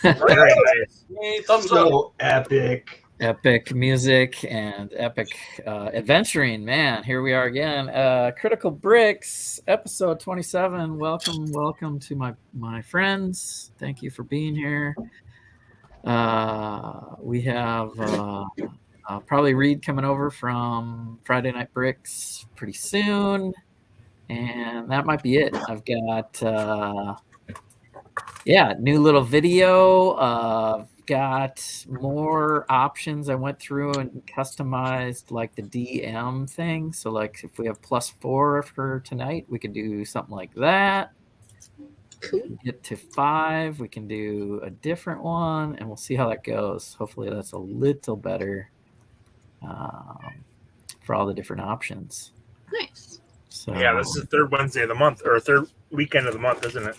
Very nice. Yay, thumbs up. So epic. Epic music and epic adventuring, man. Here we are again. Critical Bricks, episode 27. Welcome to my friends. Thank you for being here. We have probably Reed coming over from Friday Night Bricks pretty soon, and that might be it. I've got new little video. Got more options. I went through and customized like the DM thing. So like if we have +4 for tonight, we can do something like that. Cool. Get to 5, we can do a different one, and we'll see how that goes. Hopefully that's a little better for all the different options. Nice. So Yeah, this is the third Wednesday of the month, or third weekend of the month, isn't it?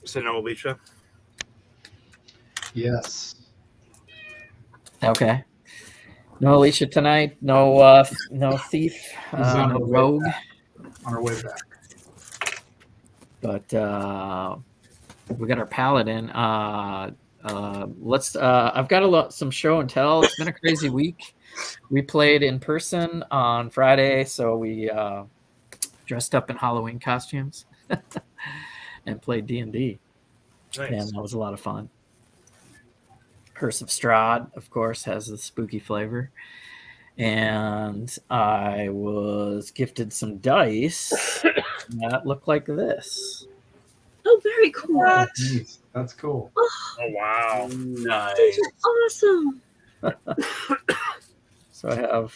So no, Alisha. Yes. okay. No Alisha tonight. No thief. on No her way rogue. On our way back. But we got our Paladin. Let's. I've got some show and tell. It's been a crazy week. We played in person on Friday, so we dressed up in Halloween costumes and played D&D. Nice. And that was a lot of fun. Curse of Strahd, of course, has the spooky flavor. And I was gifted some dice that look like this. Oh, very cool. Jeez, that's cool. Oh wow. Nice. Those are awesome. So I have.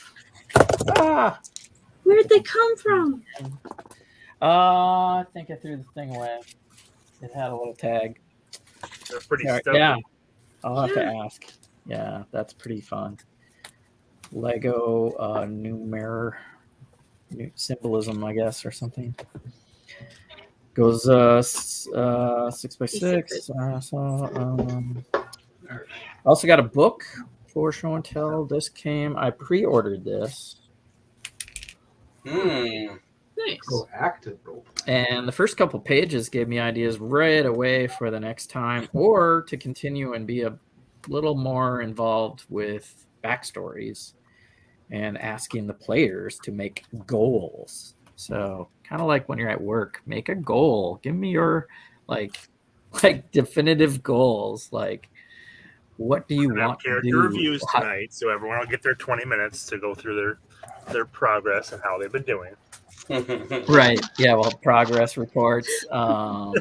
Where'd they come from? I think I threw the thing away. It had a little tag. They're pretty Yeah, stuffy. yeah. I'll have to ask. Yeah, that's pretty fun. Lego new symbolism, I guess, or something. Goes 6x6. Also got a book for show and tell. This came. I pre-ordered this. Nice. Proactive role. And the first couple pages gave me ideas right away for the next time, or to continue and be a little more involved with backstories and asking the players to make goals. So kind of like when you're at work, make a goal. Give me your like definitive goals. Like, what do you We're gonna want have character to do? reviews tonight, so everyone will get their 20 minutes to go through their progress and how they've been doing. Right. Yeah. Well, progress reports. It's more.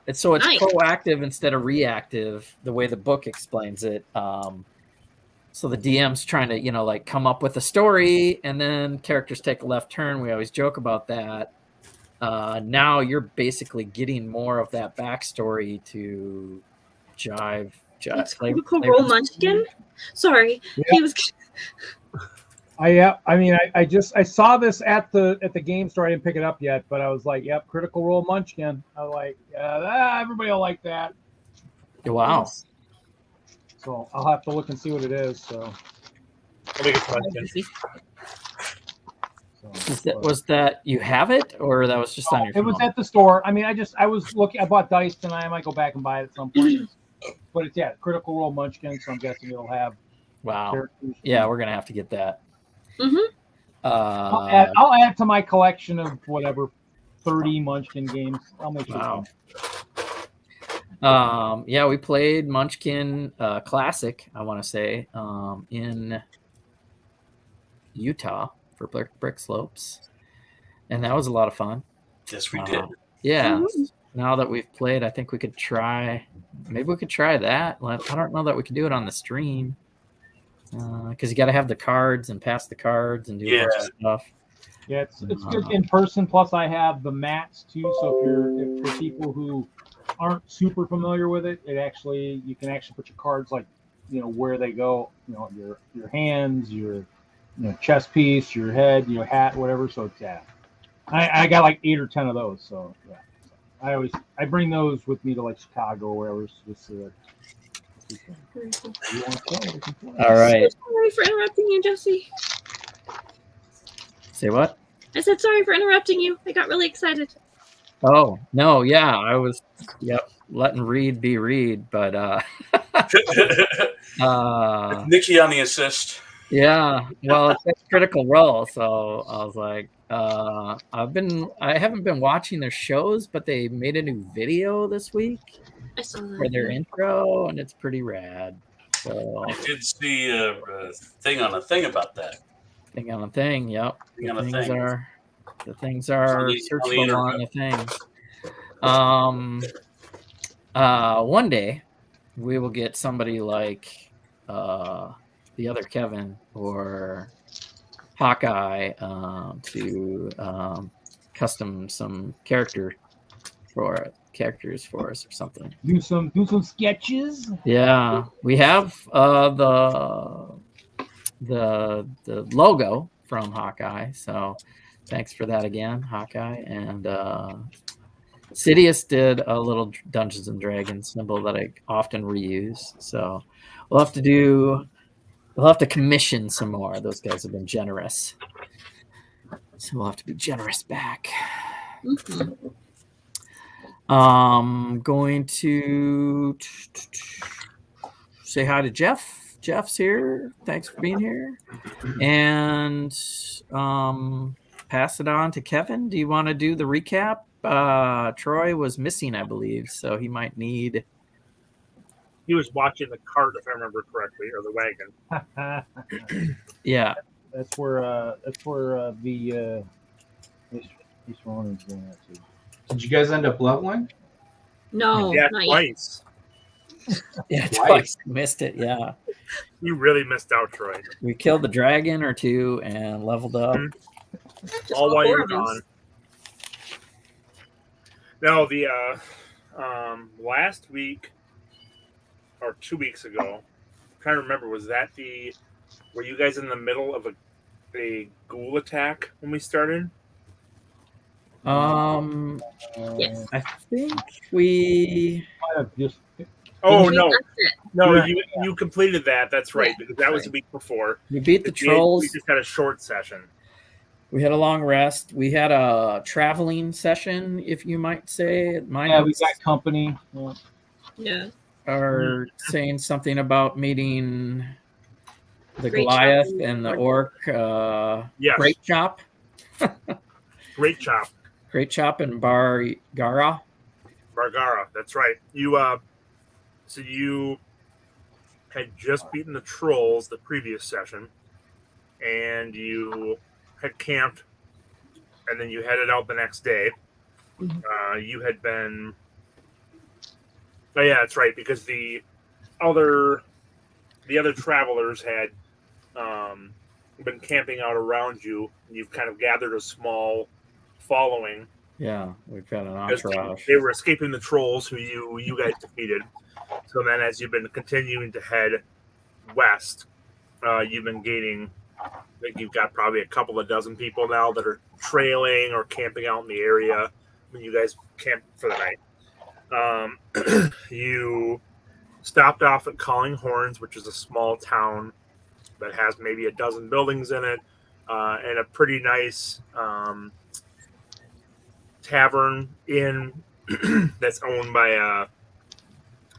It's Nice. proactive instead of reactive. The way the book explains it. So the DM's trying to come up with a story, and then characters take a left turn. We always joke about that. Now you're basically getting more of that backstory to jive. It's Critical Role Munchkin. Sorry, Yeah. he was. I saw this at the game store. I didn't pick it up yet, but I was like, "Yep, Critical Role Munchkin." I was like, everybody will like that. Wow. So I'll have to look and see what it is. So, Let me get to Munchkin. Was that you have it, or that was just on your it was phone? at the store. I mean, I was looking. I bought dice tonight. I might go back and buy it at some point. But it's Critical Role Munchkin. So I'm guessing it'll have. Wow. characters. Yeah, we're gonna have to get that. Mm-hmm. I'll add it to my collection of whatever 30 Munchkin games. I'll make sure. Wow. We played Munchkin Classic, I want to say, in Utah for Brick Slopes, and that was a lot of fun. Yes, we did. Yeah. Mm-hmm. Now that we've played, I think we could try. Maybe we could try that. I don't know that we could do it on the stream because you got to have the cards and pass the cards and do a bunch of stuff. Yeah, it's good in person. Plus, I have the mats too. So if for people who aren't super familiar with it, you can actually put your cards where they go. Your hands, your chest piece, your head, hat, whatever. So it's I got like 8 or 10 of those. So yeah, I bring those with me to like Chicago or wherever. Just All right. Sorry for interrupting you, Jesse. Say what? I said sorry for interrupting you. I got really excited. Oh no, yeah, I was letting Reed be Reed, but Nikki on the assist. yeah, well, it's a critical role, so I was like, I haven't been watching their shows, but they made a new video this week I saw that. for their intro, and it's pretty rad. So I did see a thing on a thing about that. thing on a thing, yep. Thing on a thing. The things are On the searchable on the things. One day we will get somebody like the other Kevin or Hawkeye to custom some characters for us or something. Do some sketches. Yeah, we have the logo from Hawkeye, so thanks for that again, Hawkeye. And Sidious did a little Dungeons and Dragons symbol that I often reuse, so we'll have to commission some more. Those guys have been generous, so we'll have to be generous back. Mhm. Going to say hi to Jeff. Jeff's here. Thanks for being here. And pass it on to Kevin. Do you want to do the recap? Troy was missing, I believe, so he might need. He was watching the cart, if I remember correctly, or the wagon. Yeah. That's where the this Ronin's going out to. Did you guys end up leveling? No, Yeah, not yet. twice. Yeah, Twice. twice. Missed it. Yeah. You really missed out, Troy. We killed the dragon or two and leveled up. Just All while four you're of us. gone. No, the last week or 2 weeks ago, I'm trying to remember, were you guys in the middle of a ghoul attack when we started? Yes. I think we. Might have just Oh I think no, that's it. no, Yeah. you completed that. That's right, Yeah, because that was right. the week before. We beat the We trolls. just had a short session. We had a long rest. We had a traveling session, if you might say. My yeah, we notes got company. Yeah. Yeah. are saying something about meeting the Great Goliath chop. and the orc. Yes. Great chop. Great chop, Great chop and Bargara. Bargara. That's right. So you had just beaten the trolls the previous session, and you had camped, and then you headed out the next day. You had been. Oh yeah, that's right. Because the other travelers had been camping out around you. You've kind of gathered a small following. Yeah, we've got an Because entourage. they were escaping the trolls who you guys defeated. So then, as you've been continuing to head west, you've been gaining. I think you've got probably a couple of dozen people now that are trailing or camping out in the area when you guys camped for the night. You stopped off at Calling Horns, which is a small town that has maybe a dozen buildings in it, and a pretty nice tavern inn that's owned by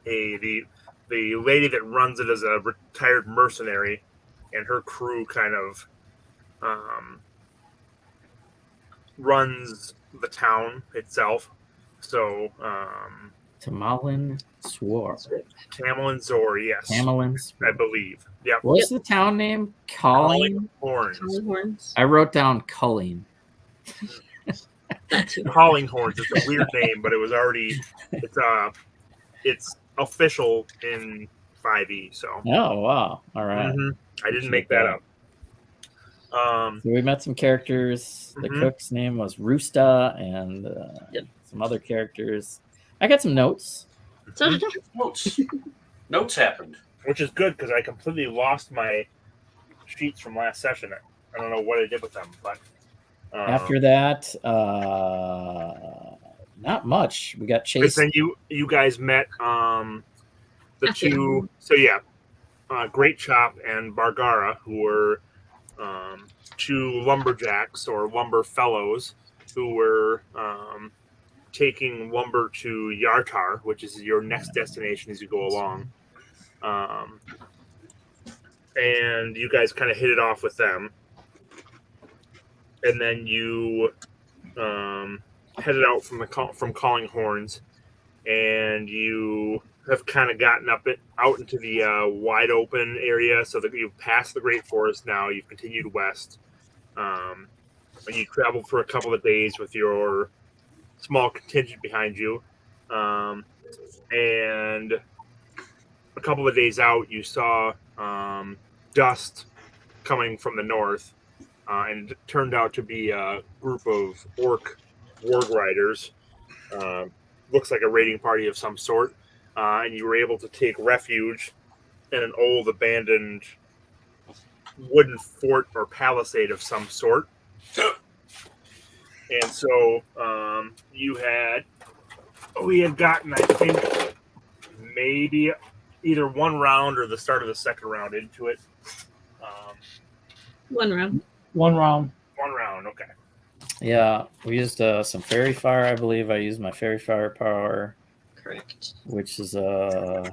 the lady that runs it as a retired mercenary, and her crew kind of runs the town itself. So Tamalin Swore. Tamerlane Zor, yes, Tamalin. I believe. Yep. What's the town name? Calling. Horns. Calling horns. I wrote down Culling. That too. Calling Horns. It's a weird name, but it was already it's official in 5e. So Oh wow! All right. I didn't make that up. So we met some characters. The Mhm. cook's name was Roosta, and some other characters. I got some notes. So Notes happened. Which is good because I completely lost my sheets from last session. I don't know what I did with them, but After that, not much. We got because chased. then you guys met the At the two. end. So yeah, Great Chop and Bargara, who were two lumberjacks or lumber fellows who were taking lumber to Yartar, which is your next destination as you go along. And you guys kind of hit it off with them. And then you headed out from Calling Horns, and you have kind of gotten out into the wide open area, so that you've passed the Great Forest now. You've continued west, and you traveled for a couple of days with your small contingent behind you, and a couple of days out, you saw dust coming from the north, and it turned out to be a group of orc warg riders. Looks like a raiding party of some sort, and you were able to take refuge in an old abandoned wooden fort or palisade of some sort. And so we had gotten, I think, maybe either one round or the start of the second round into it. 1 round. 1 round. 1 round, okay. Yeah, we used some fairy fire. I believe I used my fairy fire power, Correct. which is I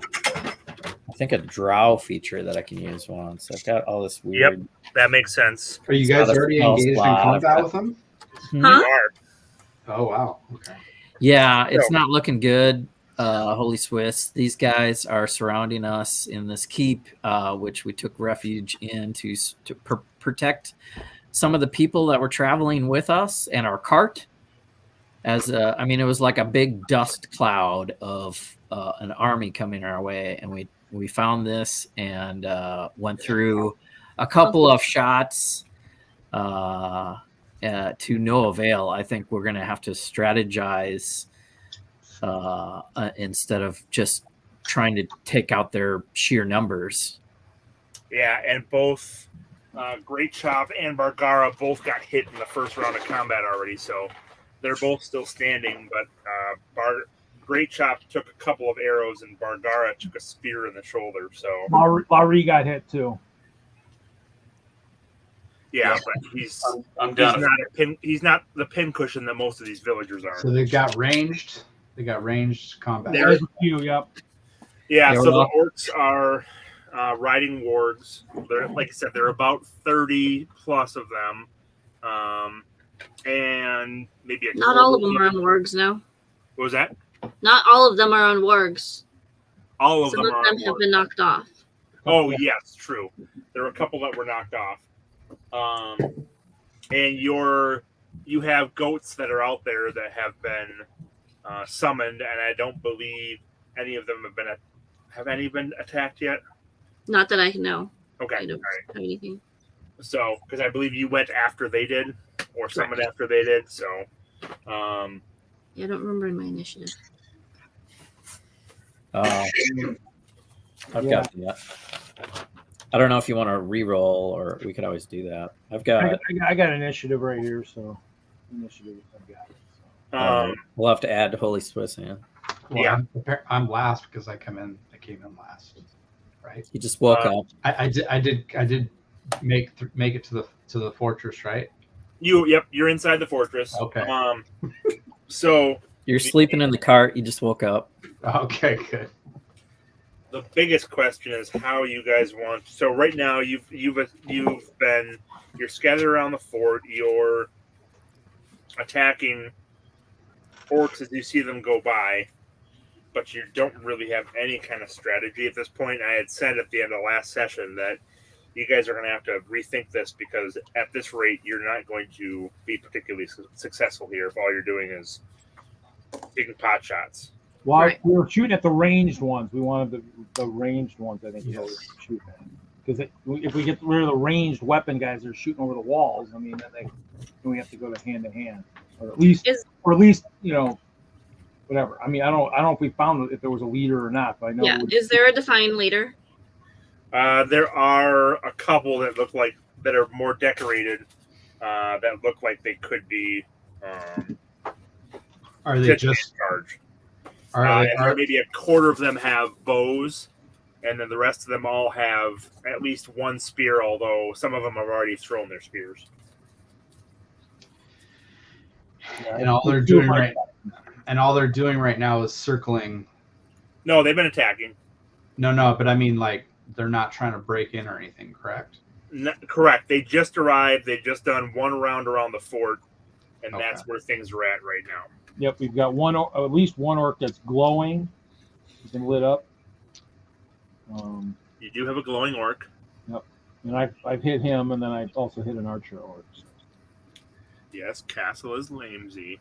think a Drow feature that I can use once. I've got all this weird. Yep, that makes sense. Are you It's guys not a already spell engaged in slot. combat with them? You Huh? are. Oh wow. Okay. Yeah, it's No. not looking good. HolySwiss. These guys are surrounding us in this keep, which we took refuge in to protect some of the people that were traveling with us and our cart. I mean, it was like a big dust cloud of an army coming our way, and we found this and went through a couple of shots to no avail. I think we're going to have to strategize instead of just trying to take out their sheer numbers. Yeah, and both Great Chop and Bargara both got hit in the first round of combat already, so they're both still standing, but Great Chop took a couple of arrows and Bargara took a spear in the shoulder, so Lah-Ree got hit too. yeah, but he's I'm down. he's not the pincushion that most of these villagers are. So they got ranged. They got ranged combat. There's a few. Yep. Yeah, Yeah, so well- the orcs are riding wargs. They're, like I said, they're about 30 plus of them, and maybe Not all of them are on wargs now. What was that? Not all of them are on wargs. All of Some them of are them on have wargs. been knocked off. Oh yes, true. There were a couple that were knocked off. And you have goats that are out there that have been summoned, and I don't believe any of them have any been attacked yet. Not that I know. Okay, I all don't right. have anything. So because I believe you went after they did, or summoned after they did. So, Yeah, I don't remember in my initiative. I've Yeah. got that. I don't know if you want to re-roll, or we could always do that. I've got. I got initiative right here, so initiative. I've got it. So. We'll have to add to HolySwiss, man. Well, Yeah. I'm last because I came in last, right? You just woke up. I did make it to the fortress, right? you're inside the fortress. Okay. So You're sleeping in the cart. You just woke up. Okay, good. the biggest question is how you guys want. So right now you're scattered around the fort. You're attacking orcs as you see them go by, but you don't really have any kind of strategy at this point. I had said at the end of the last session that you guys are going to have to rethink this, because at this rate, you're not going to be particularly successful here if all you're doing is taking pot shots. Well, Right. we were shooting at the ranged ones. We wanted the ranged ones, I think, is what we Yes. were shooting at. Because if we get rid of the ranged weapon guys that are shooting over the walls, I mean, then we have to go to hand, or at least, whatever. I mean, I don't know if we found if there was a leader or not, but I know. Yeah. Is there a defined leader? There are a couple that look like that are more decorated, that look like they could be Are they potentially just in charge. are Maybe a quarter of them have bows, and then the rest of them all have at least one spear, although some of them have already thrown their spears. and all they're doing right And all they're doing right now is circling. No, they've been attacking. No, but I mean, like, they're not trying to break in or anything, correct? Correct. They just arrived. They've just done one round around the fort, and Okay. that's where things are at right now. Yep, we've got at least one orc that's glowing. He's been lit up. You do have a glowing orc. And I've hit him, and then I also hit an archer orc. Yes, Castle is lamesy.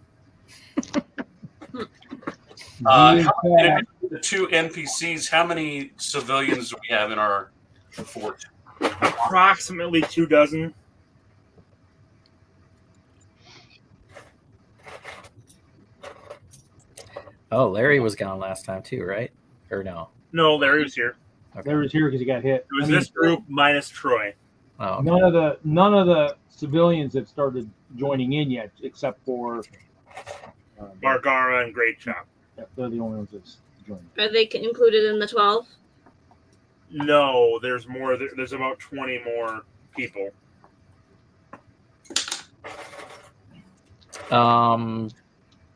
The two NPCs, how many civilians do we have in our fort? Approximately 24. Oh, Larry was gone last time too, right? Or no? No, Larry was here. Okay. Larry's here because he got hit. It was this group minus Troy. Oh, okay. None of the civilians have started joining in yet, except for Bargara and Great Chop. yeah, they're the only ones that's joining. Are they included in the 12? No, there's more. There's about 20 more people.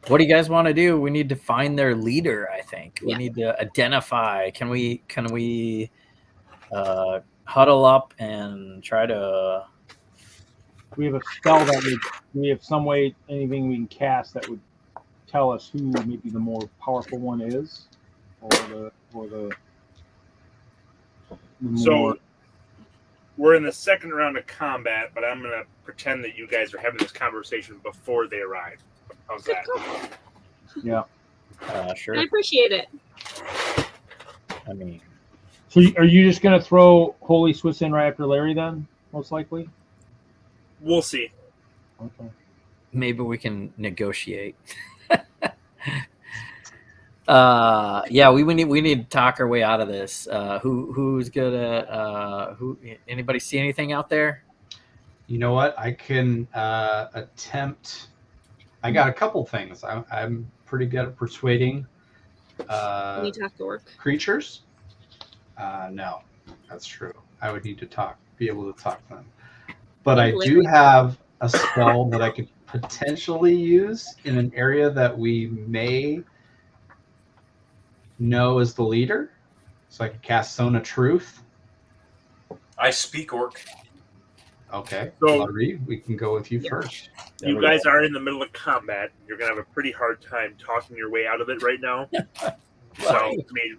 What do you guys want to do? We need to find their leader, I think. We Yeah. need to identify. Can we huddle up and try to We have a spell that we have some way, anything we can cast that would tell us who maybe the more powerful one is, or the So more. we're in the second round of combat, but I'm gonna pretend that you guys are having this conversation before they arrive. How's Good that? call. Yeah. sure. I appreciate it. I mean, So are you just going to throw HolySwiss in right after Larry then, most likely? We'll see. Okay. maybe we can negotiate. Yeah, we need to talk our way out of this. Who's gonna anybody see anything out there? You know what? I can attempt. I got a couple things. I'm pretty good at persuading Can you talk to orc? creatures. No, that's true. I would need to be able to talk to them. But I do have a spell that I could potentially use in an area that we may know as the leader. So I could cast Zone of Truth. I speak orc. Okay. So- Lah-Ree, we can go with you Yeah. first. You guys are in the middle of combat. You're gonna have a pretty hard time talking your way out of it right now. So, I mean,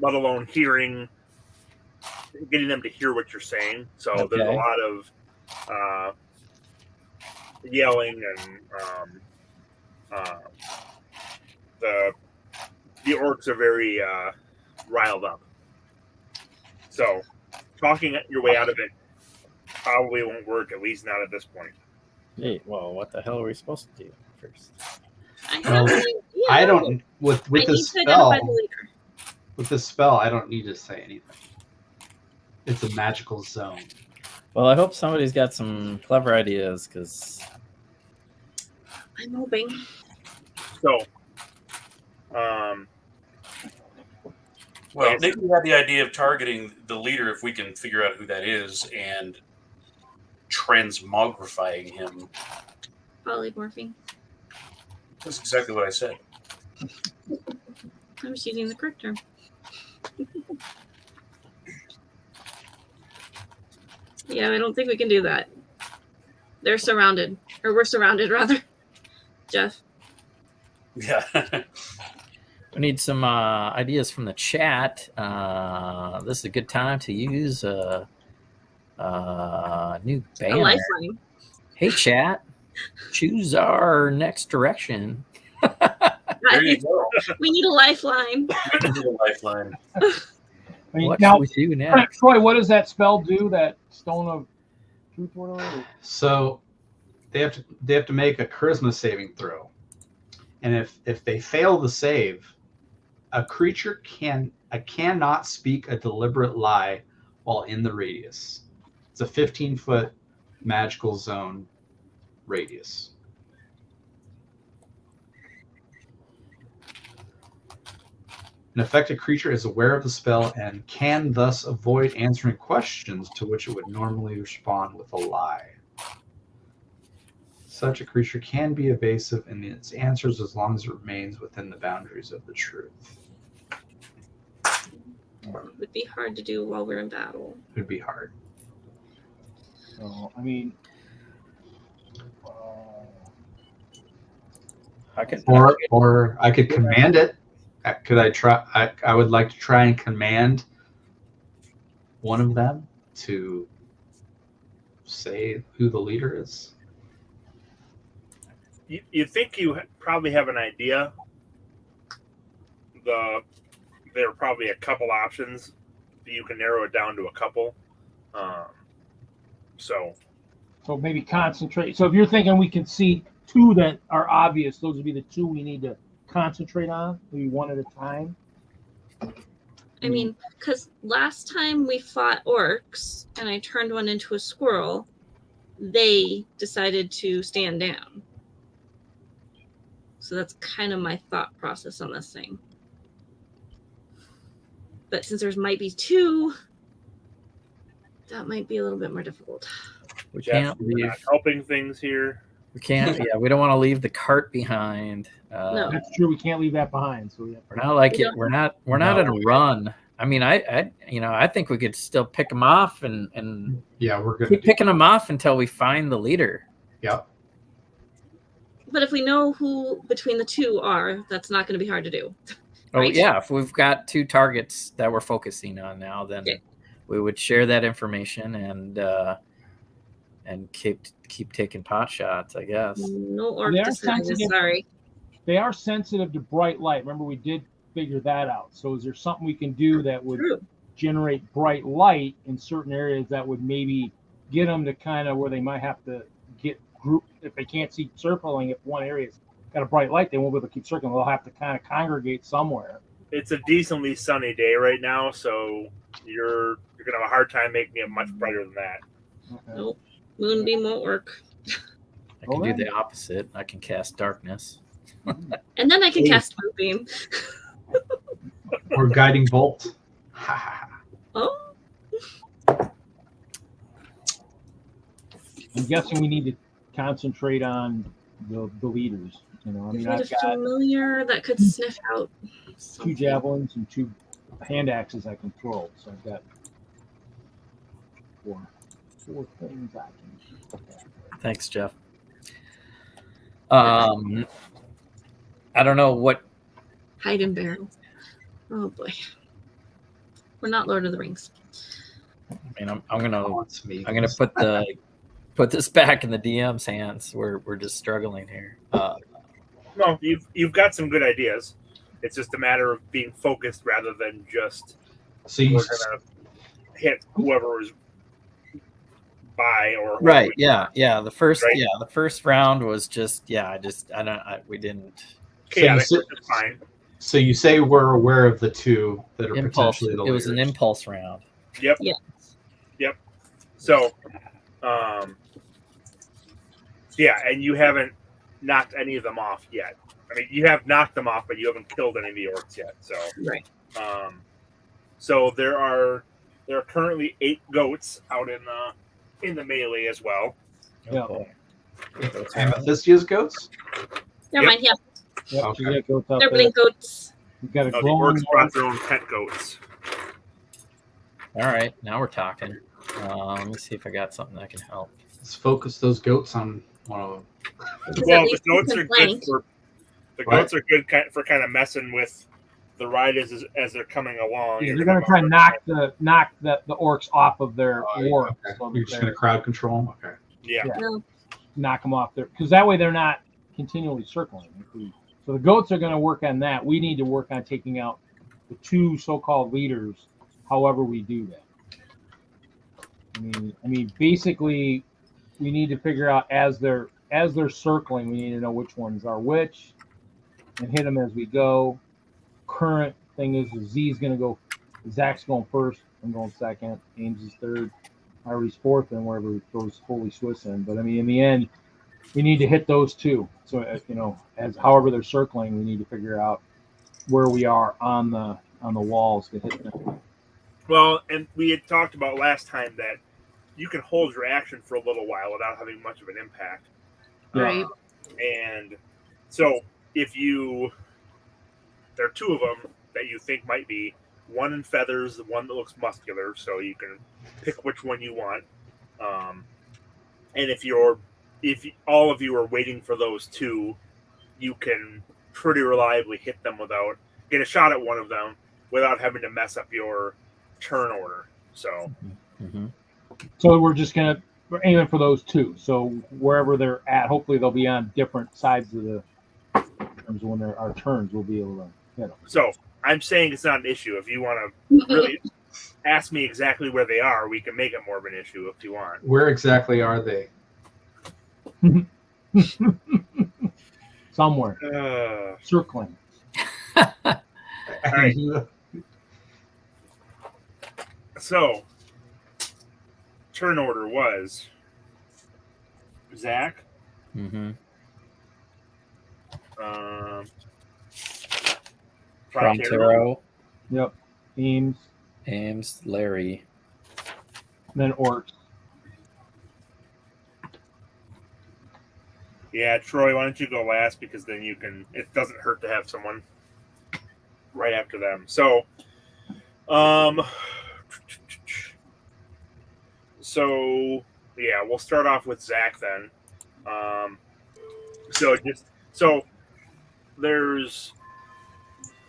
let alone getting them to hear what you're saying. So there's a Okay. lot of yelling and the orcs are very riled up. So talking your way out of it probably won't work, at least not at this point. Hey, well, what the hell are we supposed to do first? Well, I don't with I this need to identify spell. the leader. With this spell, I don't need to say anything. It's a magical zone. Well, I hope somebody's got some clever ideas, because I'm hoping. So, Well, Nikki had the idea of targeting the leader if we can figure out who that is and transmogrifying him. Polymorphing. That's exactly what I said. I'm just using the correct term. Yeah, I don't think we can do that. They're surrounded. Or we're surrounded, rather. Jeff. Yeah. we need some ideas from the chat. This is a good time to use a new A banner. lifeline. Hey, chat, choose our next direction. There you go. We need a lifeline. Lifeline. I mean, What now, should we do next? Troy, what does that spell do? That Stone of Truth, whatever? So they have to make a charisma saving throw, and if they fail the save, a creature cannot speak a deliberate lie while in the radius. It's a 15-foot magical zone radius. An affected creature is aware of the spell and can thus avoid answering questions to which it would normally respond with a lie. such, a creature can be evasive in its answers as long as it remains within the boundaries of the truth. It would be hard to do while we're in battle. It would be hard. So, I mean, Or I could command it. Could I try? I would like to try and command one of them to say who the leader is. You think you probably have an idea. There are probably a couple options. You can narrow it down to a couple. So maybe concentrate. So if you're thinking we can see two that are obvious, those would be the two we need to concentrate on, maybe one at a time. I mean, because last time we fought orcs and I turned one into a squirrel, they decided to stand down. So that's kind of my thought process on this thing. But since there's might be two, that might be a little bit more difficult. We Jeff, can't we're leave. not helping things here. We can't. Yeah, we don't want to leave the cart behind. No. That's true. We can't leave that behind. So we have We're not like We it. don't- We're not in a run. I mean, I think we could still pick them off and Yeah, we're good. keep picking them off until we find the leader. Yep. But if we know who between the two are, that's not going to be hard to do. Oh Right. yeah, if we've got two targets that we're focusing on now, then Okay. we would share that information and keep taking pot shots, I guess. No orc They are decided, sensitive. sorry. They are sensitive to bright light. Remember, we did figure that out. So is there something we can do that would True. generate bright light in certain areas that would maybe get them to kind of where they might have to get group if they can't see circling? If one area's got a bright light, they won't be able to keep circling. They'll have to kind of congregate somewhere. It's a decently sunny day right now, so you're gonna have a hard time making it much brighter than that. Okay. Nope. Moonbeam won't work. I can do the opposite. I can cast darkness. And then I can cast Moonbeam. Or guiding bolt. Oh, I'm guessing we need to concentrate on the leaders. You know, I we mean, need a I've got familiar that could sniff out two something. javelins and two hand axes I can throw. So I've got four things I can. Thanks, Jeff. I don't know what. Hide and barrel. Oh boy. We're not Lord of the Rings. I mean, I'm gonna Wants me. put this back in the DM's hands. We're just struggling here. No, you've got some good ideas. It's just a matter of being focused rather than just So you we're gonna hit whoever was by or Right. Yeah. The first. Right. Yeah. The first round was just. Yeah. We didn't. Okay, yeah, So that's fine. So you say we're aware of the two that are Impulse. potentially the It was an leaders. impulse round. Yep. Yeah. Yep. So, yeah, and you haven't knocked any of them off yet. I mean, you have knocked them off, but you haven't killed any of the orcs yet. So, Right. So there are currently 8 goats out in the melee as well. Yeah. Amethysya's goats? Never mind. Yeah. Yep, Okay. so goats out They're there. winning goats. We've got a The glowing orcs brought their own pet goats. All right. Now we're talking. Let me see if I got something that can help. Let's focus those goats on one of them. Because Well, at the least goats it's are a good blank. for What? goats are good for kind of messing with the riders as they're coming along. Yeah, they're going to try and knock the orcs off of their war. Okay. So You're just they're- going to crowd control them? Okay. Yeah. No. knock them off there because that way they're not continually circling. So the goats are going to work on that. We need to work on taking out the two so-called leaders. However, we do that. I mean, basically, we need to figure out as they're circling, we need to know which ones are which, and hit them as we go. Current thing is Z's going to go. Zakk's going first. I'm going second. Ames is third. Iree's fourth, and wherever he throws HolySwiss in. But I mean, in the end, we need to hit those two. So as however they're circling, we need to figure out where we are on the walls to hit them. Well, and we had talked about last time that you can hold your action for a little while without having much of an impact. Right. And so if there are two of them that you think might be, one in feathers, the one that looks muscular, so you can pick which one you want. And if all of you are waiting for those two, you can pretty reliably hit them get a shot at one of them without having to mess up your turn order. So, So we're aiming for those two. So wherever they're at, hopefully they'll be on different sides of the terms when our turns. We'll be able to hit them. So I'm saying it's not an issue. If you want to really ask me exactly where they are, we can make it more of an issue if you want. Where exactly are they? Somewhere. Circling. All right. So, turn order was Zakk, Pronterro, Yep. Ames, Lah-Ree. then Orcs. Yeah, Troy, why don't you go last, because then it doesn't hurt to have someone right after them. So, we'll start off with Zakk then.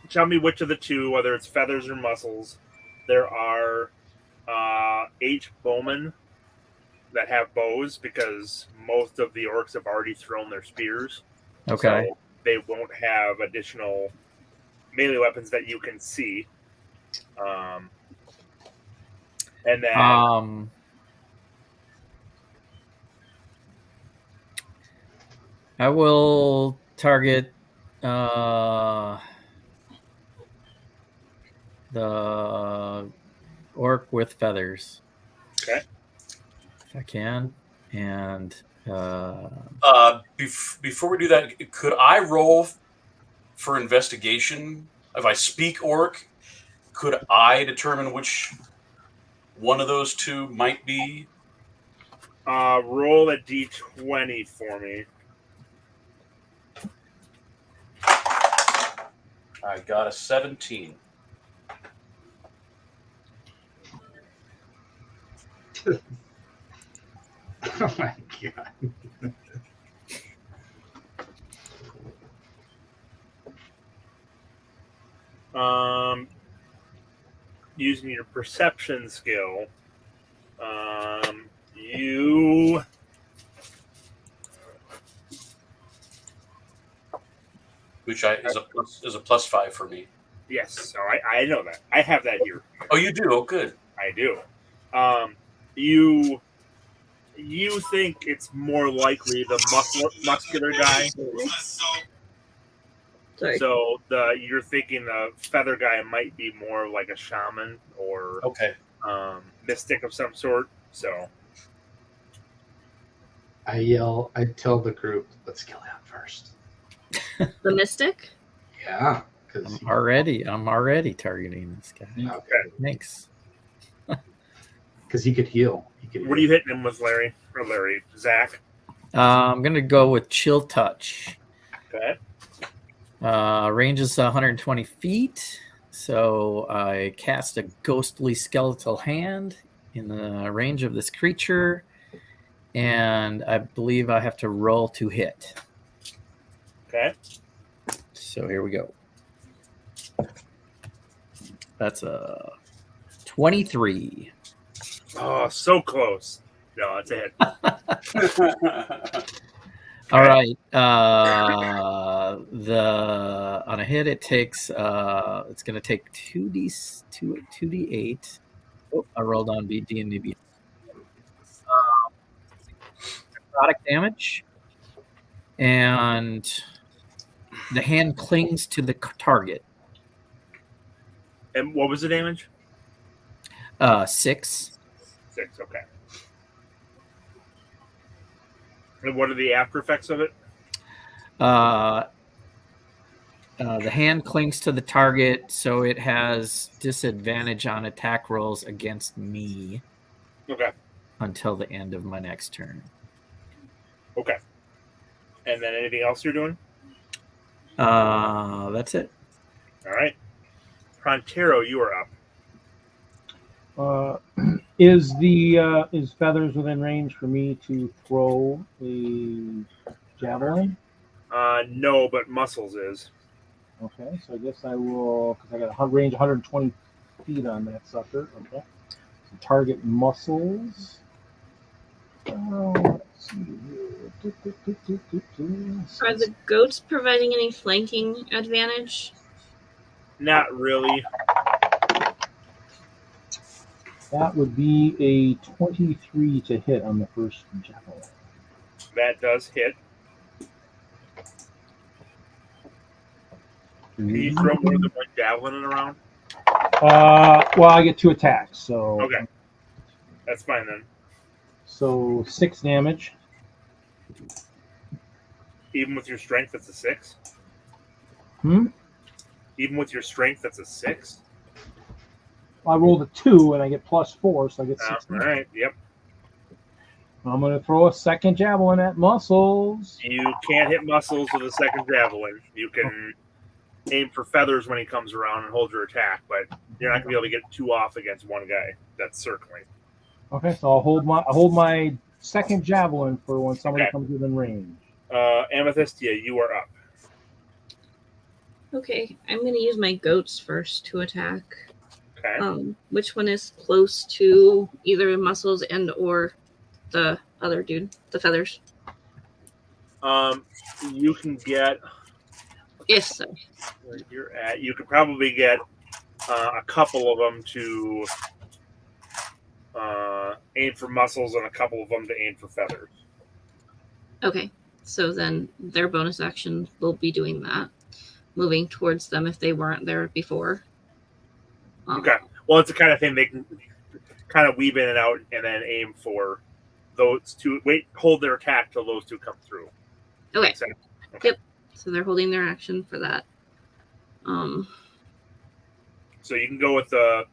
Tell me which of the two, whether it's feathers or muscles, there are 8 bowmen that have bows, because most of the orcs have already thrown their spears. Okay. So they won't have additional melee weapons that you can see. And then I will target the orc with feathers. Okay. If I can. And before we do that, could I roll for investigation? If I speak orc, could I determine which one of those two might be? Roll a d20 for me. I got a 17. Oh my god. Using your perception skill, which is a +5 for me. Yes, so I know that. I have that here. Oh, you do? Oh, good. I do. You think it's more likely the muscular guy. Sorry. So you're thinking the feather guy might be more like a shaman or mystic of some sort. So I tell the group, let's kill him first. The mystic? Yeah, because I'm already targeting this guy. okay. Thanks. Because he could heal. What are you hitting him with, Larry? Zakk? I'm gonna go with Chill Touch. Okay. Range is 120 feet, so I cast a ghostly skeletal hand in the range of this creature, and I believe I have to roll to hit. Okay. So here we go. That's a 23. Oh, so close. No, it's a hit. All right. On a hit, it takes. It's going to take 2d8. Oh, I rolled on D&D. Necrotic damage, and the hand clings to the target. And what was the damage? 6. 6. Okay. And what are the after effects of it? The hand clings to the target, so it has disadvantage on attack rolls against me. Okay. Until the end of my next turn. Okay. And then anything else you're doing? That's it. All right. Pronterro, you are up. Is feathers within range for me to throw a javelin? No, but muscles is. Okay, so I guess I will, because I got a range 120 feet on that sucker. Okay, so target muscles. Let's see here. Are the goats providing any flanking advantage? Not really. That would be a 23 to hit on the first javelin. That does hit. Can you throw more than one javelin around? Well, I get 2 attacks, so Okay. That's fine then. So 6 damage. Even with your strength, that's a 6? Even with your strength, that's a 6? I rolled a 2 and I get +4, so I get 6. All right, yep. I'm going to throw a second javelin at muscles. You can't hit muscles with a second javelin. You can aim for feathers when he comes around and hold your attack, but you're not going to be able to get 2 off against one guy that's circling. Okay, so I'll hold my second javelin for when somebody comes within range. Amethysia, you are up. Okay, I'm going to use my goats first to attack. Okay. Which one is close to either muscles and or the other dude, the feathers? You can get Yes, sir. where you're at. You could probably get a couple of them to aim for muscles and a couple of them to aim for feathers. Okay, so then their bonus action will be doing that, moving towards them if they weren't there before. Okay. Well, it's the kind of thing they can kind of weave in and out and then aim for those two. Hold their attack till those two come through. Okay. Okay. Yep. So they're holding their action for that. So you can go with the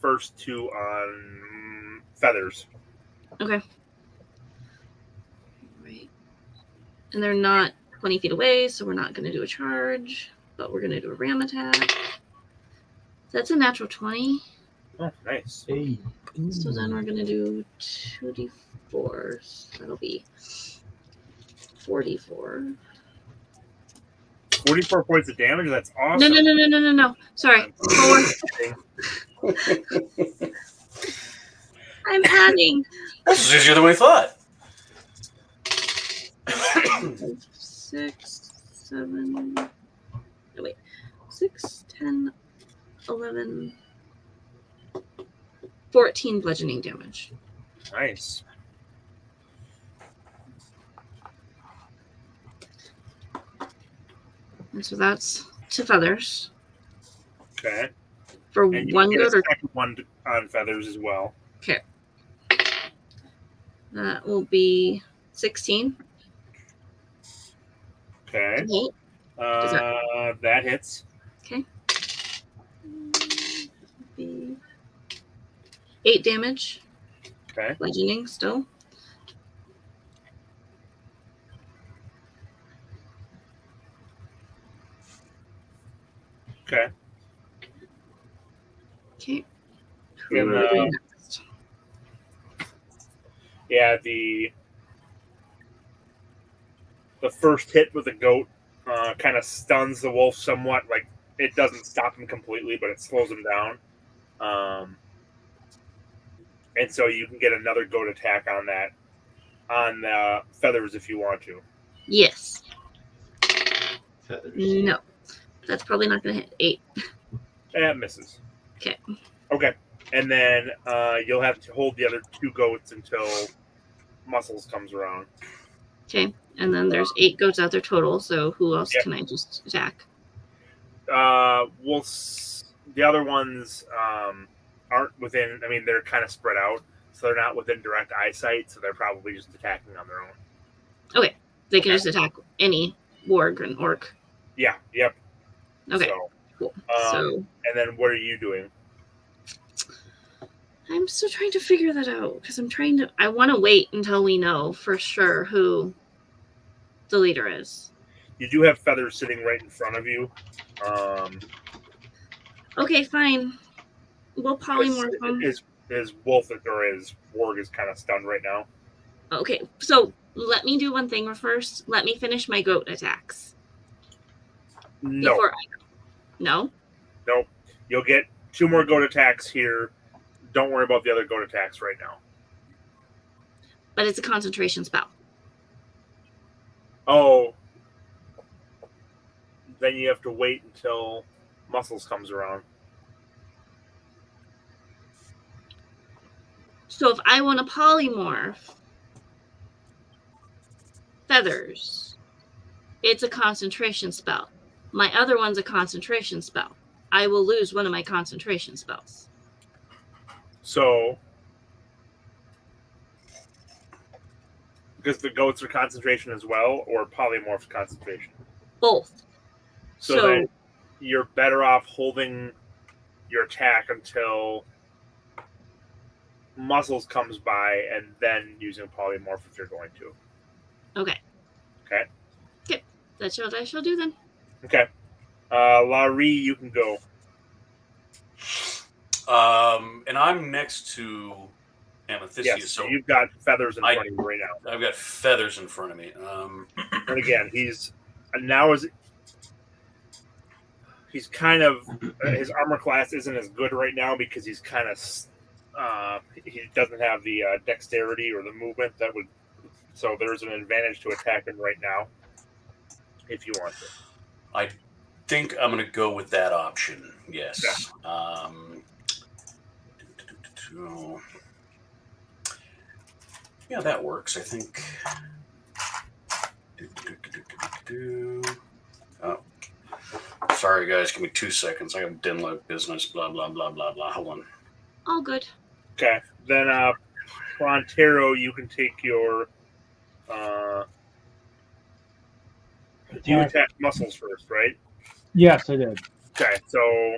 first 2 on feathers. Okay. Right. And they're not 20 feet away, so we're not going to do a charge, but we're going to do a ram attack. That's a natural 20. Oh, nice. Hey. So then we're going to do 2d4. So that'll be 44. 44 points of damage? That's awesome. No. Sorry. 4. I'm adding. That's easier than we thought. 6, 7. No, wait. 6, 10, 11. 14 bludgeoning damage. Nice. And so that's 2 feathers. Okay. For And you one can get goat a or second one on feathers as well. okay. That will be 16. Okay. Okay. That hits. Okay. Be 8 damage. Okay. Bludgeoning still. Okay. Okay. And, Whoever we're doing next. yeah, the first hit with the goat kind of stuns the wolf somewhat. Like, it doesn't stop him completely, but it slows him down. And so you can get another goat attack on that, on the feathers if you want to. Yes. Feathers. No. That's probably not going to hit 8. That misses. Okay. Okay. And then you'll have to hold the other 2 goats until muscles comes around. Okay. And then there's 8 goats out there total. So who else can I just attack? The other ones aren't within. I mean, they're kind of spread out, so they're not within direct eyesight. So they're probably just attacking on their own. Okay. They can just attack any warg and orc. Yeah. Yep. Okay. So, Cool. and then what are you doing? I'm still trying to figure that out because I want to wait until we know for sure who the leader is. You do have feathers sitting right in front of you. Okay, fine. We'll polymorph them. His wolf or his warg is kind of stunned right now. Okay, so let me do one thing first. Let me finish my goat attacks. No. No? Nope. You'll get 2 more goat attacks here. Don't worry about the other goat attacks right now. But it's a concentration spell. Oh. Then you have to wait until Muscles comes around. So if I want to polymorph feathers, it's a concentration spell. My other one's a concentration spell. I will lose one of my concentration spells. So, because the goats are concentration as well, or polymorph concentration? Both. So then you're better off holding your attack until Muscles comes by and then using polymorph if you're going to. Okay. Okay. Okay. That's what I shall do then. Okay. Lah-Ree, you can go. And I'm next to Amethysia, Yes, so you've got feathers in front of you right now. I've got feathers in front of me. And again, he's kind of his armor class isn't as good right now because he's kind of he doesn't have the dexterity or the movement that would. So there's an advantage to attack him right now if you want to. I think I'm going to go with that option. Yes. Yeah. Yeah, that works. I think. Oh, sorry, guys. Give me 2 seconds. I have Denlock business. Blah blah blah blah blah. Hold on. All good. Okay. Then Pronterro, you can take your. You attack Muscles first, right? Yes, I did. Okay, so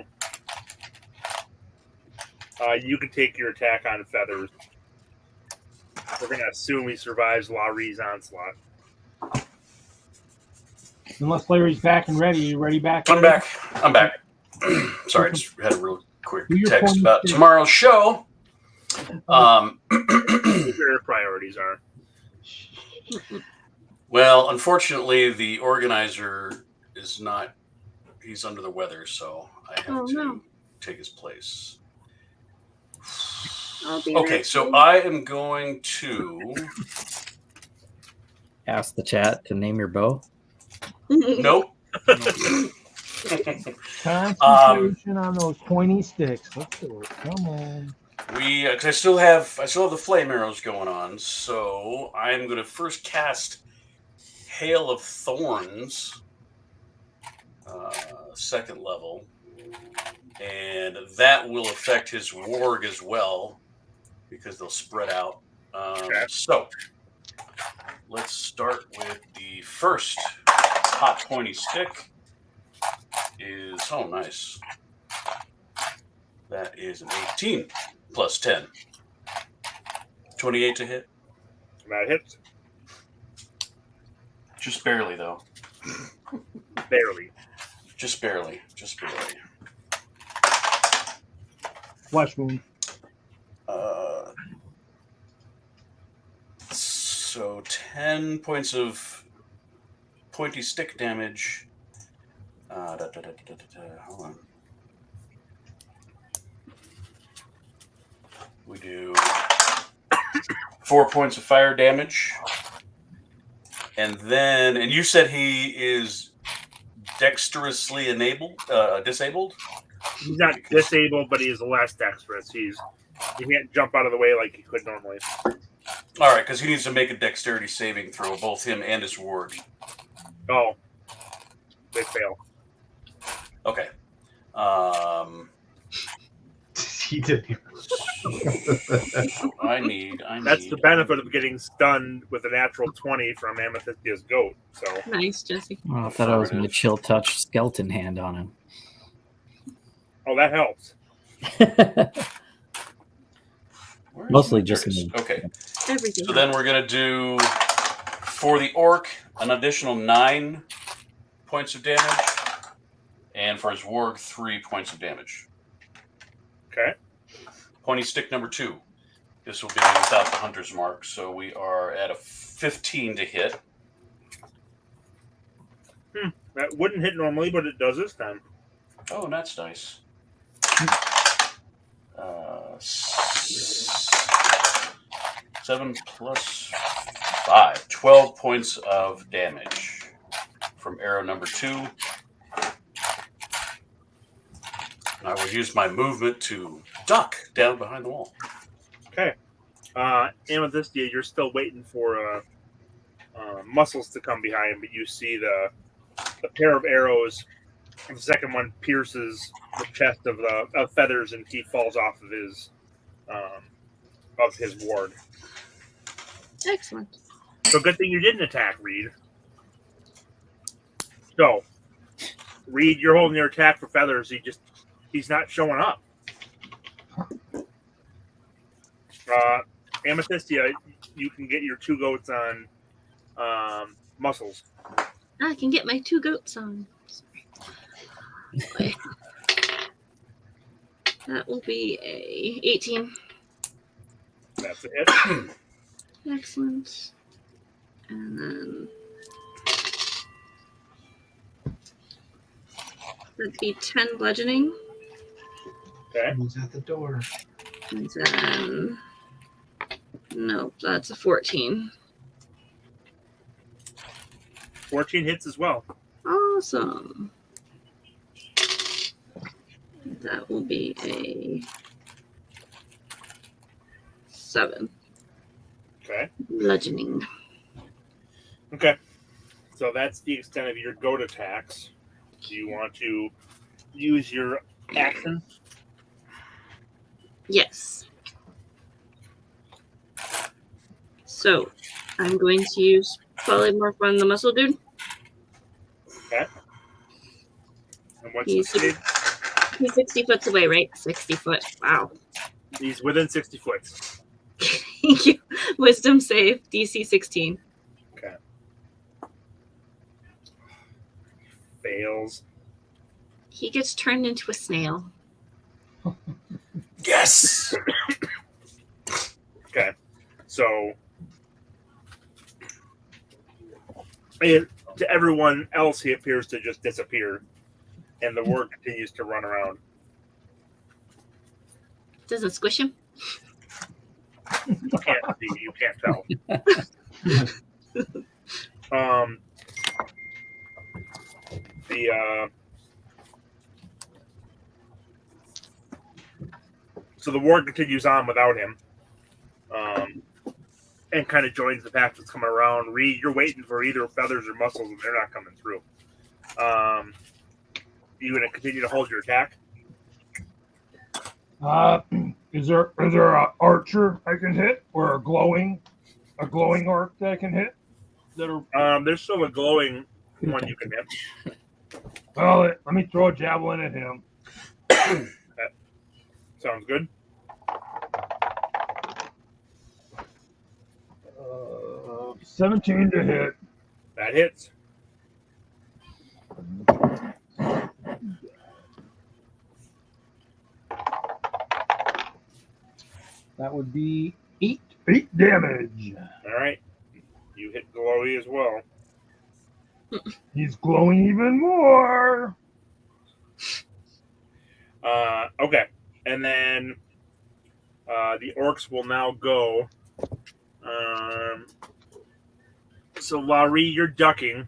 you can take your attack on feathers. We're going to assume he survives Lah-Ree's onslaught. Unless Larry's back and ready. You ready back? I'm back. I'm back. Sorry, I just had a real quick Do your text point about two. tomorrow's show. What your priorities are. Well, unfortunately, the organizer is not. He's under the weather, so I have to take his place. I'll be Okay, right so back. I am going to. Ask the chat to name your bow. Nope. Concentration on those pointy sticks. Let's do it. Come on. Cause I still have the flame arrows going on, so I'm going to first cast Hail of Thorns, 2nd level, and that will affect his warg as well because they'll spread out. So let's start with the first hot pointy stick. Nice. That is an 18 plus 10. 28 to hit. That hits. Just barely, though. Barely. Just barely. Just barely. Flesh wound. So 10 points of pointy stick damage. Hold on. We do 4 points of fire damage. And you said he is dexterously disabled? He's not disabled, but he is less dexterous. He can't jump out of the way like he could normally. All right, because he needs to make a dexterity saving throw, both him and his ward. Oh. They fail. Okay. He didn't. I need. That's the benefit of getting stunned with a natural 20 from Amethysthia's goat. So Nice, Jesse. Oh, I thought I was my chill touch skeleton hand on him. Oh, that helps. Where is Mostly my just curse? me. Okay. Everything. So then we're going to do, for the orc, an additional 9 points of damage. And for his warg, 3 points of damage. Okay. Pointy stick number 2. This will be without the hunter's mark, so we are at a 15 to hit. That wouldn't hit normally, but it does this time. Oh, and that's nice. 7 plus 5. 12 points of damage from arrow number 2. And I will use my movement to duck down behind the wall. Okay. Amethysia, you're still waiting for muscles to come behind, but you see the pair of arrows. The second one pierces the chest of feathers, and he falls off of his ward. Excellent. So good thing you didn't attack, Reed. So, Reed, you're holding your attack for feathers. He's not showing up. Amethysia, you can get your 2 goats on muscles. I can get my 2 goats on. Sorry. That will be a 18. That's it. Excellent. And then that'd be 10 bludgeoning. Okay. Who's at the door? And then nope, that's a 14. 14 hits as well. Awesome. That will be a 7. Okay. Bludgeoning. Okay. So that's the extent of your goat attacks. Do you want to use your action? Yes. So I'm going to use polymorph on the muscle dude. Okay. And what's He's the speed? 60 foot away, right? 60 foot. Wow. He's within 60 foot. Thank you. Wisdom save, DC 16. Okay. Fails. He gets turned into a snail. Yes! Okay. So, to everyone else, he appears to just disappear, and the word continues to run around. Doesn't squish him. You can't see. You can't tell. So the war continues on without him, and kind of joins the pack that's coming around. Reed, you're waiting for either feathers or muscles, and they're not coming through. You going to continue to hold your attack? Is there an archer I can hit, or a glowing arc that I can hit? There's still a glowing one you can hit. Well, let me throw a javelin at him. That sounds good. 17 to hit. That hits. That would be 8 damage. All right. You hit glowy as well. He's glowing even more. Okay. And then the orcs will now go. So, Lah-Ree, you're ducking.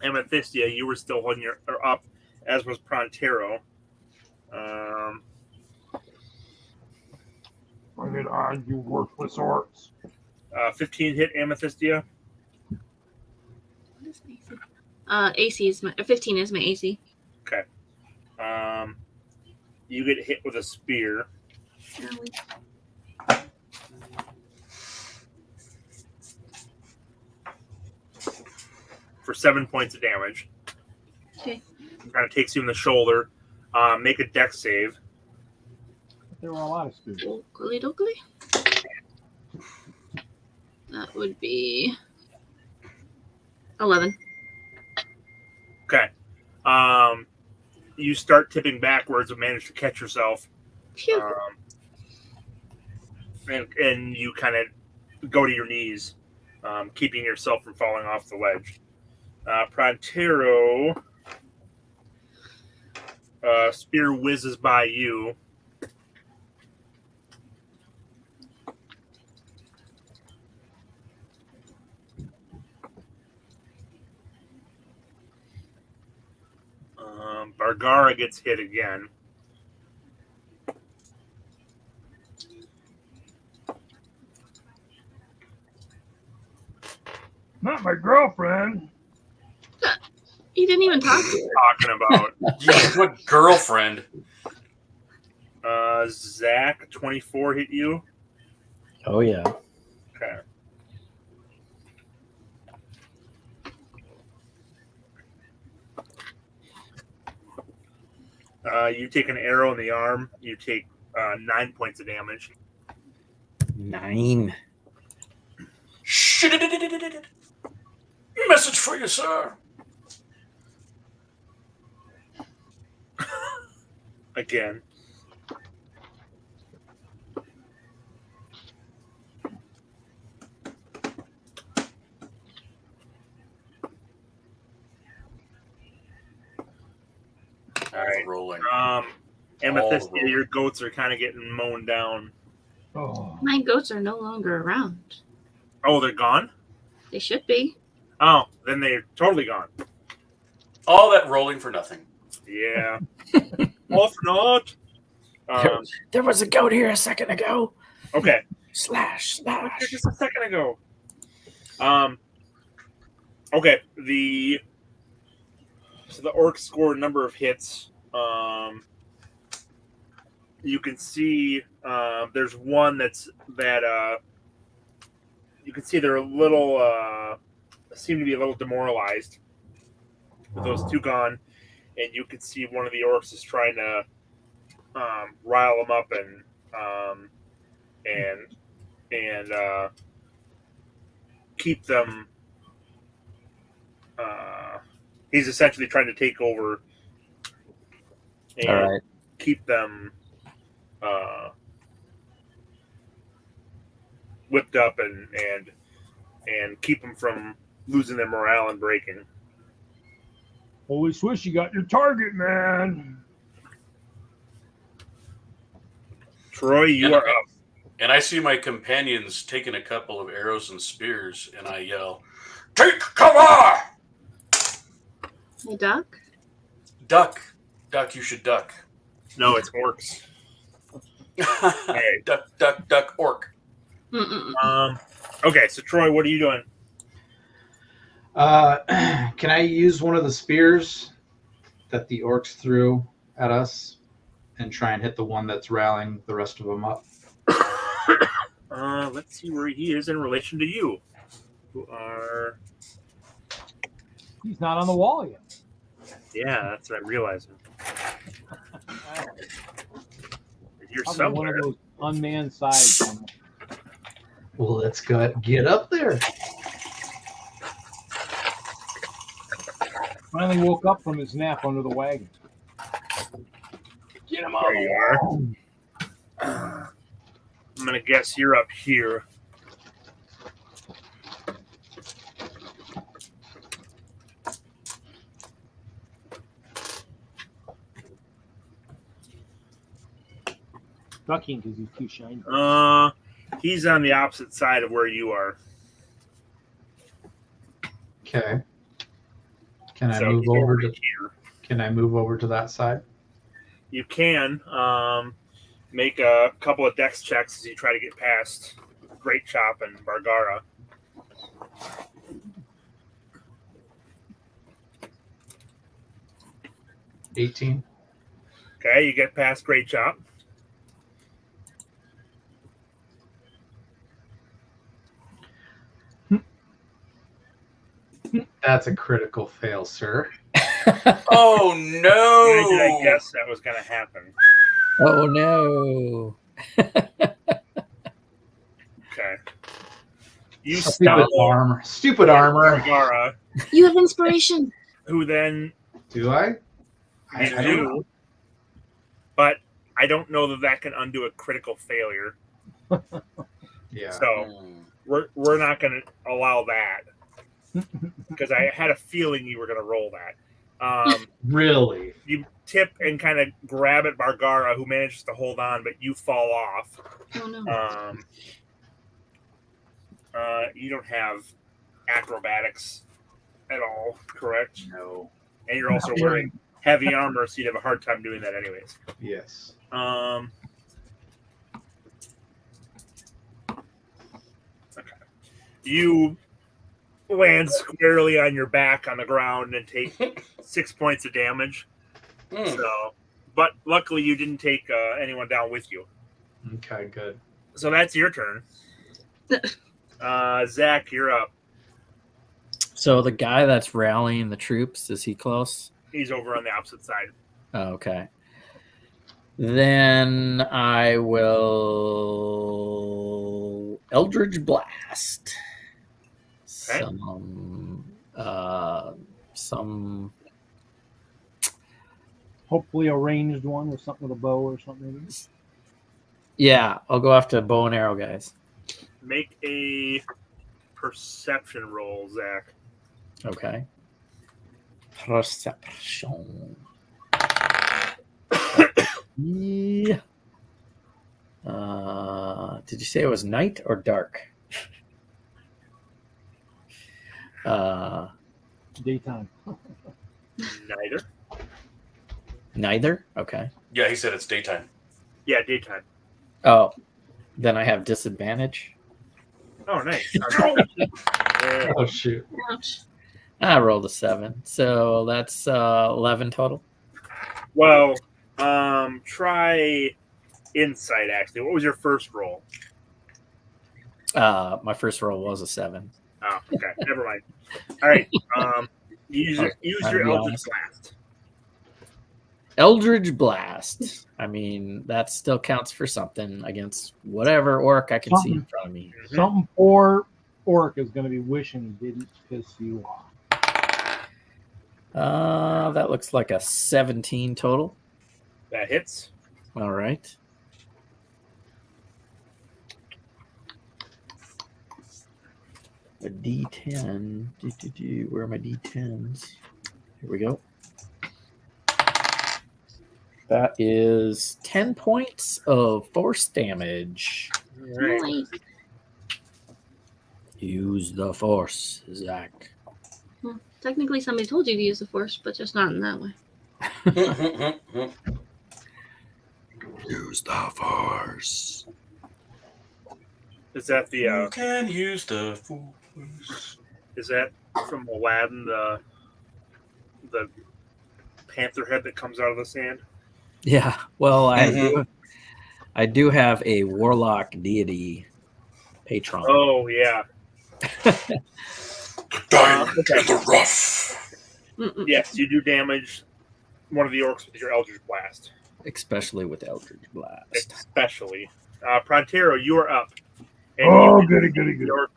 Amethysia, you were still holding your up, as was Pronterro. Bring it on, you worthless orcs. 15 hit Amethysia. What is my AC? AC is my 15 is my AC. Okay. You get hit with a spear. For 7 points of damage. Okay. Kind of takes you in the shoulder. Make a dex save. There were a lot of spears. Oakley dokley. That would be 11. Okay. You start tipping backwards and manage to catch yourself. Phew. And you kind of go to your knees, keeping yourself from falling off the ledge. Pronterro, spear whizzes by you. Bargara gets hit again. Not my girlfriend. He didn't even talk to her. Talking about Yeah, what girlfriend? Zakk, 24 hit you. Oh yeah. Okay. You take an arrow in the arm. You take 9 points of damage. 9. Message for you, sir. Again. All right. Rolling. Amethysia, rolling. your goats are kind of getting mown down. Oh, My goats are no longer around. Oh, they're gone? They should be. Oh, then they're totally gone. All that rolling for nothing. Yeah. Off not. There was a goat here a second ago. Okay. Slash. Just a second ago. Okay. So the orcs score a number of hits. You can see there's one that you can see they're a little seem to be a little demoralized with those two gone, and you can see one of the orcs is trying to rile them up and keep them. He's essentially trying to take over and All right. keep them whipped up and keep them from losing their morale and breaking. HolySwiss, you got your target, man. Troy, you are up. And I see my companions taking a couple of arrows and spears, and I yell, "Take cover! Hey, Duck. Duck. Duck, you should duck." No, it's orcs. Hey. Duck, orc. Mm-mm. Okay, so Troy, what are you doing? Can I use one of the spears that the orcs threw at us and try and hit the one that's rallying the rest of them up? Let's see where he is in relation to you. Who are... He's not on the wall yet. Yeah, that's what I'm realizing. You're Probably one somewhere. of those unmanned sides. Well, let's go get up there. Finally woke up from his nap under the wagon. Get him There you are. I'm going to guess you're up here. Ducking because he's too shiny. He's on the opposite side of where you are. Okay. Can I So move he's over over to? here. Can I move over to that side? You can make a couple of dex checks as you try to get past Great Chop and Bargara. $18. Okay, you get past Great Chop. That's a critical fail, sir. Oh, Why did no. I guess that was going to happen? Oh no. Okay. You Stupid stumble armor. Stupid armor. Bargara, You have inspiration. who then Do I? you I don't do, know. but I don't know that can undo a critical failure. Yeah. So we're not going to allow that because I had a feeling you were going to roll that. Really? You tip and kind of grab at Bargara, who manages to hold on, but you fall off. Oh no. You don't have acrobatics at all, correct? No. And you're also wearing heavy armor, so you'd have a hard time doing that anyways. Yes. Okay. You land squarely on your back on the ground and take 6 points of damage. So, but luckily you didn't take anyone down with you. Okay, good. So that's your turn. Zakk, you're up. So the guy that's rallying the troops, is he close? He's over on the opposite side. Oh, okay. Then I will Eldritch Blast. Okay. Some Hopefully a ranged one with something with a bow or something. yeah, I'll go after bow and arrow guys. Make a perception roll, Zakk. Okay. Perception. Yeah. Did you say it was night or dark? Daytime. Neither. Neither? Okay. Yeah, he said it's daytime. Yeah, daytime. Oh, then I have disadvantage. Oh, nice. Oh shoot. Ouch. I rolled a 7. So that's 11 total. Well, try insight, actually. What was your first roll? My first roll was a 7. Oh, okay. Never mind. All right. Use your Eldritch Blast. Eldritch Blast. I mean, that still counts for something against whatever orc I can see in front of me. Something poor orc is going to be wishing he didn't piss you off. That looks like a 17 total. That hits. All right. A D10. Where are my D10s? Here we go. That is 10 points of force damage. All right. Nice. Use the force, Zakk. Well, technically, somebody told you to use the force, but just not in that way. Use the force. Is that the You can use the force. is that from Aladdin, the panther head that comes out of the sand? Yeah. Well, I do have a warlock deity patron. Oh yeah. Diamond okay. in the rough. Mm-mm. Yes, you do damage one of the orcs with your Eldritch Blast. Especially with Eldritch Blast. Especially. Pronterro, you are up. And Oh, you goody, goody, the goody. orc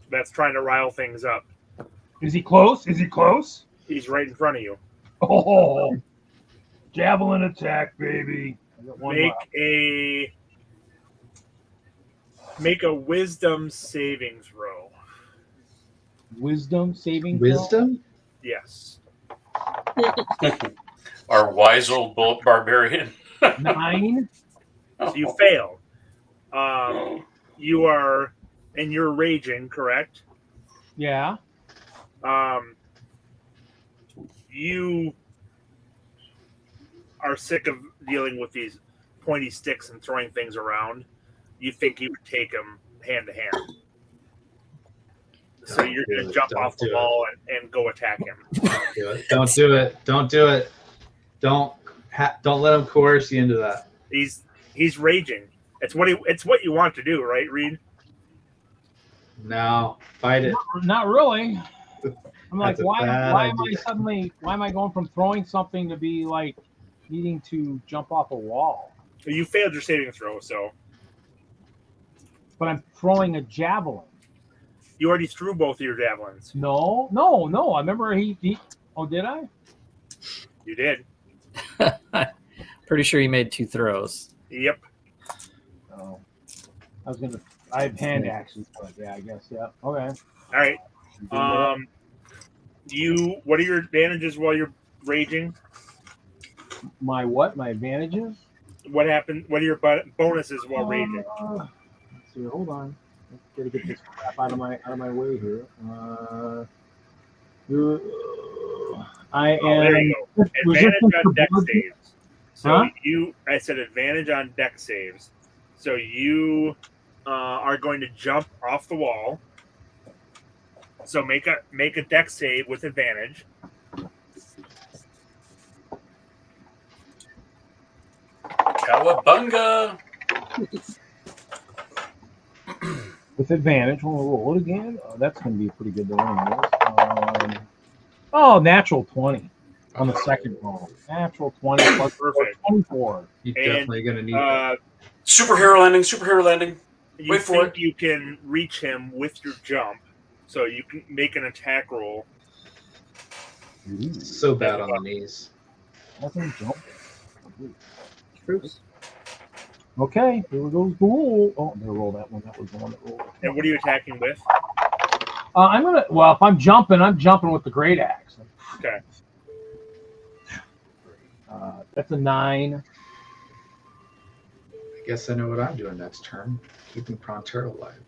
that's trying to rile things up. Is he close? Is he close? He's right in front of you. Oh, javelin attack, baby. I got one left. Make a wisdom saving throw. Wisdom saving throw? Wisdom? Yes. Our wise old barbarian. 9. So you fail. You are, and you're raging, correct? Yeah. You are sick of dealing with these pointy sticks and throwing things around. You think you would take them hand to hand. So you're going to jump off the wall and go attack him. Don't do it. Don't do it. Don't do it. Don't let him coerce you into that. He's raging. It's what you want to do, right, Reed? No, fight it. Not really. I'm like, That's a why bad am I going from throwing something to be like needing to jump off a wall? You failed your saving throw, so but I'm throwing a javelin. You already threw both of your javelins. No. I remember he oh, did I? You did. Pretty sure he made 2 throws. Yep. Oh, I have hand axes, but yeah, I guess yeah. Okay. All right. What are your advantages while you're raging? My what? My advantages? What happened? What are your bonuses while raging? Let's see. Hold on. Let's gotta get this crap out of my way here. I am. There you go. Advantage on deck saves. So Huh? I said advantage on deck saves. So you are going to jump off the wall. So make a deck save with advantage. Cowabunga! With advantage, we'll roll it again. That's going to be pretty good to win this. Natural 20 on the second roll. Natural 20 plus Perfect. 24. You're definitely going to need Superhero landing. You Wait for think you can reach him with your jump, so you can make an attack roll. so bad on the knees. Nothing jump. Okay, here goes the roll. Oh, I'm going to roll that one. That was the one that rolled. And what are you attacking with? If I'm jumping with the great axe. Okay. That's a 9. I guess I know what I'm doing next turn. Keeping Pronterro alive.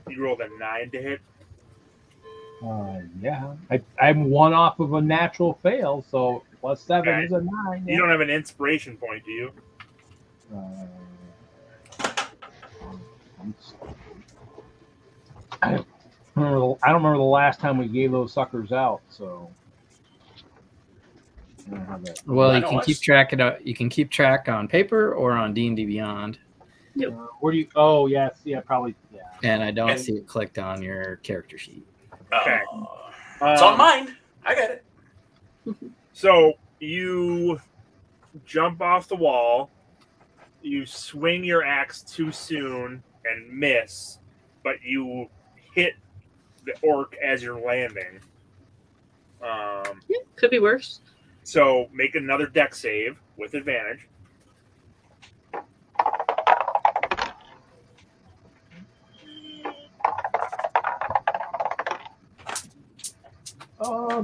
You rolled a 9 to hit. Yeah. I'm 1 off of a natural fail, so plus 7 Okay. is a 9. You don't have an inspiration point, do you? I don't remember the last time we gave those suckers out, so I don't have that. Well, I you know can us. keep track you can keep track on paper or on D&D Beyond, Where do you? Oh, yes, yeah, probably, yeah. and I don't And- see it clicked on your character sheet. Okay. It's on mine. I got it. So you jump off the wall, you swing your axe too soon and miss, but you hit the orc as you're landing. Could be worse. So make another deck save with advantage.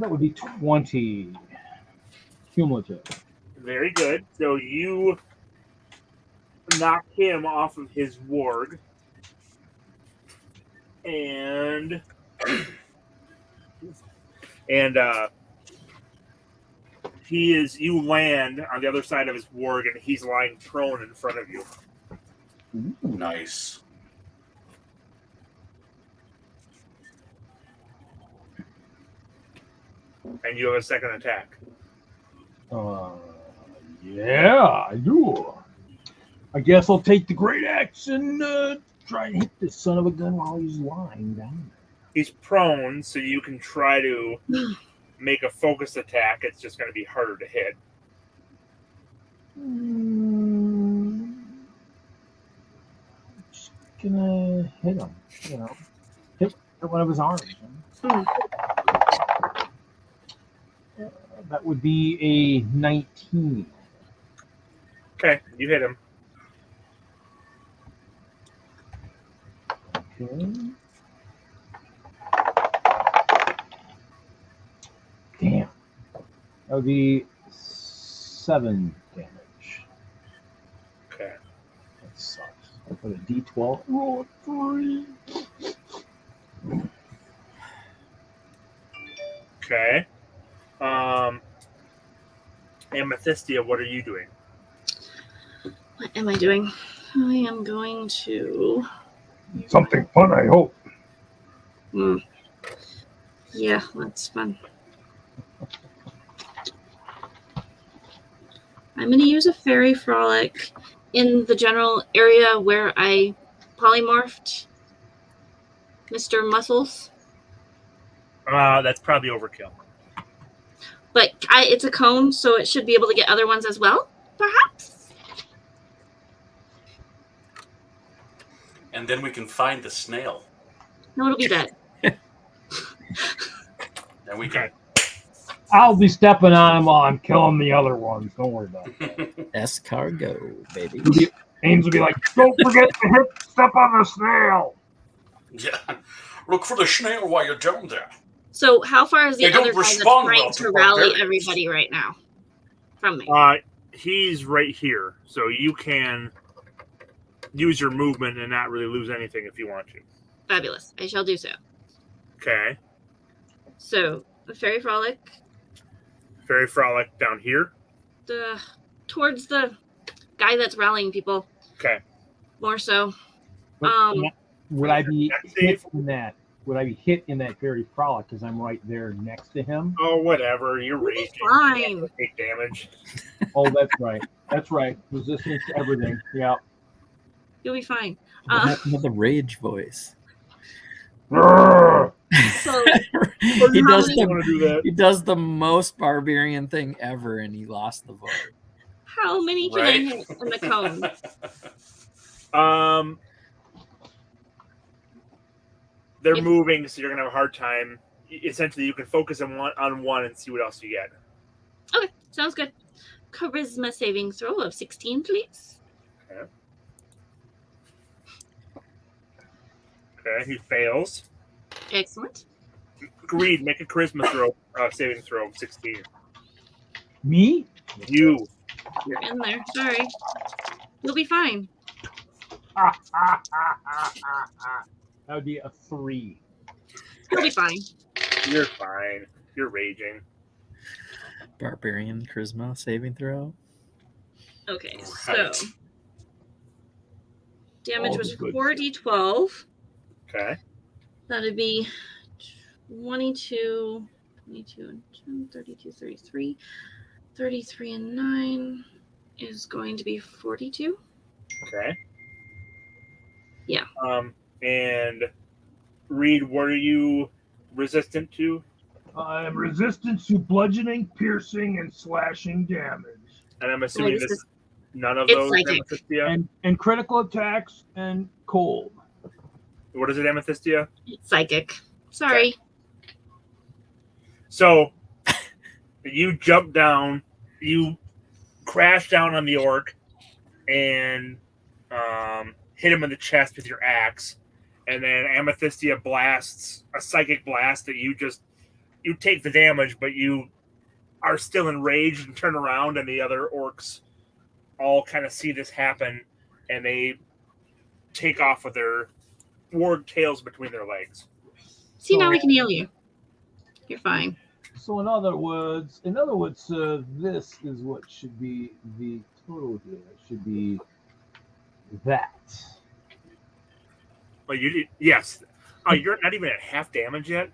That would be 20 cumulative. Very good. So you knock him off of his warg. And you land on the other side of his warg, and he's lying prone in front of you. Nice. And you have a second attack. Yeah, I do. I guess I'll take the great axe and try and hit this son of a gun while he's lying down. He's prone, so you can try to make a focused attack. It's just going to be harder to hit. Just gonna hit him, hit one of his arms. That would be a 19. Okay, you hit him. Okay. Damn. That would be 7 damage. Okay. That sucks. I put a D12. Roll a 3. Okay. Amethysia, what are you doing? What am I doing? I am going to. Something fun, I hope. Yeah, that's fun. I'm going to use a fairy frolic in the general area where I polymorphed Mr. Muscles. That's probably overkill. But it's a cone, so it should be able to get other ones as well, perhaps? And then we can find the snail. No, it'll be dead. And we can. I'll be stepping on him while I'm killing the other ones. Don't worry about it. Escargot, baby. Ames will be like, don't forget to step on the snail. Yeah. Look for the snail while you're down there. So how far is the They don't other guy that's respond trying well to to rally barbarians. everybody right now from me? He's right here, so you can use your movement and not really lose anything if you want to. Fabulous. I shall do so. Okay. So, Fairy Frolic. Fairy Frolic down here. Towards the guy that's rallying people. Okay. More so. Would I be Dex hit save? in that? Would I be hit in that Fairy Frolic because I'm right there next to him? Oh, whatever. You're You'll be raging. fine. You take damage. Oh, that's right. That's right. Resistance to everything. Yeah. You'll be fine. What happened to the rage voice? Grrr. So, he You does really want to do that? He does the most barbarian thing ever, and he lost the vote. how many can I hit in the cone? They're Yep. moving, so you're gonna have a hard time. Essentially, you can focus on one and see what else you get. Okay, sounds good. Charisma saving throw of 16, please. Okay, he fails. Excellent. Greed, make a charisma saving throw of 16. Me? You. You're in there. Sorry. You'll be fine. That would be a 3. You'll be fine. You're fine. You're raging. Barbarian charisma saving throw. Okay, Right. so damage All was the good 4d12. Okay. That'd be 22 and 10, 32, 33. 33 and 9 is going to be 42. Okay. Yeah. And Reed, what are you resistant to? I am resistant to bludgeoning, piercing, and slashing damage. And I'm assuming Well, this this is none of it's those psychic. Amethysia. And critical attacks and cold. What is it, Amethysia? Psychic. Sorry. So you jump down, you crash down on the orc, and hit him in the chest with your axe. And then Amethysia blasts a psychic blast that you take the damage, but you are still enraged and turn around, and the other orcs all kind of see this happen, and they take off with their warg tails between their legs. See, now we can heal you. You're fine. So in other words, this is what should be the total here. It should be that. Well, you did, yes. Oh, you're not even at half damage yet.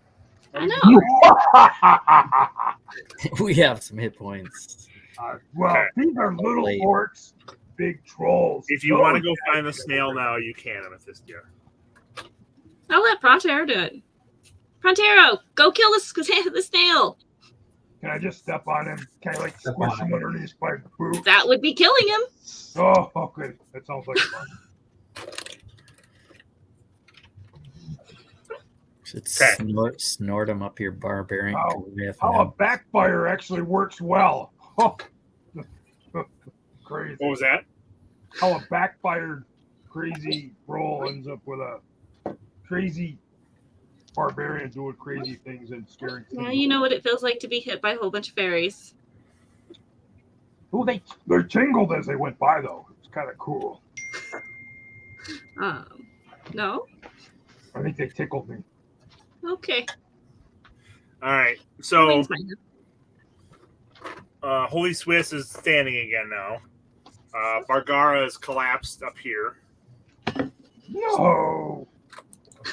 I know. We have some hit points. Well, these are little Late. orcs, big trolls. If you want to go find the snail now, you can, Amethysia. I'll let Pronterro do it. Pronterro, go kill the snail. Can I just step on him? Can I like Step squish on him him. underneath my boot? That would be killing him. Oh, okay. That sounds like fun. Should Okay. snort him up your barbarian. Wow. Goliath How a now. backfire actually works well. Oh. Crazy. What was that? How a backfired crazy roll ends up with a crazy barbarian doing crazy things and scaring Now things. you know what it feels like to be hit by a whole bunch of fairies. Oh, they tingled as they went by, though. It's kind of cool. No? I think they tickled me. Okay. All right. So Wings might have. HolySwiss is standing again now. Bargara is collapsed up here. No!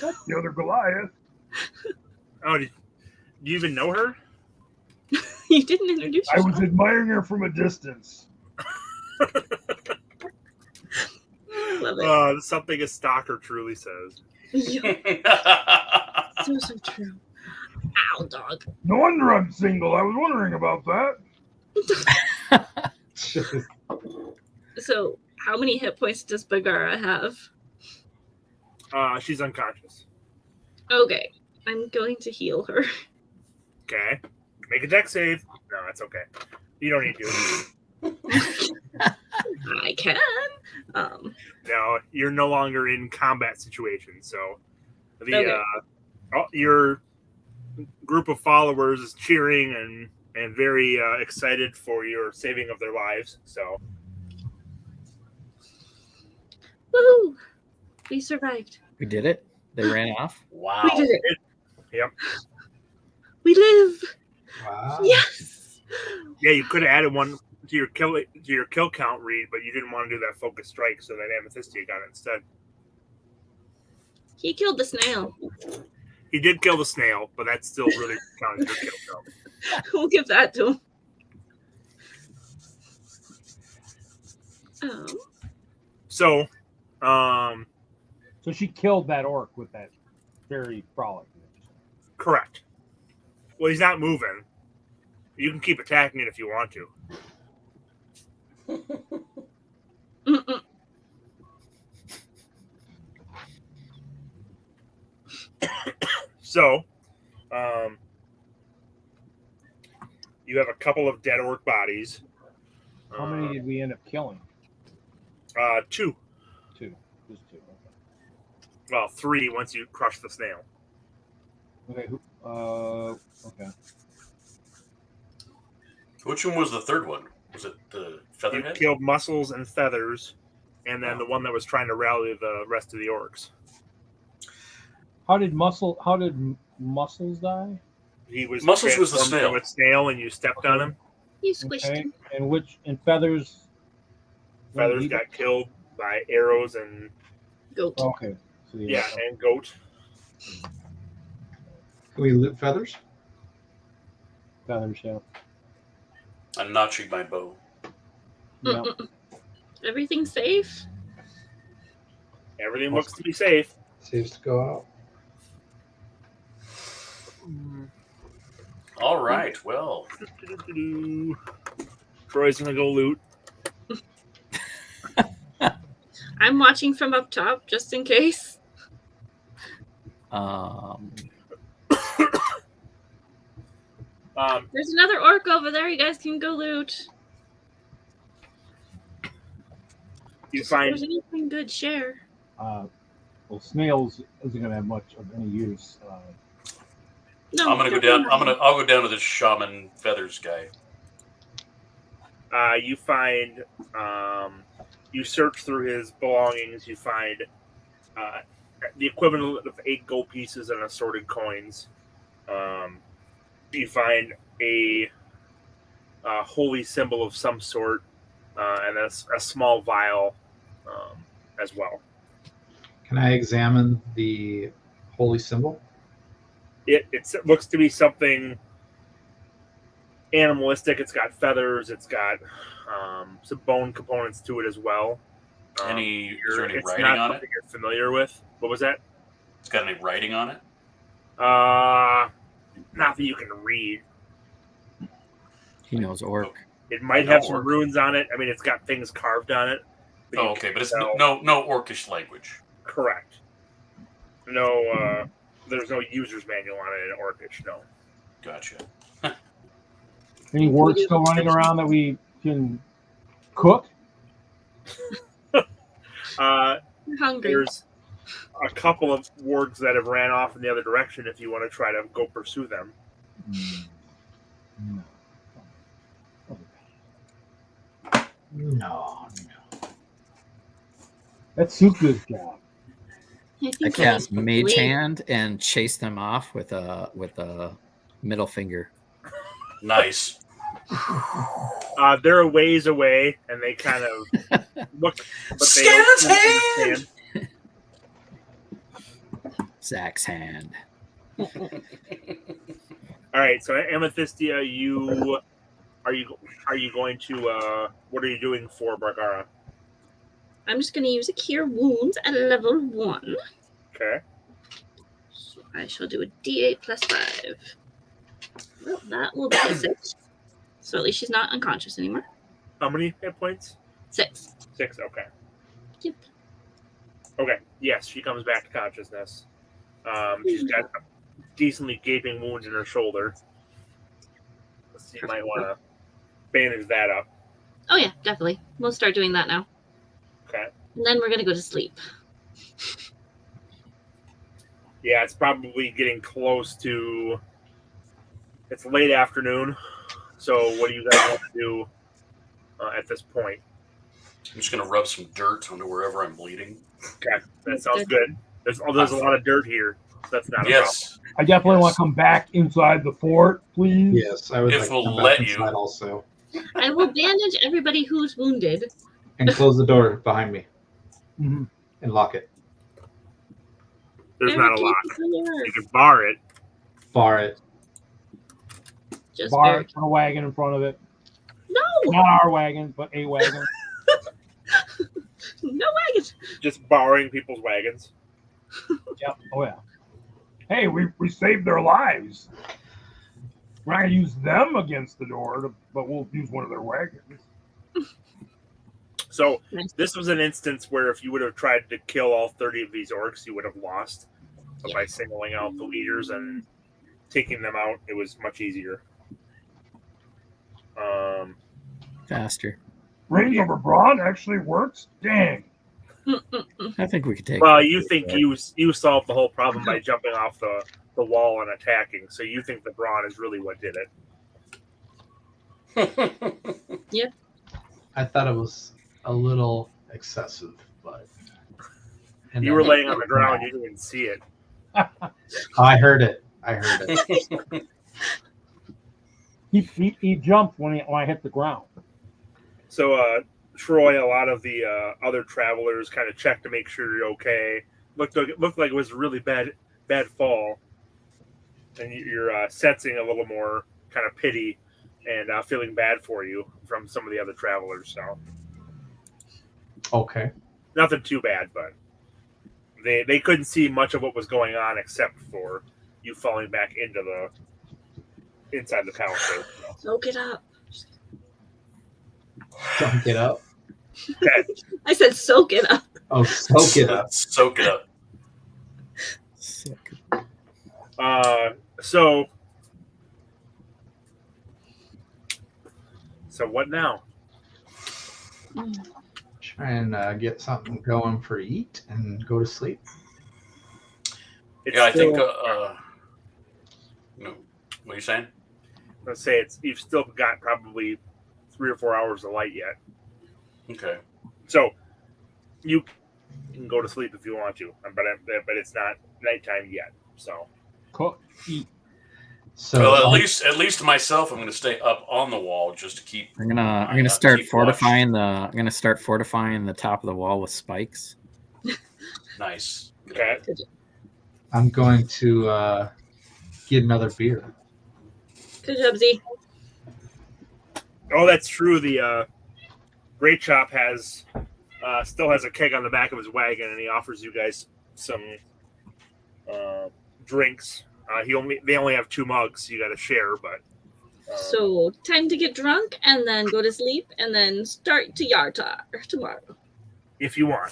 That's the other Goliath. Oh, do you even know her? You didn't introduce I yourself. was admiring her from a distance. Love it. Something a stalker truly says. Yeah, so true. Ow, dog. No wonder I'm single. I was wondering about that. So, how many hit points does Bagara have? She's unconscious. Okay, I'm going to heal her. Okay. Make a deck save. No, that's okay. You don't need to. I can. No, you're no longer in combat situation, so the Okay. Your group of followers is cheering and very excited for your saving of their lives. So, Woohoo! We survived. We did it. They ran off. Wow. We did it. Yep. We live. Wow. Yes. Yeah, you could have added one to your kill count read, but you didn't want to do that focus strike, so that Amethysia got it instead. He killed the snail. He did kill the snail, but that's still really counting your kill count. We'll give that to him. So, So she killed that orc with that very frolic. correct. Well, he's not moving. You can keep attacking it if you want to. Mm-mm. So, you have a couple of dead orc bodies. How many did we end up killing? 2. Two. Just two. Okay. Well, 3 once you crush the snail. Okay. Okay. Which one was the third one? Was it the You featherhead? killed Muscles and Feathers, and then the one that was trying to rally the rest of the orcs. How did Muscles die? He was Muscles was the transformed snail. into a snail, and you stepped on him. You squished Okay. him. And Feathers? Feathers got killed by arrows and Goat. Okay. So and Goat. Can we loot feathers? Feathers, yeah. I'm notching my bow. Yeah. Everything's safe. Everything looks to be safe. Saves to go out. All right. Well, Troy's gonna go loot. I'm watching from up top just in case. There's another orc over there. You guys can go loot. You If find there's anything good, share. Well, snails isn't going to have much of any use. No, I'm gonna go don't down. worry. I'll go down to this shaman feathers guy. you find you search through his belongings. You find the equivalent of 8 gold pieces and assorted coins. You find a holy symbol of some sort and a small vial as well. Can I examine the holy symbol? It looks to be something animalistic. It's got feathers. It's got some bone components to it as well. Is there any It's writing not on it? something you're familiar with. What was that? It's got any writing on it? Not that you can read. He knows orc. It might No have some orc. runes on it. I mean, it's got things carved on it. you Oh, okay, can't but it's tell. no orcish language. Correct. No, there's no user's manual on it in Orcish. No. Gotcha. Any work still running around that we can cook? I'm hungry. There's a couple of wargs that have ran off in the other direction. If you want to try to go pursue them. No. That's Suka's job. I I cast Mage leave. Hand and chase them off with a middle finger. Nice. They're a ways away, and they kind of look, but they Scan's don't hand! understand. Zakk's hand. All right, so Amethysia, are you going to what are you doing for Bargara? I'm just going to use a Cure Wounds at level 1. Okay. So I shall do a D8 plus 5. Well, that will be a 6. So at least she's not unconscious anymore. How many hit points? 6. 6. Okay. Yep. Okay. Yes, she comes back to consciousness. She's got a decently gaping wound in her shoulder. So you might want to bandage that up. Oh yeah, definitely. We'll start doing that now. Okay. And then we're gonna go to sleep. Yeah, it's probably getting close to. It's late afternoon. So what do you guys want to do at this point? I'm just going to rub some dirt onto wherever I'm bleeding. Okay, that sounds good. There's a lot of dirt here. So that's not a Yes. I definitely want to come back inside the fort, please. Yes, I would If like we'll to come back let you. inside also. I will bandage everybody who's wounded. And close the door behind me Mhm. and lock it. There's not a Everything lock. is clear. You can bar it. Bar it. Just Bar, very- put a wagon in front of it. No, Not our wagon, but a wagon. no wagons. Just borrowing people's wagons. Yep. Oh yeah. Hey, we saved their lives. We're not gonna use them against the door, but we'll use one of their wagons. So Nice. this was an instance where if you would have tried to kill all 30 of these orcs, you would have lost. But by singling out the leaders and taking them out, it was much easier. Faster. Range over brawn actually works. Dang. I think we could take. Well, you think you solved the whole problem by jumping off the wall and attacking. So you think the brawn is really what did it. I thought it was a little excessive, but and You then- were laying on the ground, you didn't see it. I heard it. I heard it. He jumped when I hit the ground. So Troy, a lot of the other travelers kind of checked to make sure you're okay. Looked like it was a really bad fall, and you're sensing a little more kind of pity and feeling bad for you from some of the other travelers. So Okay. nothing too bad, but they couldn't see much of what was going on except for you falling back into the inside the palisade. Soak it up. Don't get up. Okay. I said soak it up. Oh, soak it up. Soak it up. Sick. So what now? Try and get something going for eat and go to sleep. It's Yeah, I think. still- No, what are you saying? Let's say you've still got probably 3 or 4 hours of light yet. Okay. So you can go to sleep if you want to, but it's not nighttime yet. So Cook, eat. So Well, at least myself, I'm going to stay up on the wall just to keep. I'm gonna start keep fortifying the top of the wall with spikes. Nice. okay, I'm going to get another beer. Good job, Z. oh, that's true. The Great Chop still has a keg on the back of his wagon, and he offers you guys some drinks. They only have 2 mugs, so you got to share. But So time to get drunk and then go to sleep and then start to Yartar tomorrow. if you want,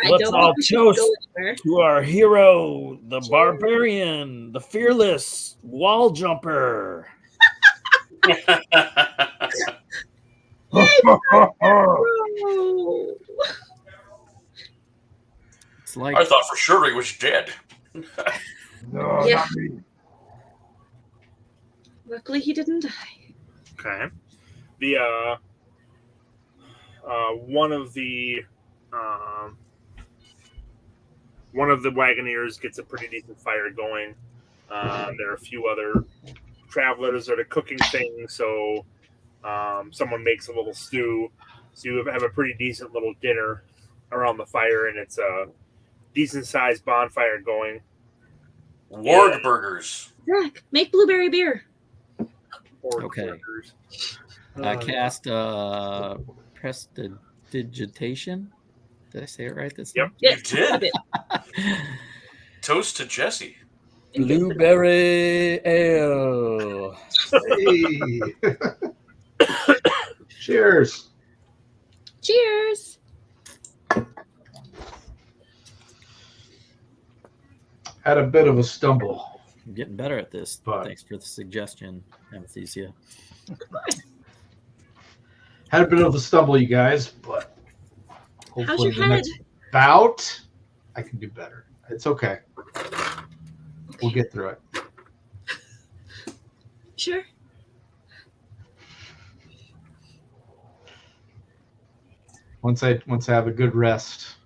I Let's don't all think we should toast. go anywhere. To our hero, the barbarian, the fearless wall jumper. Oh. It's like I thought for sure he was dead. No, Yeah. not me. Luckily, he didn't die. okay. The one of the Wagoneers gets a pretty decent fire going. There are a few other travelers that are cooking things, so someone makes a little stew. So you have a pretty decent little dinner around the fire, and it's a decent sized bonfire going. Warg burgers. Zakk, make blueberry beer. Okay. Burgers. cast prestidigitation. Did I say it right this Yep. time? Yes, You did? love it. toast to Jesse. Blueberry ale. Hey. Cheers. Cheers. Had a bit of a stumble. I'm getting better at this. But- Thanks for the suggestion, Amethysia. Had a bit of a stumble, you guys, but How's hopefully your the head? next bout I can do better. It's okay. We'll get through it. Sure. Once I have a good rest,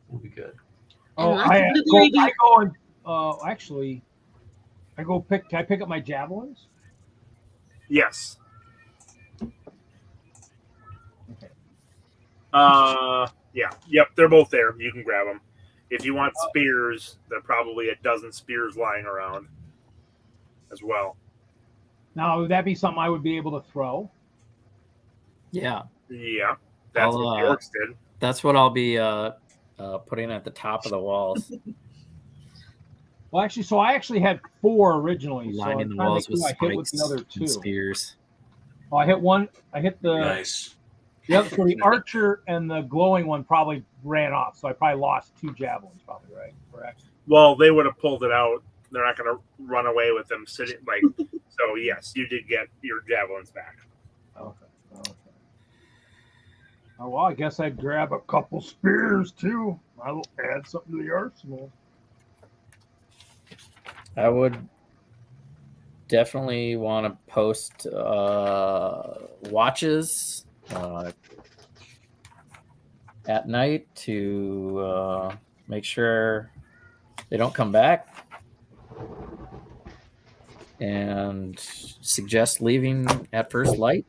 we'll be good. Oh, And lots of blueberry beer. I go and actually, I go pick. Can I pick up my javelins? Yes. Okay. Yeah. Yep. They're both there. You can grab them. If you want spears, there are probably a dozen spears lying around as well. Now, would that be something I would be able to throw? Yeah, Yeah. That's I'll, what the orcs did. that's what I'll be putting at the top of the walls, Well, actually, so I actually had 4 originally. So lining I'm the trying to walls make with sure I hit with spikes the other 2. and spears. Oh, I hit one. I hit the Nice. other. So the archer and the glowing one probably ran off. So I probably lost 2 javelins. Probably right. Correct. Well, they would have pulled it out. They're not going to run away with them sitting like. So yes, you did get your javelins back. Okay. Oh, well, I guess I'd grab a couple spears too. I'll add something to the arsenal. I would definitely want to post watches at night to make sure they don't come back, and suggest leaving at first light.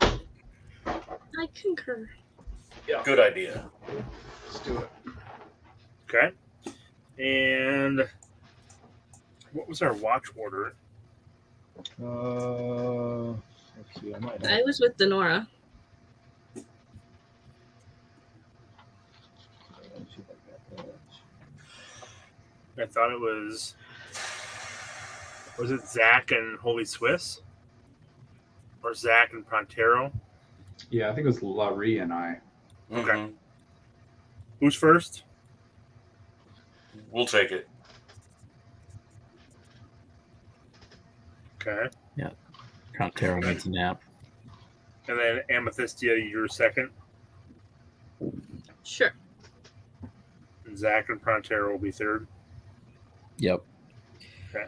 I concur. Good idea. Let's do it. Okay. And what was our watch order? Let's see. I might have. I was with Denorra. Let's see if I got that. I thought it was. Was it Zakk and HolySwiss? Or Zakk and Pronterro? Yeah, I think it was Lah-Ree and I. Okay. Mhm. Who's first? We'll take it. Okay. Pronterro needs a nap. And then Amethysia, you're second. Sure. And Zakk and Pronterro will be third. Yep. Okay.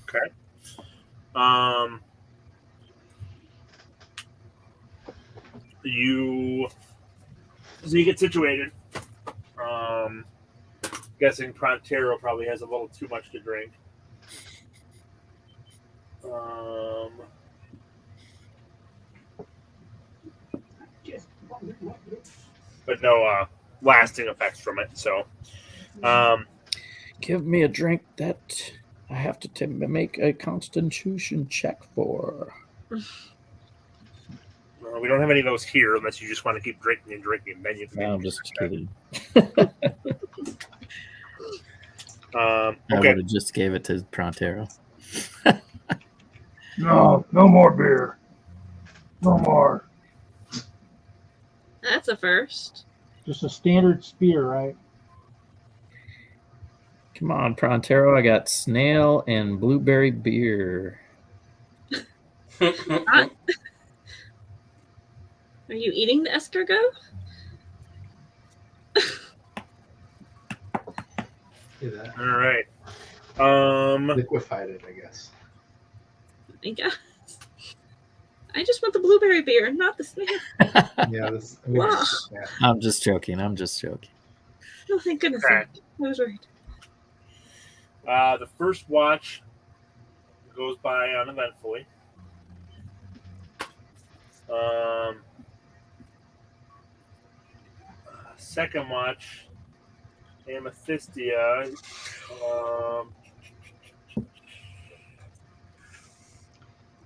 Okay. So you get situated. Guessing Pronterro probably has a little too much to drink. But no lasting effects from it. So, Give me a drink that I have to make a constitution check for. we don't have any of those here unless you just want to keep drinking and drinking. Then you can. I'm just kidding. I Okay. would have just gave it to Pronterro. No more beer. No more. That's a first. Just a standard spear, right? Come on, Pronterro. I got snail and blueberry beer. Are you eating the escargot? See that? All right. Liquefied it, I guess. I guess. I just want the blueberry beer, not the snail. Yeah, this. Wow. Yeah. I'm just joking. Oh, thank goodness. Okay. I was right. The first watch goes by uneventfully. Second watch, Amethysia.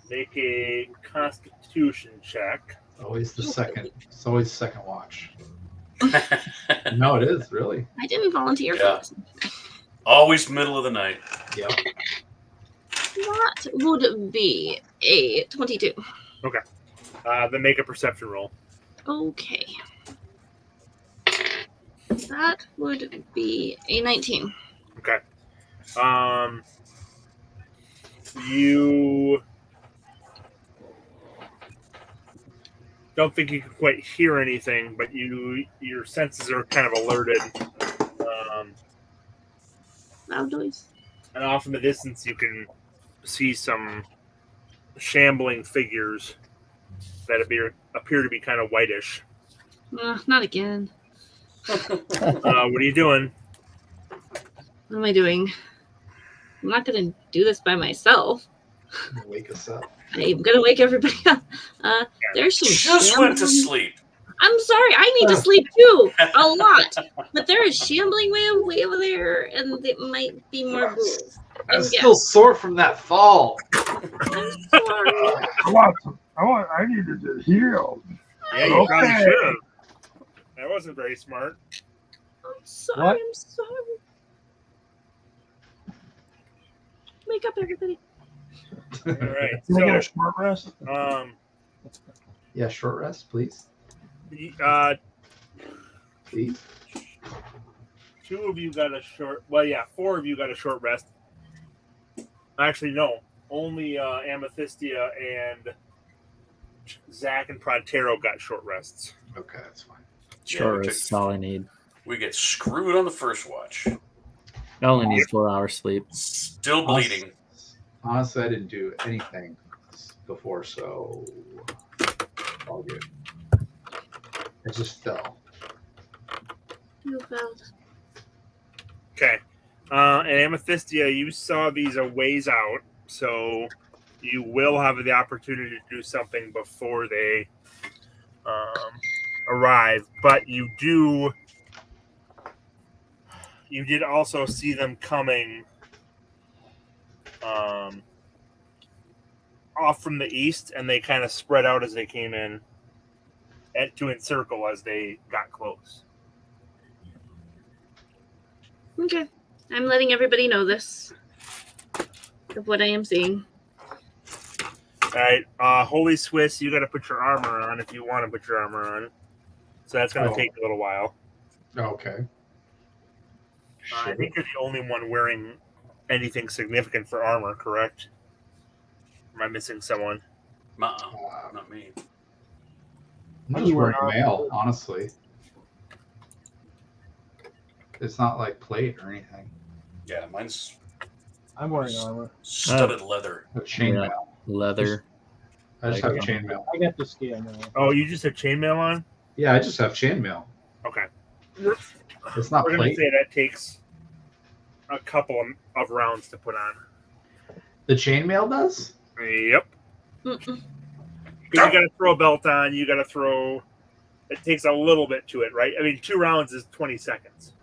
Make a Constitution check. Always the second. It's always second watch. No, it is really. I didn't volunteer for Yeah. this. Always middle of the night. Yep. That would be a 22. Then make a perception roll. Okay. That would be a 19. Okay. You don't think you can quite hear anything, but your senses are kind of alerted. Loud noise. And off in the distance, you can see some shambling figures that appear to be kind of whitish. Not again. What are you doing? What am I doing? I'm not going to do this by myself. Wake us up. I'm going to wake everybody up. There's some Just went to shambling- sleep. I'm sorry, I need to sleep too. A lot. But there is shambling way over there, and it might be more ghouls. I'm And still sore from that fall. I'm sorry. I needed to heal. Yeah, you probably should have. That wasn't very smart. I'm sorry. What? I'm sorry. Wake up, everybody. All right. Can I get a So, short rest? Yeah, short rest, please. Please. 2 of you got a short. Well, yeah, 4 of you got a short rest. Actually, no. Only Amethysia and Zakk and Pronterro got short rests. Okay, that's fine. Sure, we that's all I need. We get screwed on the first watch. I only need 4 hours sleep. Still bleeding. Honestly, I didn't do anything before, so all good. I just fell. You felt. Okay. And Amethysia, you saw these a ways out, so you will have the opportunity to do something before they arrive. But you did also see them coming off from the east, and they kind of spread out as they came in to encircle as they got close. Okay. I'm letting everybody know this. Of what I am seeing. All right, HolySwiss, you got to put your armor on if you want to put your armor on. So that's going to take a little while. Okay. I think you're the only one wearing anything significant for armor, correct? Am I missing someone? Not me. I'm just wearing mail, honestly. It's not like plate or anything. Yeah, mine's I'm wearing armor. studded leather. I have chainmail. Yeah. Leather. I just have chainmail. I got the scale now. Oh, you just have chainmail on? Yeah, I just have chainmail. Okay. It's not We're going to plate. say that takes a couple of rounds to put on. The chainmail does? Yep. Mm-mm. Because you got to throw a belt on, you got to throw... It takes a little bit to it, right? I mean, 2 rounds is 20 seconds.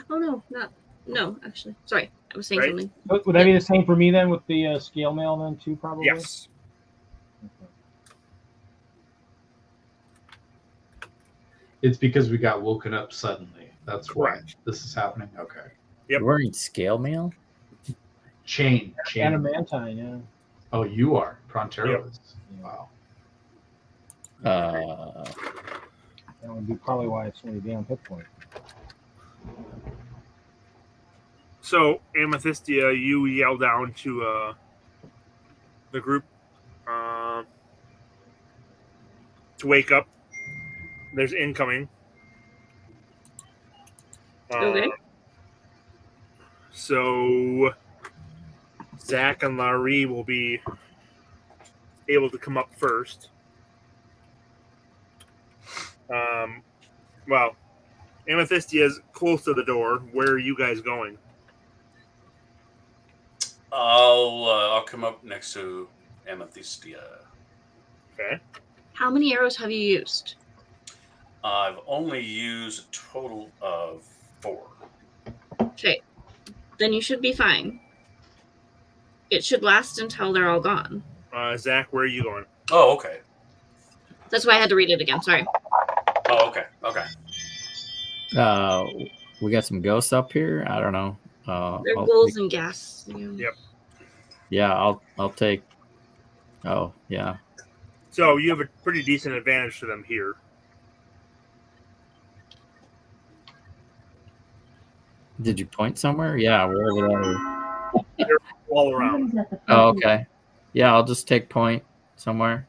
Oh no, no, actually. Sorry. I was saying Right? something. Would that be the same for me then with the scale mail then too, probably? Yes. It's because we got woken up suddenly. That's why Correct. this is happening. Okay. Yep. You're wearing scale mail? Chain. Adamantine, yeah. Oh, you are. Pronterro Yep. is. Wow. That would be probably why it's only damn hit point. So, Amethysia, you yell down to the group to wake up. There's incoming. Okay. So, Zakk and Lah-Ree will be able to come up first. Well, Amethysia is close to the door. Where are you guys going? I'll come up next to Amethysia. Okay. How many arrows have you used? I've only used a total of 4. Okay. Then you should be fine. It should last until they're all gone. Zakk, where are you going? Oh, okay. That's why I had to read it again. Sorry. Oh, okay. Okay. We got some ghosts up here. I don't know. They're I'll ghouls take- and gas. Yep. Yeah, I'll take. Oh yeah. So you have a pretty decent advantage to them here. Did you point somewhere? Yeah, wherever that is. They're all around. Oh, okay. Yeah, I'll just take point somewhere.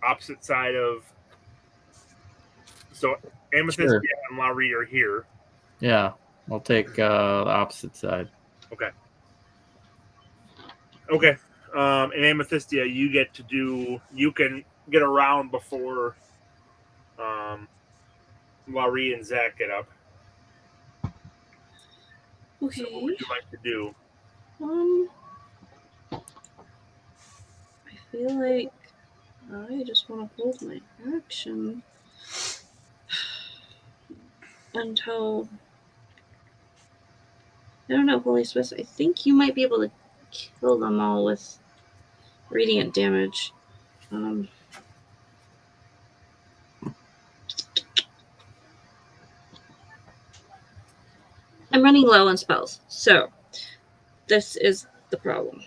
Opposite side of. So Amethysia Sure. and Lah-Ree are here. Yeah, I'll take the opposite side. Okay. Okay. In Amethysia, you get to do. You can get around before Lah-Ree and Zakk get up. Okay. So what would you like to do? I feel like I just want to hold my action until I don't know, HolySwiss. I think you might be able to kill them all with radiant damage. I'm running low on spells, so this is the problem.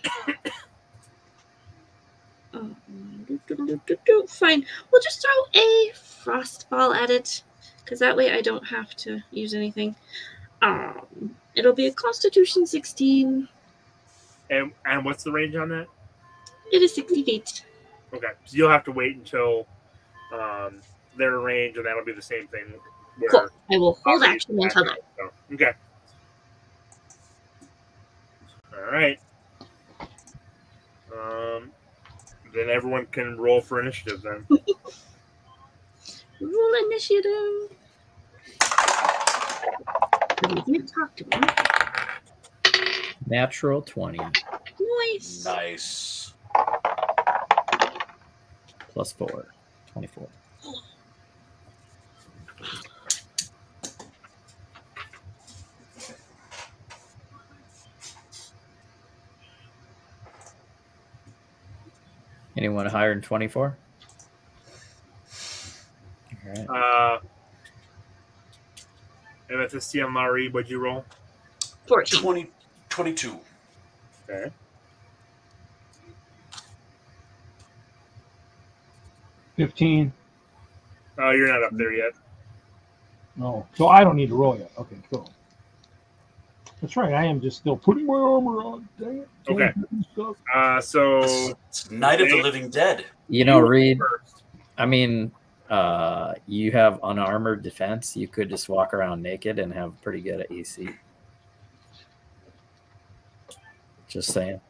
Fine. We'll just throw a frost ball at it, because that way I don't have to use anything. It'll be a Constitution 16. And what's the range on that? It is 60 feet. Okay, so you'll have to wait until their range, and that'll be the same thing. Where Cool. I will hold Lah-Ree action is until back then. up, so, okay. All right. Then everyone can roll for initiative then. Roll initiative. You didn't talk to me. Natural 20 Nice. Nice. plus 4, 24. Anyone higher than 24? All right. Amethysia and Lah-Ree, what'd you roll? 14. 22. Okay. 15. Oh, you're not up there yet. No. So I don't need to roll yet. Okay, cool. That's right. I am just still putting my armor on. Dang it. Okay. Stuff. So It's Night of the Living Dead. You know, you Reed, first. I mean, you have unarmored defense. You could just walk around naked and have pretty good AC. Just saying.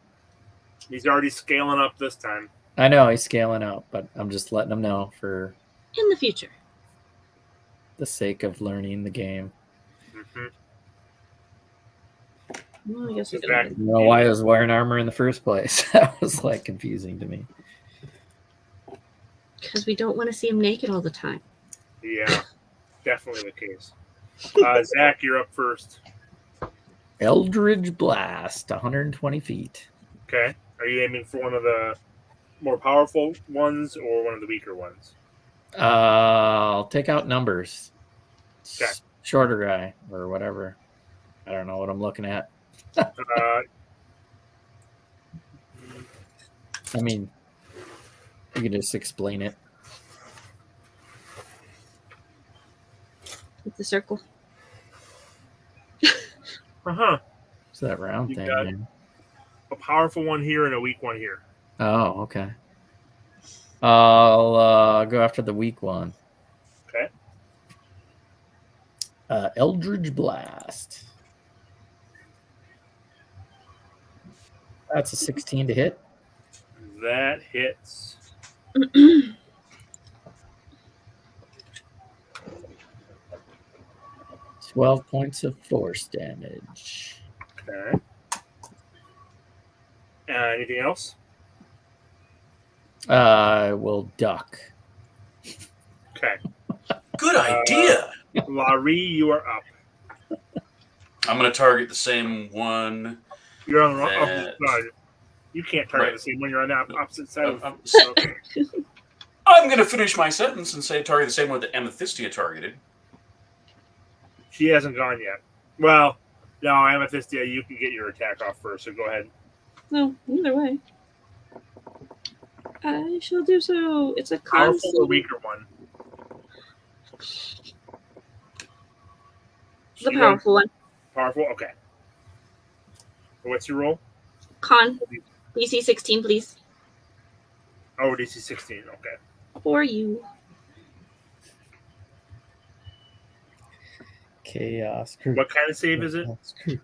He's already scaling up this time. I know he's scaling up, but I'm just letting him know for In the future. the sake of learning the game. Mm-hmm. Well, I guess we Zakk. got I don't know why I was wearing armor in the first place. That was like confusing to me. because we don't want to see him naked all the time. Yeah, definitely the case. Zakk, you're up first. Eldritch Blast, 120 feet. Okay. Are you aiming for one of the more powerful ones or one of the weaker ones? I'll take out numbers. Okay. Shorter guy or whatever. I don't know what I'm looking at. Uh, I mean, you can just explain it. With the circle. uh-huh. It's that round You thing. got- Man. A powerful one here and a weak one here. Oh, okay. I'll go after the weak one. Okay. Eldritch Blast. That's a 16 to hit. That hits. 12 points of force damage. Okay. Anything else? I will duck. Okay. Good idea. Lah-Ree, you are up. I'm going to target the same one. You're on the That- opposite side. You can't target Right. the same when you're on the opposite side of I'm- the I'm going to finish my sentence and say target the same one that Amethysia targeted. She hasn't gone yet. Well, no, Amethysia, you can get your attack off first, so go ahead. No, either way. I shall do so. It's a Powerful or constant. weaker one? The powerful one. Powerful? Okay. What's your roll? Con. DC 16, please. Oh, DC 16. Okay. For you. Chaos crew. What kind of save is it? Chaos crew.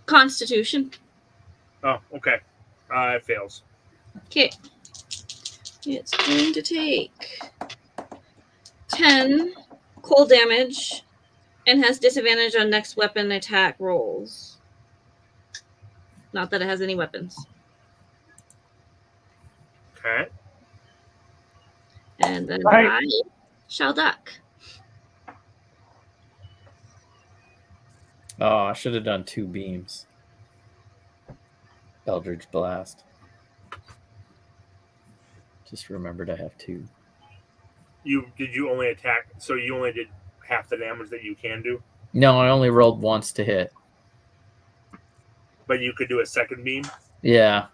Constitution. Oh, okay. It fails. Okay. It's going to take 10 cold damage and has disadvantage on next weapon attack rolls. Not that it has any weapons. Okay. And then Right. I shall duck. Oh, I should have done 2 beams. Eldritch Blast. Just remembered I have 2. Did you only attack? So you only did half the damage that you can do, No, I only rolled once to hit. but you could do a second beam. Yeah.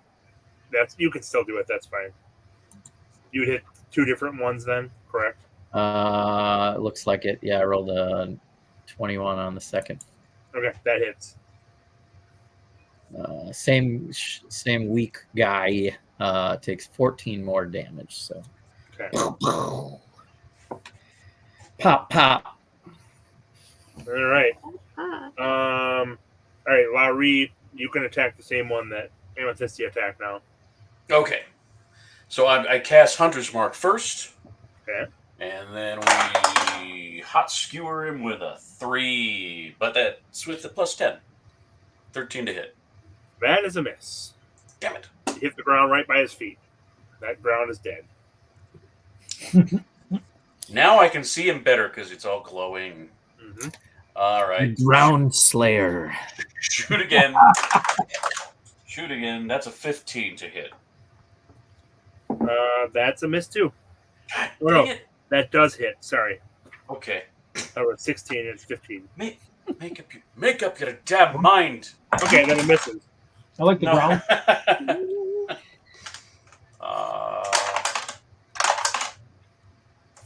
You can still do it. That's fine. You would hit 2 different ones then, correct? Looks like it. Yeah, I rolled a 21 on the second. Okay, that hits. Same weak guy takes 14 more damage. So Okay. pop. All right. Ah. All right, Lah-Ree, you can attack the same one that Amethysia attacked now. Okay. So I cast Hunter's Mark first. Okay. And then we hot skewer him with a 3. But that's with the plus 10. 13 to hit. That is a miss. Damn it. He hit the ground right by his feet. That ground is dead. Now I can see him better because it's all glowing. Mm-hmm. All right. Ground Slayer. Shoot again. Shoot again. That's a 15 to hit. That's a miss too. God, Oh, no. dang it. That does hit. Sorry. Okay. That was 16 and it's 15. Make up your damn mind. Okay, then it misses. I like the No. ground.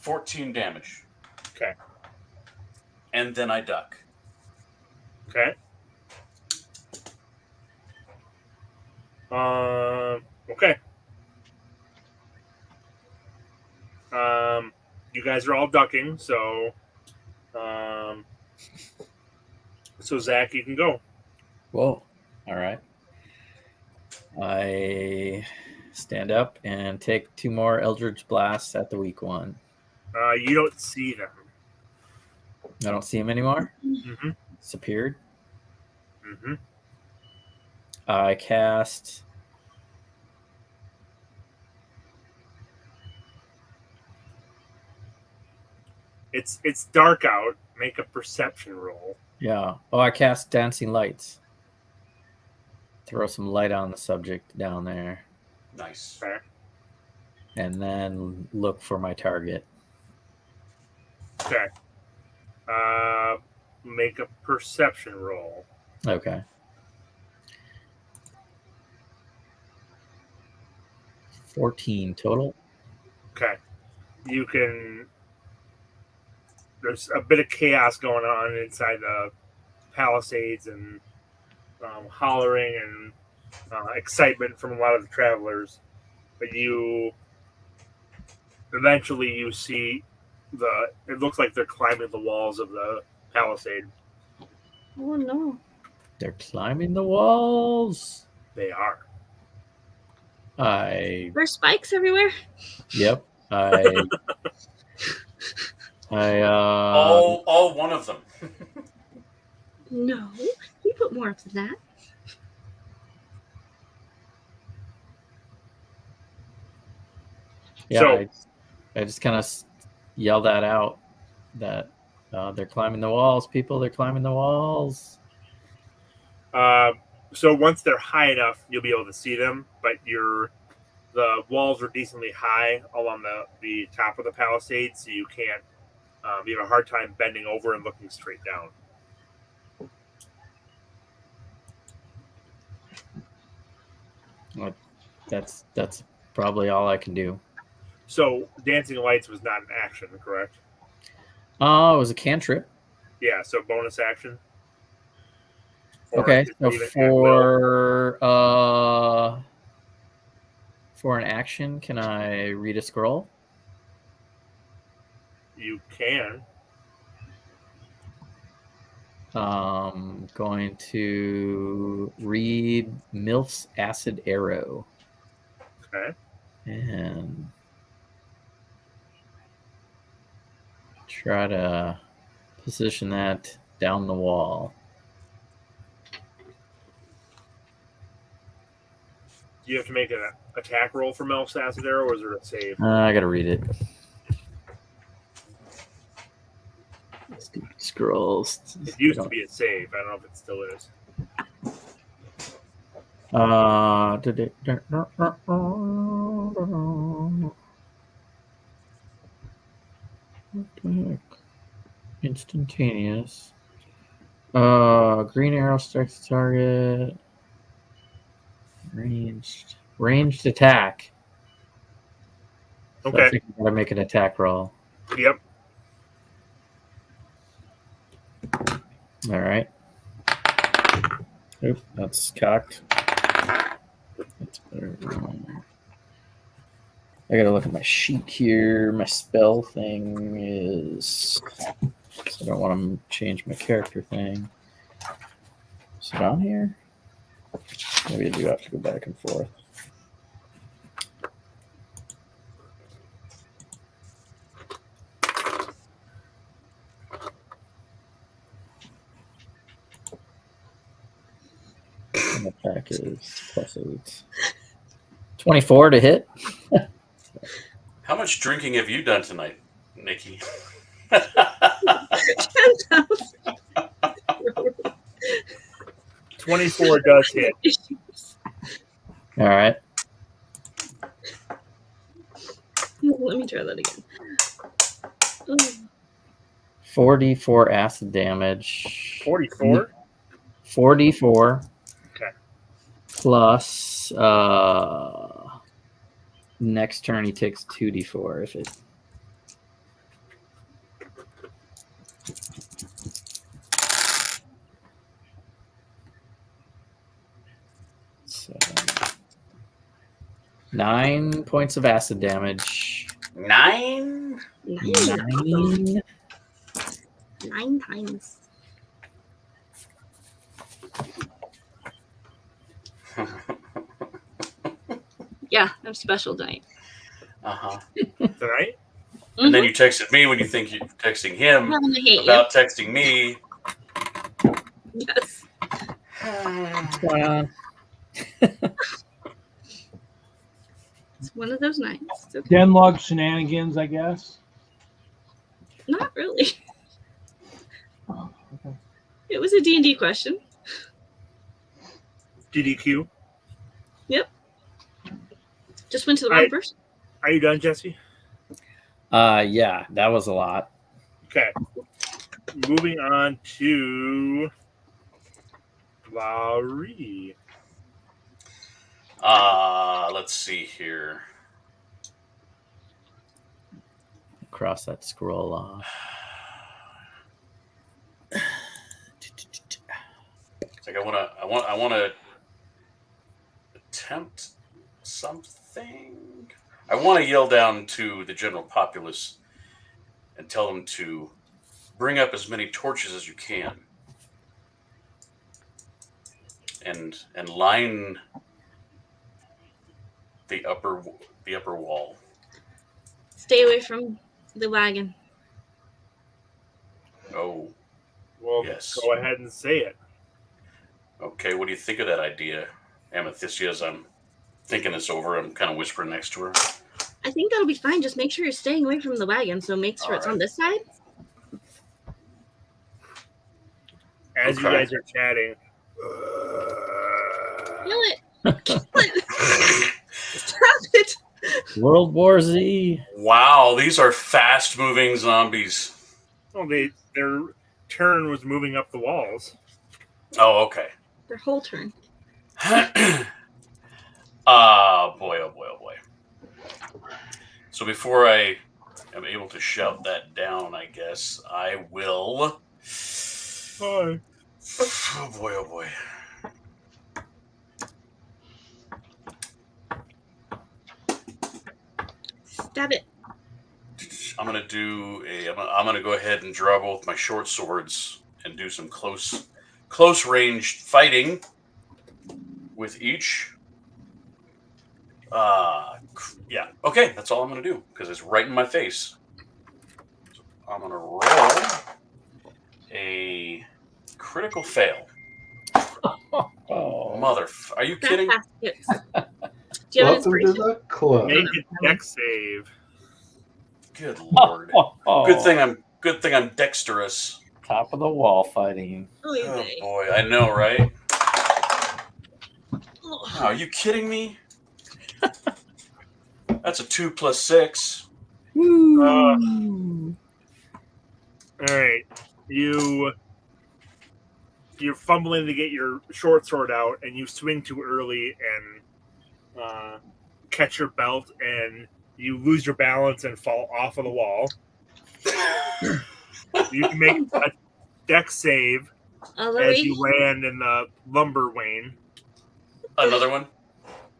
14 damage. Okay. And then I duck. Okay. Okay. You guys are all ducking, so Zakk, you can go. Whoa. All right. I stand up and take 2 more Eldritch Blasts at the weak one. You don't see them. I don't see him anymore. Mm-hmm. Disappeared. Mm-hmm. I cast. It's dark out. Make a perception roll. Yeah. Oh, I cast Dancing Lights. Throw some light on the subject down there. Nice. Okay. And then look for my target. Okay. Make a perception roll. Okay. 14 total. Okay. You can. There's a bit of chaos going on inside the palisades and hollering and excitement from a lot of the travelers. But eventually you see it looks like they're climbing the walls of the palisade. Oh no. They're climbing the walls. They are. There's spikes everywhere. Yep. I all one of them. No. You put more up than that. yeah, So- I just kind of yell that out that they're climbing the walls, people. They're climbing the walls. So once they're high enough, you'll be able to see them, but the walls are decently high along the top of the palisade, so you can't. You have a hard time bending over and looking straight down. That's probably all I can do. So dancing lights was not an action, correct? Oh, it was a cantrip. Yeah, so bonus action. Okay, so for an action, can I read a scroll? You can. Going to read Milf's Acid Arrow. Okay. And try to position that down the wall. Do you have to make an attack roll for Melf's Acid Arrow, or is there a save? I gotta read it. Stupid scrolls. It used to be a save. I don't know if it still is. What the heck? Instantaneous. Green arrow strikes the target. Ranged attack. So Okay. I think I gotta make an attack roll. Yep. All right. Oop, that's cocked. That's better. I gotta look at my sheet here. My spell thing is. So I don't want to change my character thing. Is it on here? Maybe I do have to go back and forth. And attack is +8. 24 to hit. How much drinking have you done tonight, Nikki? 24 does hit. All right. Let me try that again. Oh. 4d4 acid damage. 44? 4d4. Okay. Plus next turn he takes 2d4 if it. So 9 points of acid damage. 9? 9. 9 times. Yeah, I'm special tonight. Uh-huh. Tonight? And then you texted me when you think you're texting him I'm gonna hate about texting me. you. Yes. What's going on? It's one of those nights. It's okay. Denlog shenanigans, I guess. Not really. Oh, okay. It was a D&D question. DDQ. Yep. Just went to the wrong Alright. person. Are you done, Jesse? Yeah, that was a lot. Okay. Moving on to Lah-Ree. Let's see here. Cross that scroll off. It's like I want to attempt something. I want to yell down to the general populace and tell them to bring up as many torches as you can and line the upper wall. Stay away from the wagon. Oh, Well, yes. go ahead and say it. Okay. What do you think of that idea, Amethysia? As I'm thinking this over, I'm kind of whispering next to her. I think that'll be fine. Just make sure you're staying away from the wagon. So make sure it's on this side. As you Okay. guys are chatting, Kill it. Kill it. Stop it. World War Z. Wow, these are fast-moving zombies. Well, their turn was moving up the walls. Oh, okay. Their whole turn. Boy, oh boy, oh boy. So before I am able to shout that down, I guess I will. Hi. Oh boy, oh boy. Stab it. I'm gonna do I'm gonna go ahead and draw both my short swords and do some close range fighting with each. Yeah. Okay, that's all I'm gonna do because it's right in my face. So I'm gonna roll a critical fail. Oh, Mother, are you kidding? Do you have an Welcome to inspiration? the club. Make a deck save. Good lord. oh. Good thing I'm dexterous. Top of the wall fighting. Oh, you Oh may. boy, I know, right? Oh, Oh, are you kidding me? That's a 2 + 6. Woo. All right, you're fumbling to get your short sword out, and you swing too early and catch your belt, and you lose your balance and fall off of the wall. You can make a deck save as Lah-Ree. you land in the lumber wain. Another one?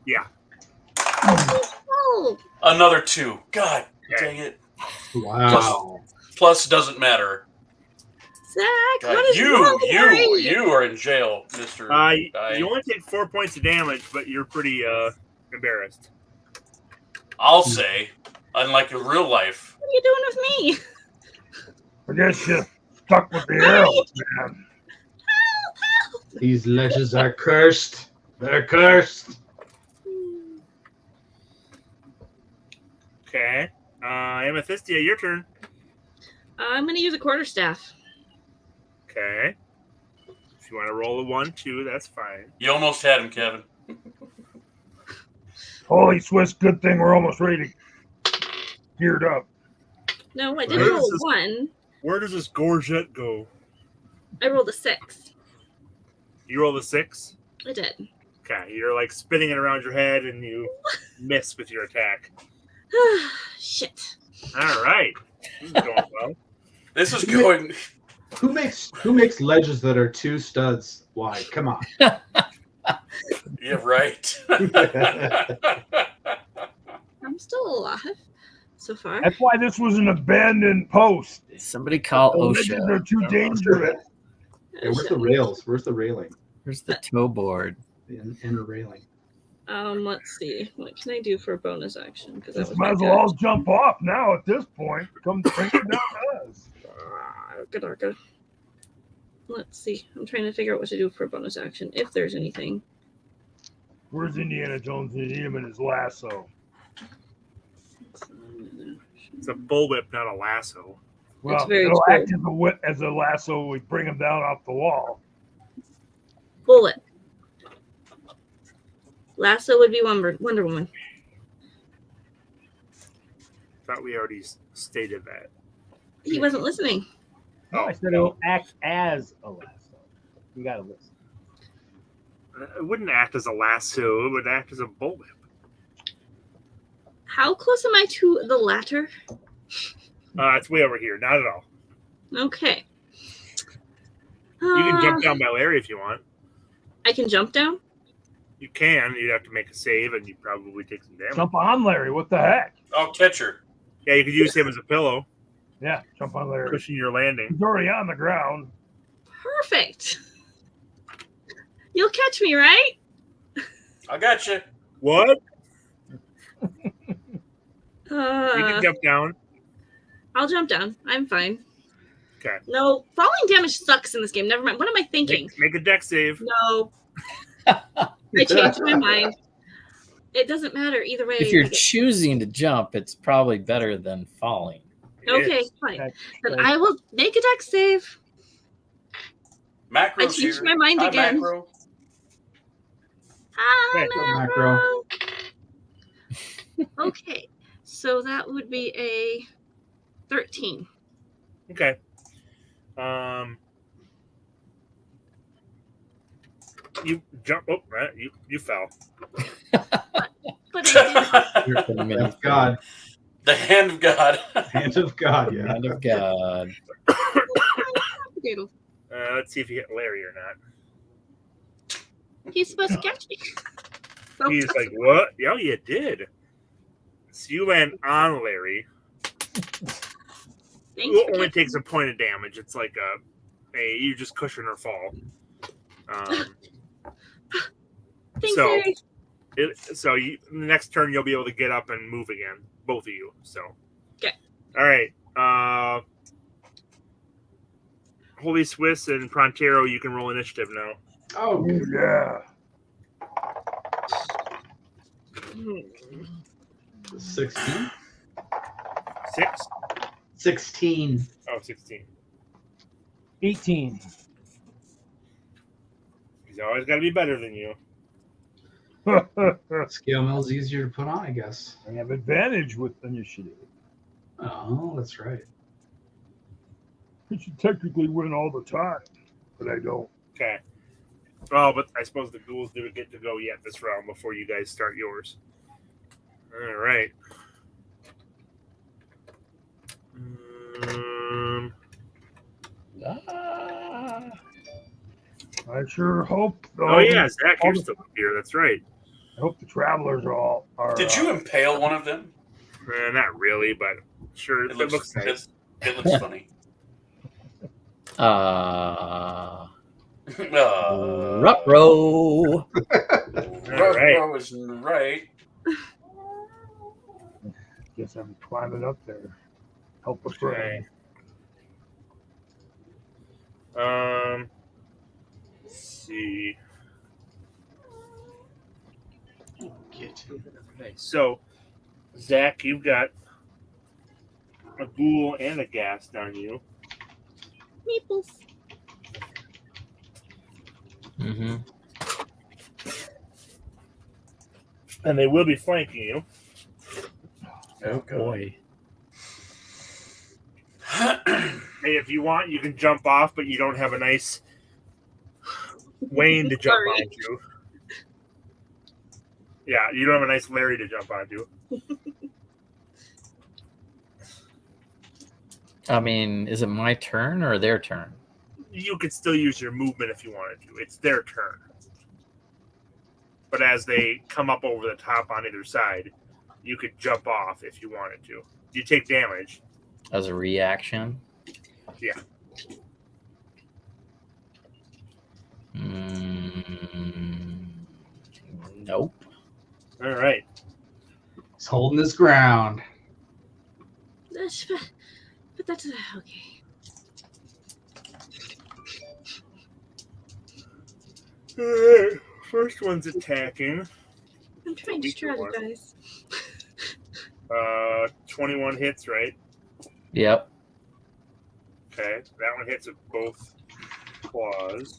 Yeah. Oh, Another 2. God dang it. Wow. Plus doesn't matter. Zach, God, what is wrong with Lah-Ree? you are in jail, Mr. You only take 4 points of damage, but you're pretty embarrassed. I'll say, unlike in real life. What are you doing with me? I guess you stuck with the arrows, man. These ledges are cursed. They're cursed. Okay. Amethysia, your turn. I'm going to use a quarterstaff. Okay. If you want to roll a 1, 2, that's fine. You almost had him, Kevin. HolySwiss, good thing we're almost ready to geared up. No, I Where didn't roll is a this- 1. Where does this gorget go? I rolled a 6. You roll a 6? I did. Okay, you're like spinning it around your head and you miss with your attack. Shit. All right. This is going well. This is going. Who makes ledges that are 2 studs wide? Come on. Yeah, right. I'm still alive so far. That's why this was an abandoned post. Somebody call The ledges OSHA. are too dangerous. Hey, where's the rails? Where's the railing? Where's the toe board? The inner railing. Let's see. What can I do for a bonus action? Because that Just was might my as well all jump off now at this point. Come bring it down to us. good. Let's see. I'm trying to figure out what to do for a bonus action, if there's anything. Where's Indiana Jones? You need him in his lasso. It's a bullwhip, not a lasso. Well, very it'll true. act as a whip, as a lasso. We bring him down off the wall. Bullet. Lasso would be Wonder Woman. Thought we already stated that. He wasn't listening. No, I said it'll act as a lasso. You gotta listen. It wouldn't act as a lasso. It would act as a bullwhip. How close am I to the latter? It's way over here. Not at all. Okay. You can jump down by Larry if you want. I can jump down? You can. You'd have to make a save, and you'd probably take some damage. Jump on Larry. What the heck? I'll catch her. Yeah, you could use him as a pillow, Yeah, jump on Larry. cushion your landing. He's already on the ground. Perfect. You'll catch me, right? I got you. What? You can Uh, jump down. I'll jump down. I'm fine. Okay. No, falling damage sucks in this game. Never mind. What am I thinking? Make a deck save. No. I changed my mind. It doesn't matter either way. If you're I get- choosing to jump, it's probably better than falling. It okay, is. fine. Okay. Then I will make a deck save. Macro's I changed here. my mind Hi, again. Macro. Okay. Macro. Okay, so that would be a 13. Okay. You jump. Oh, right. You fell. But I Hand of God. The hand of God. Hand of God, yeah. Hand of God. did. Let's see if you hit Larry or not. He's supposed to catch me. So He's like, what? Yeah, you did. So you land on Larry. thanks It for only catching takes a point of damage. It's like you just cushion her fall. Thanks, so Larry. the next turn you'll be able to get up and move again, both of you. So Okay. All right. HolySwiss and Pronterro, you can roll initiative now. Oh, Yeah. 16? 6? 16. Oh, 16. 18. He's always got to be better than you. Scale mill's easier to put on, I guess. I have advantage with initiative. Oh, that's right. I should technically win all the time, but I don't. Okay. Well, but I suppose the ghouls didn't get to go yet this round before you guys start yours. All right. I sure hope. Oh yeah, Zakk, you're still up here. That's right. I hope the travelers are. Did you impale one of them? Not really, but sure. It looks nice. It looks funny. Ruh-roh. Ruh-roh is right. Guess I'm climbing up there. Help a Okay. friend. Let's see. Okay, so Zakk, you've got a ghoul and a ghast on you. Meeples. Mm-hmm. And they will be flanking you. Oh boy. Hey, if you want, you can jump off, but you don't have a nice Wayne to jump Sorry. onto. Yeah, you don't have a nice Larry to jump onto. I mean, is it my turn or their turn? You could still use your movement if you wanted to. It's their turn. But as they come up over the top on either side, you could jump off if you wanted to. You take damage. As a reaction? Yeah. Nope. All right. He's holding his ground. But that's okay. All right. First one's attacking. I'm trying to strategize. 21 hits, right? Yep. Okay. That one hits with both claws.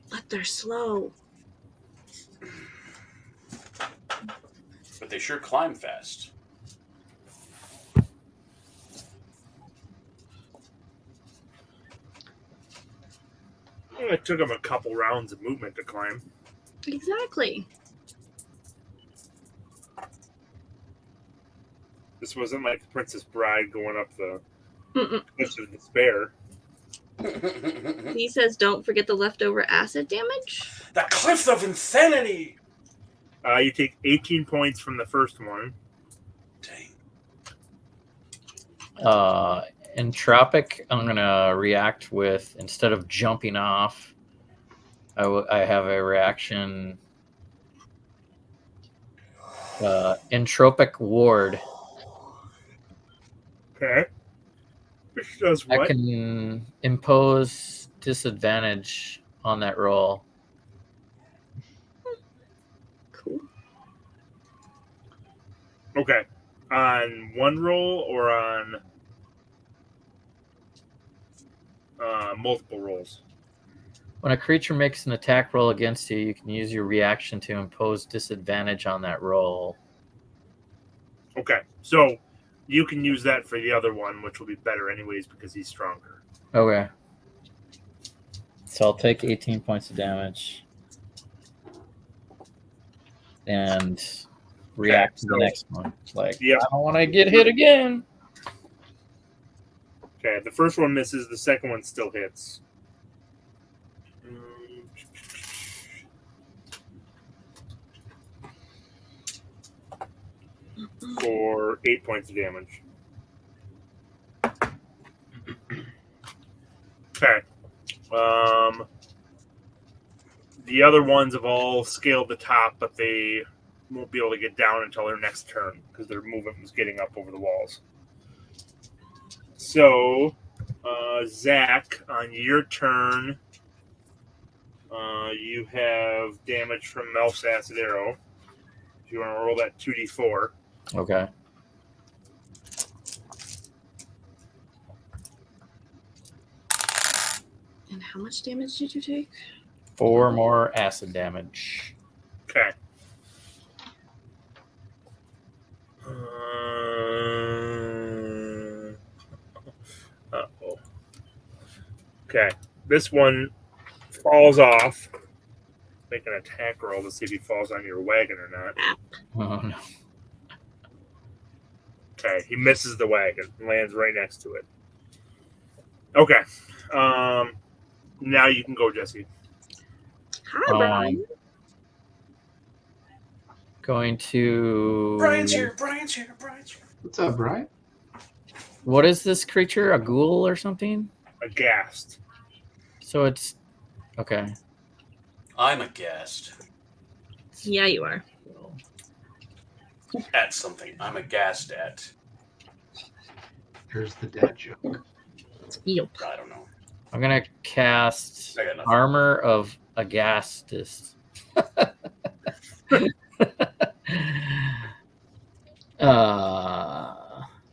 But they're slow. But they sure climb fast. Well, it took them a couple rounds of movement to climb. Exactly. This wasn't like Princess Bride going up the Mm-mm. cliffs of despair. He says, "Don't forget the leftover acid damage." The cliffs of insanity. You take 18 points from the first one. Dang. Entropic, I'm going to react with, instead of jumping off, I have a reaction. Entropic Ward. Okay. Which does what? I can impose disadvantage on that roll. Cool. Okay. On one roll or on... multiple rolls. When a creature makes an attack roll against you, you can use your reaction to impose disadvantage on that roll. Okay, so you can use that for the other one, which will be better anyways because he's stronger. Okay. So I'll take 18 points of damage. And react to the next one. Like, Yep. I don't want to get hit again. Okay, the first one misses. The second one still hits. For 8 points of damage. Okay. The other ones have all scaled the top, but they won't be able to get down until their next turn because their movement was getting up over the walls. So, Zakk, on your turn, you have damage from Melf's Acid Arrow. If you want to roll that 2d4. Okay. And how much damage did you take? 4 more acid damage. Okay. Uh-oh. Okay. This one falls off. Make an attack roll to see if he falls on your wagon or not. Oh, no. Okay. He misses the wagon and lands right next to it. Okay. Now you can go, Jesse. Hi, Brian. Going to... Brian's here. What's up, Brian? What is this creature? A ghoul or something? Aghast. So it's... Okay. I'm aghast Yeah, you are. at something. I'm aghast at. There's the dad joke. Yep. I don't know. I'm going to cast I got nothing. Armor of Aghastus.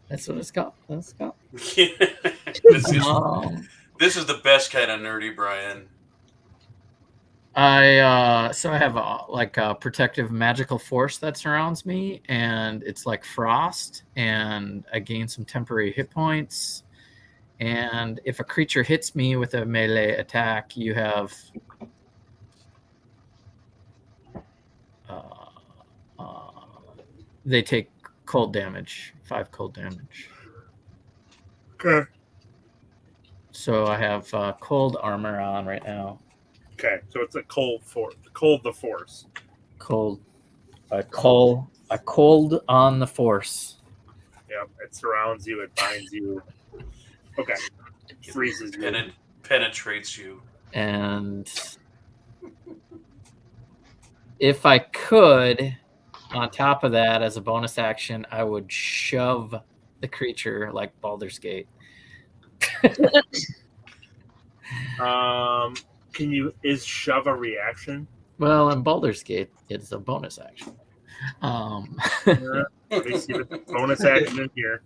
That's what it's called. That's called. This is the best kind of nerdy, Brian. I have a protective magical force that surrounds me, and it's like frost, and I gain some temporary hit points. And if a creature hits me with a melee attack, you have they take cold damage, 5 cold damage. Okay. So I have cold armor on right now. Okay. So it's a cold force. Cold the force. Cold. A cold on the force. Yep. It surrounds you. It binds you. Okay. Freezes you. Penetrates you. And if I could, on top of that, as a bonus action, I would shove the creature like Baldur's Gate. Is shove a reaction? Well, in Baldur's Gate, it's a bonus action. Let me see the bonus action in here.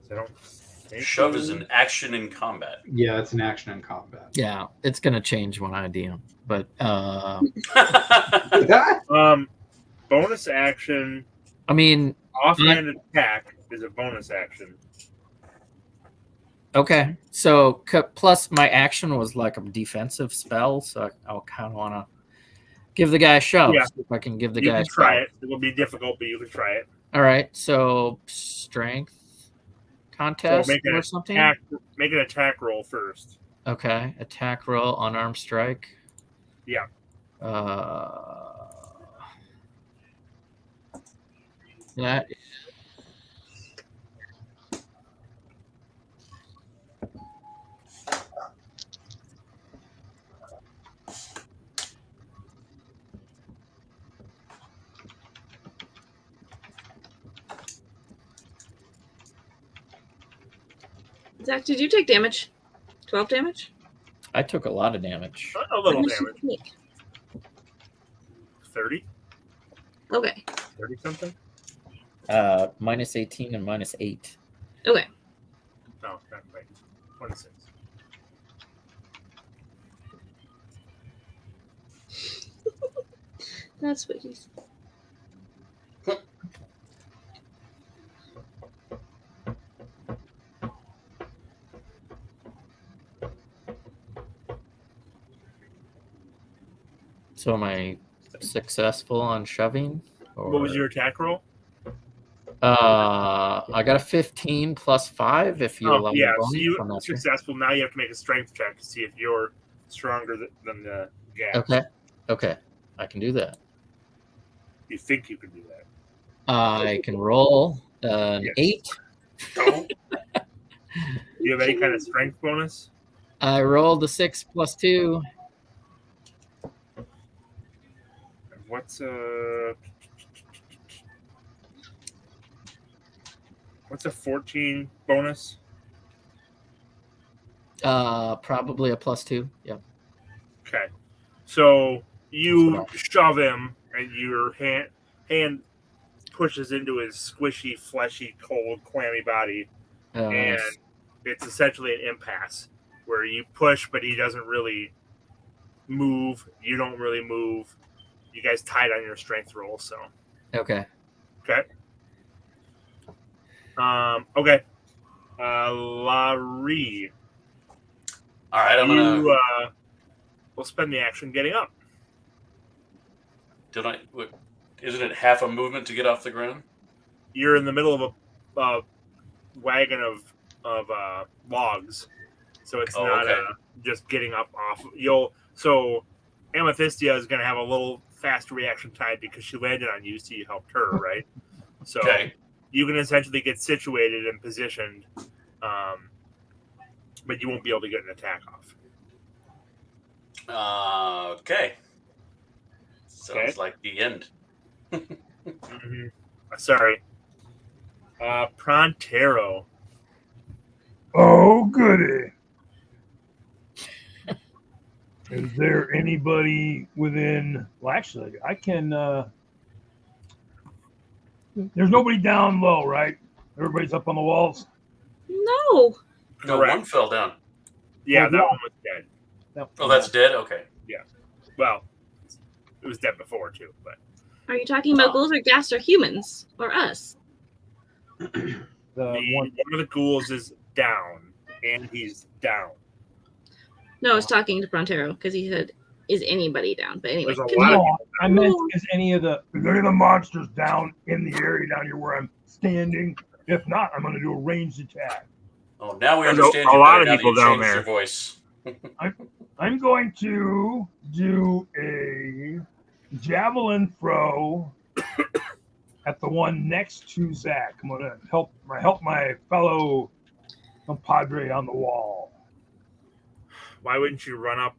So I don't think Shove is an action in combat. Yeah, it's an action in combat. Yeah, it's gonna change when I DM. But bonus action. I mean, Offhand attack is a bonus action. okay. So plus my action was like a defensive spell, so I'll kind of want to give the guy a shove. Yeah. If I can give the You guy can a try shove. it. It will be difficult, but you can try it. All right. So strength contest make an or something. Make an attack roll first. Okay, attack roll, unarmed strike. Yeah. That. Zakk, did you take damage? 12 damage? I took a lot of damage. A little How much damage. did you take? 30? Okay. 30 something? Minus 18 and minus 8. Okay. No, not quite. 26. That's what he said. So am I successful on shoving? Or... What was your attack roll? I got a 15 plus 5 if you allow yeah, me so bonus you for master. successful. Now you have to make a strength check to see if you're stronger than the guy. Okay, I can do that. You think you can do that? I can roll an Yes. 8. No. Do you have any kind of strength bonus? I rolled a 6 plus 2. What's a 14 bonus? Probably a plus 2. Yep. Okay, so you shove him, and your hand pushes into his squishy, fleshy, cold, clammy body, and Nice. it's essentially an impasse where you push, but he doesn't really move. You don't really move. You guys tied on your strength roll, so Okay. okay. Okay. Lah-Ree. All right, I'm gonna. We'll spend the action getting up. Isn't it half a movement to get off the ground? You're in the middle of a wagon of logs, so it's not okay. just getting up off. So Amethysia is going to have a little fast reaction time because she landed on you, so you helped her, right? So you can essentially get situated and positioned, but you won't be able to get an attack off. Okay. Sounds like the end. Mm-hmm. Sorry. Pronterro. Oh, goody. Is there anybody within... Well, actually, I can... There's nobody down low, right? Everybody's up on the walls? No. No, Correct. one fell down. Yeah, Oh, that yeah. one was dead. Oh, that's dead? Okay. Well, it was dead before, too, but... Are you talking about ghouls or ghast or humans? Or us? One of the ghouls is down, and he's down. No, I was talking to Pronterro because he said, "Is anybody down?" But anyway, There's a continue. lot of No, I meant, is any of the monsters down in the area down here where I'm standing? If not, I'm going to do a ranged attack. Oh, now we There's understand a you lot better of now people that you down changed there. your voice. I'm going to do a javelin throw at the one next to Zakk. I'm going to help my fellow compadre on the wall. Why wouldn't you run up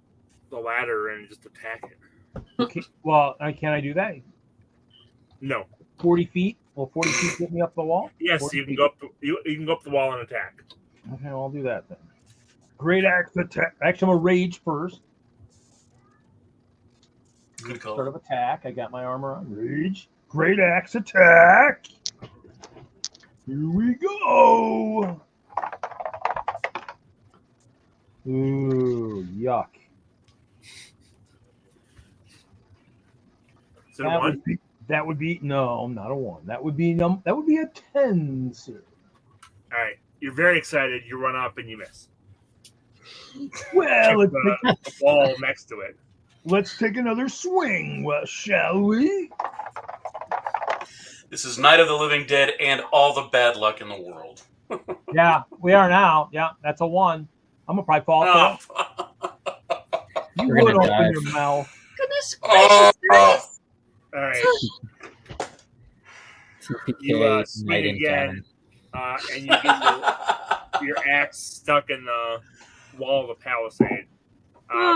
the ladder and just attack it? Okay, well, can I do that? No. 40 feet? Will 40 feet get me up the wall? Yes, 40 you can feet. go up. You can go up the wall and attack. Okay, I'll do that then. Great axe attack. Actually, I'm a rage first. Good call. Start of attack. I got my armor on. Rage. Great axe attack. Here we go. Ooh, yuck. Is it a one? That would be no, not a 1. That would be a 10, sir. All right. You're very excited. You run up and you miss. Well, The wall next to it. let's take another swing, well, shall we? This is Night of the Living Dead and all the bad luck in the world. Yeah, we are now. Yeah, that's a 1. I'm gonna probably fall through. You We're would gonna open die. your mouth. Goodness Oh, gracious! All right. TPK, You swing night and again, time. and you get your axe stuck in the wall of the palisade.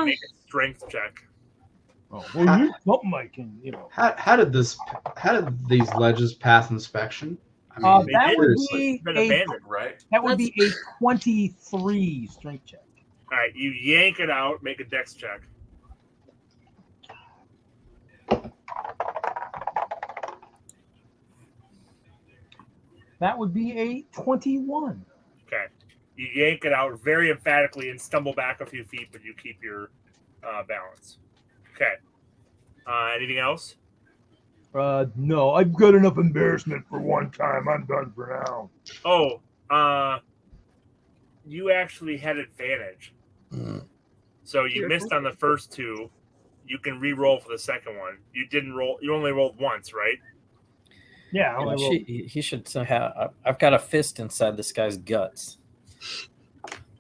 Make a strength check. Oh, well, you something I can, How did these ledges pass inspection? I mean, that would seriously. be It's been a abandoned. right? that would be a 23 strength check. All right, you yank it out. Make a dex check. That would be a 21. Okay. You yank it out very emphatically and stumble back a few feet, but you keep your balance. Okay. Anything else? No, I've got enough embarrassment for one time. I'm done for now. Oh, you actually had advantage. So you missed on the first two. You can re-roll for the second one. You didn't roll. You only rolled once, right? Yeah, I only rolled. He should have. I've got a fist inside this guy's guts.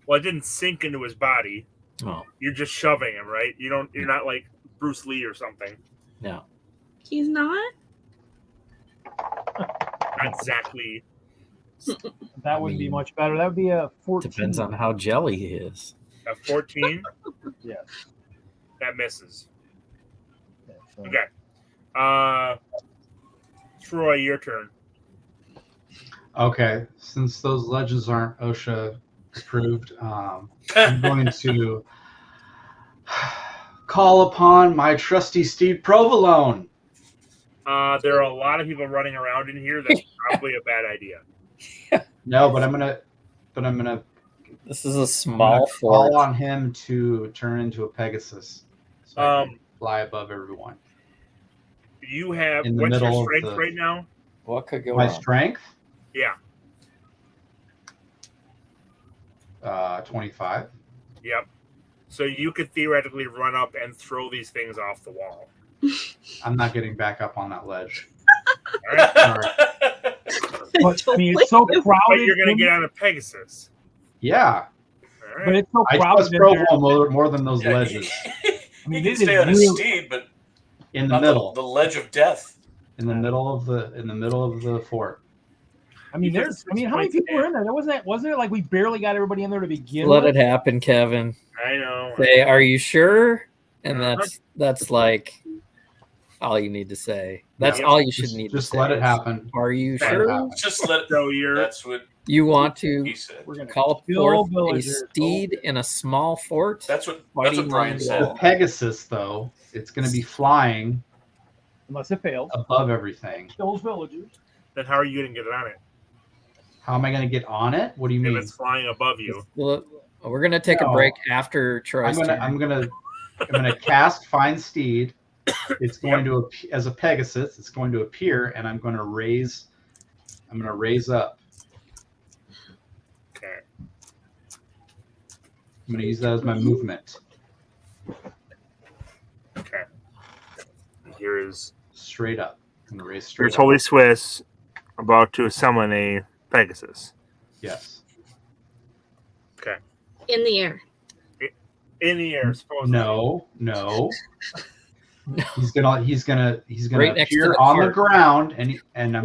Well, it didn't sink into his body. Oh, You're just shoving him, right? You're not like Bruce Lee or something. no. He's not? Not exactly. That would be much better. That would be a 14. Depends on how jelly he is. A 14. Yes. That misses. Yeah, so. Okay. Troy, your turn. Okay, since those legends aren't OSHA approved, I'm going to call upon my trusty steed Provolone. There are a lot of people running around in here. That's probably a bad idea. No, but I'm gonna This is a small call fort. on him to turn into a Pegasus, so I can fly above everyone. You have In the what's your middle of strength the- right now? What could go My wrong? strength, Yeah. 25. Yep. So you could theoretically run up and throw these things off the wall. I'm not getting back up on that ledge. All right. Sorry. But, I mean, it's so But crowded. you're going to get on a Pegasus. Yeah, All But right. it's so I crowded trust in there. Provolone more than those Yeah, ledges. I mean, he this can stay is on his real- steed, but In the not middle, the ledge of death. in the middle of the fort. I mean, You there's. took I mean, how many 6 points people were in there? There wasn't it like we barely got everybody in there to begin Let with. it happen, Kevin. I know. Say, are you sure? And Uh-huh. that's like all you need to say. That's Yeah. all you should need to Just say. let it happen. Are you Let it sure happen. Just let. So you're That's what you want to he said. We're gonna call kill forth a villagers. steed in a small fort? That's what Fighting Brian on The said. wall. Pegasus, though, it's going to be flying Unless it fails, above everything. kills villagers. then how are you going to get on it? How am I going to get on it? What do you If mean? it's flying above you. Well, we're gonna take a No. break after Troy's turn. I'm gonna cast Find Steed. It's going to as a Pegasus. It's going to appear, and I'm going to raise up. Okay. I'm going to use that as my movement. Okay. Here is Straight up. I'm going to raise straight here's up. HolySwiss about to summon a Pegasus. Yes. In the air. In the air, supposedly. No. He's gonna Right next to appear the on the cart. ground, and I'm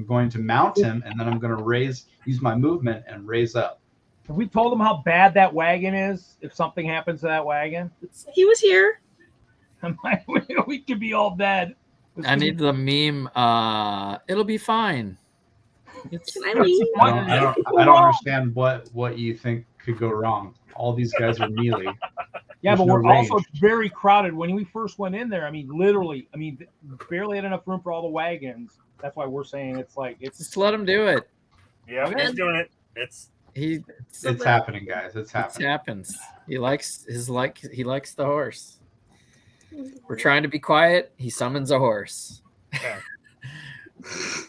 going to mount him, and then I'm going to use my movement and raise up. Have we told them how bad that wagon is? If something happens to that wagon, He was here. I'm like, we could be all dead. I need the meme. It'll be fine. It's, Can I leave? I don't understand what you think could go wrong. All these guys are melee. Yeah, There's but no we're also range. very crowded. When we first went in there, I mean, literally, barely had enough room for all the wagons. That's why we're saying it's just let him do it. Yeah, he's doing it. It's It's happening, guys. It's It happening. happens. He likes the horse. We're trying to be quiet. He summons a horse. okay.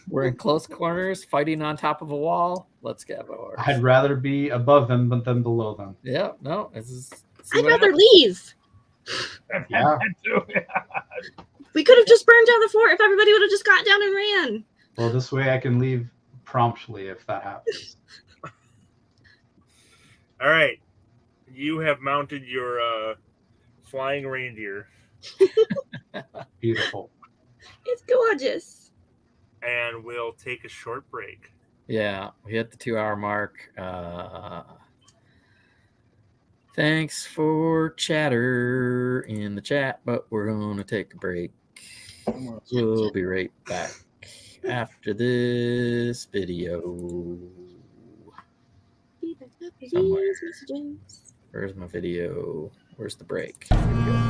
We're in close corners, fighting on top of a wall. Let's get a horse. I'd rather be above them than below them. Yeah, no. See I'd what rather happens. leave. Yeah. We could have just burned down the fort if everybody would have just got down and ran. Well, this way I can leave promptly if that happens. All right. You have mounted your flying reindeer, Beautiful. It's gorgeous. and we'll take a short break. Yeah, we hit the 2-hour mark. Thanks for chatter in the chat, but we're going to take a break. We'll be right back after this video. Somewhere. Messages. Where's my video? Where's the break? Here we go.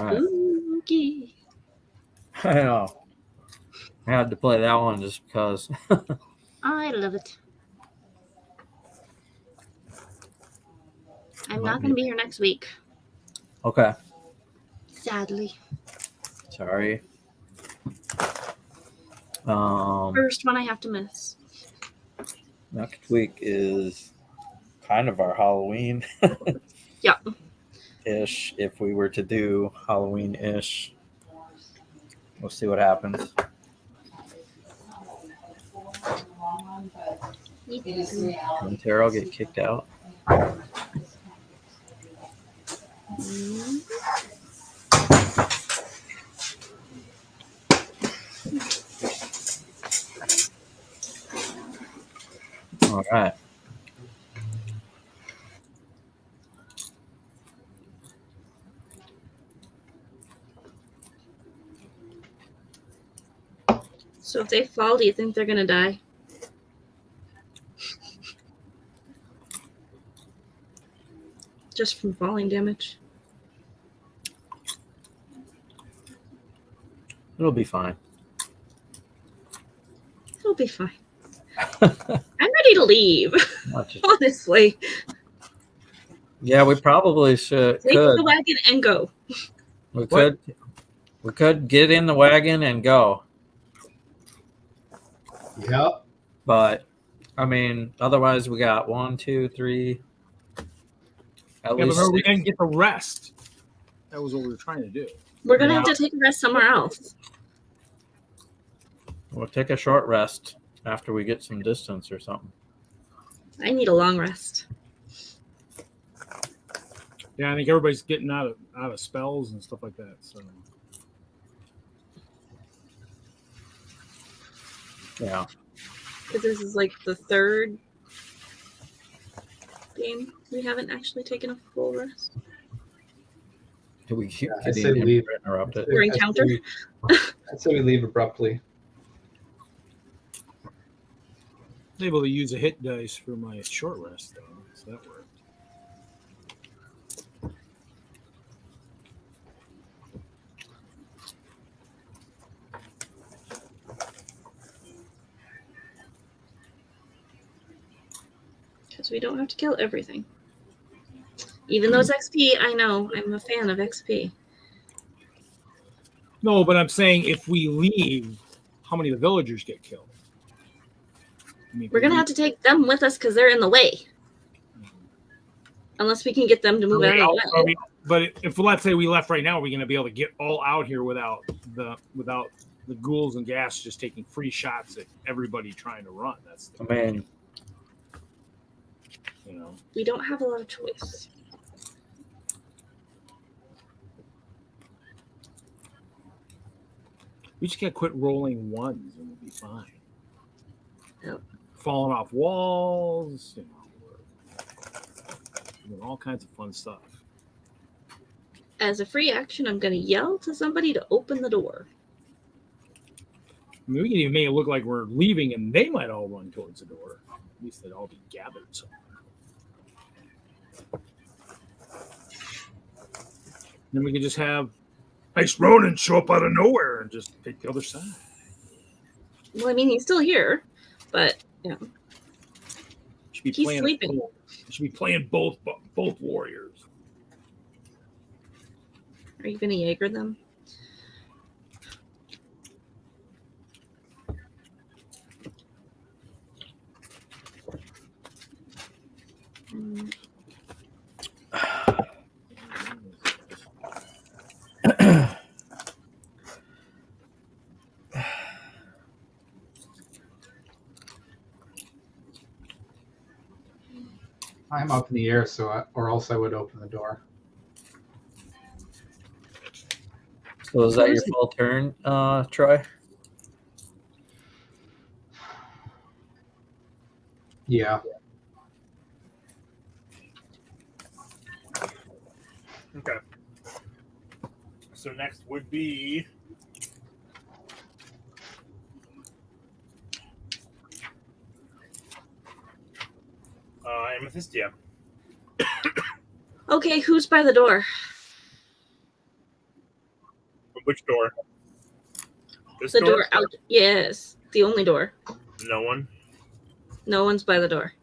right. Spooky. I know. I had to play that one just because. I love it. I'm Might not going to be here next week. Okay. Sadly. Sorry. First one I have to miss. Next week is kind of our Halloween. Yeah. Ish. If we were to do Halloween ish, we'll see what happens. Pronterro get kicked out. All right. So if they fall, do you think they're going to die? Just from falling damage? It'll be fine. It'll be fine. I'm ready to leave, honestly. Yeah, we probably should. Take the wagon and go. We could get in the wagon and go. Yep. But I mean, otherwise we got 1, 2, 3. At Yeah, least but we didn't get the rest. That was what we were trying to do. We're going to have to take a rest somewhere else. We'll take a short rest after we get some distance or something. I need a long rest. Yeah, I think everybody's getting out of spells and stuff like that. So Yeah. Because this is like the third game we haven't actually taken a full rest. Do we keep I say getting leave. interrupted? Or encounter. I'd say we leave abruptly. I was able to use a hit dice for my short rest, though, so that worked. Because we don't have to kill everything. Even though it's XP, I know. I'm a fan of XP. No, but I'm saying if we leave, how many of the villagers get killed? I mean, We're going to have to take them with us because they're in the way. Unless we can get them to move out of the way. But if let's say we left right now, are we going to be able to get all out here without the ghouls and gas just taking free shots at everybody trying to run? That's the Man, We don't have a lot of choice. we just got to quit rolling ones and we'll be fine. Yep. Falling off walls, doing all kinds of fun stuff. As a free action, I'm going to yell to somebody to open the door. I mean, we can even make it look like we're leaving and they might all run towards the door. At least they'd all be gathered somewhere. Then we could just have nice Ronin show up out of nowhere and just take the other side. Well, I mean, he's still here, but, Should be he's playing sleeping. Should be playing both warriors. Are you going to Jaeger them? I'm up in the air, or else I would open the door. so is that your full turn, Troy? Yeah. Okay. So next would be Amethysia. Okay, who's by the door? Which door? This The door out. Yes, the only door. No one. No one's by the door.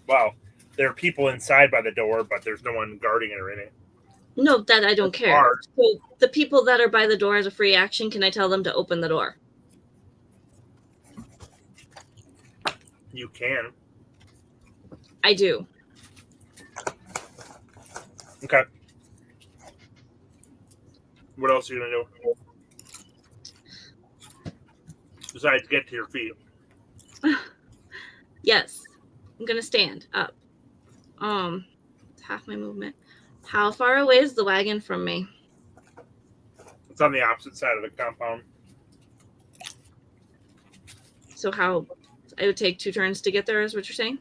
Wow. There are people inside by the door, but there's no one guarding it or anything. No, that I don't care. hard. So the people that are by the door as a free action, can I tell them to open the door? You can. I do. Okay. What else are you gonna do? Besides get to your feet. Yes. I'm gonna stand up. It's half my movement. How far away is the wagon from me? It's on the opposite side of the compound. So how I would take 2 turns to get there is what you're saying?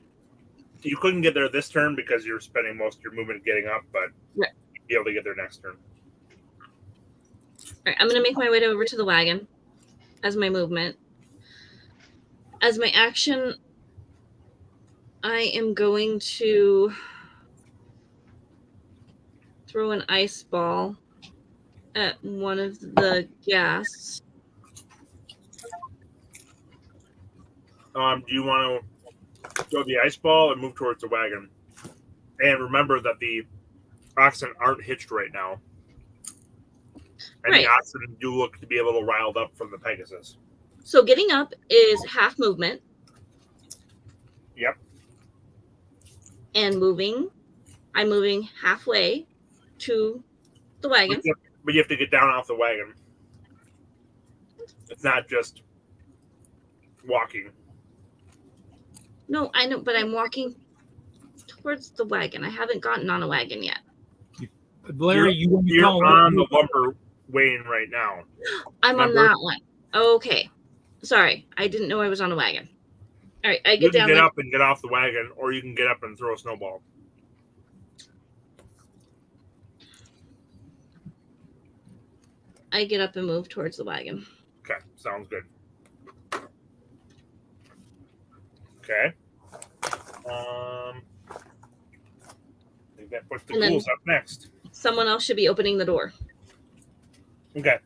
You couldn't get there this turn because you're spending most of your movement getting up, but Right. you'd be able to get there next turn. All right, I'm gonna make my way over to the wagon as my movement. As my action, I am going to throw an ice ball at one of the ghasts. Do you want to throw the ice ball and move towards the wagon? And remember that the oxen aren't hitched right now. And Right. the oxen do look to be a little riled up from the Pegasus. So getting up is half movement. Yep. And moving, I'm moving halfway to the wagon. But you have to get down off the wagon. It's not just walking. No, I know, but I'm walking towards the wagon. I haven't gotten on a wagon yet. Larry, You're on the lumber wain right now. I'm Remember? on that one. Okay. Sorry. I didn't know I was on a wagon. All right. I You get can down get there. up and get off the wagon, or you can get up and throw a snowball. I get up and move towards the wagon. Okay, sounds good. Okay. I think that puts the And then- ghouls up next. Someone else should be opening the door. Okay.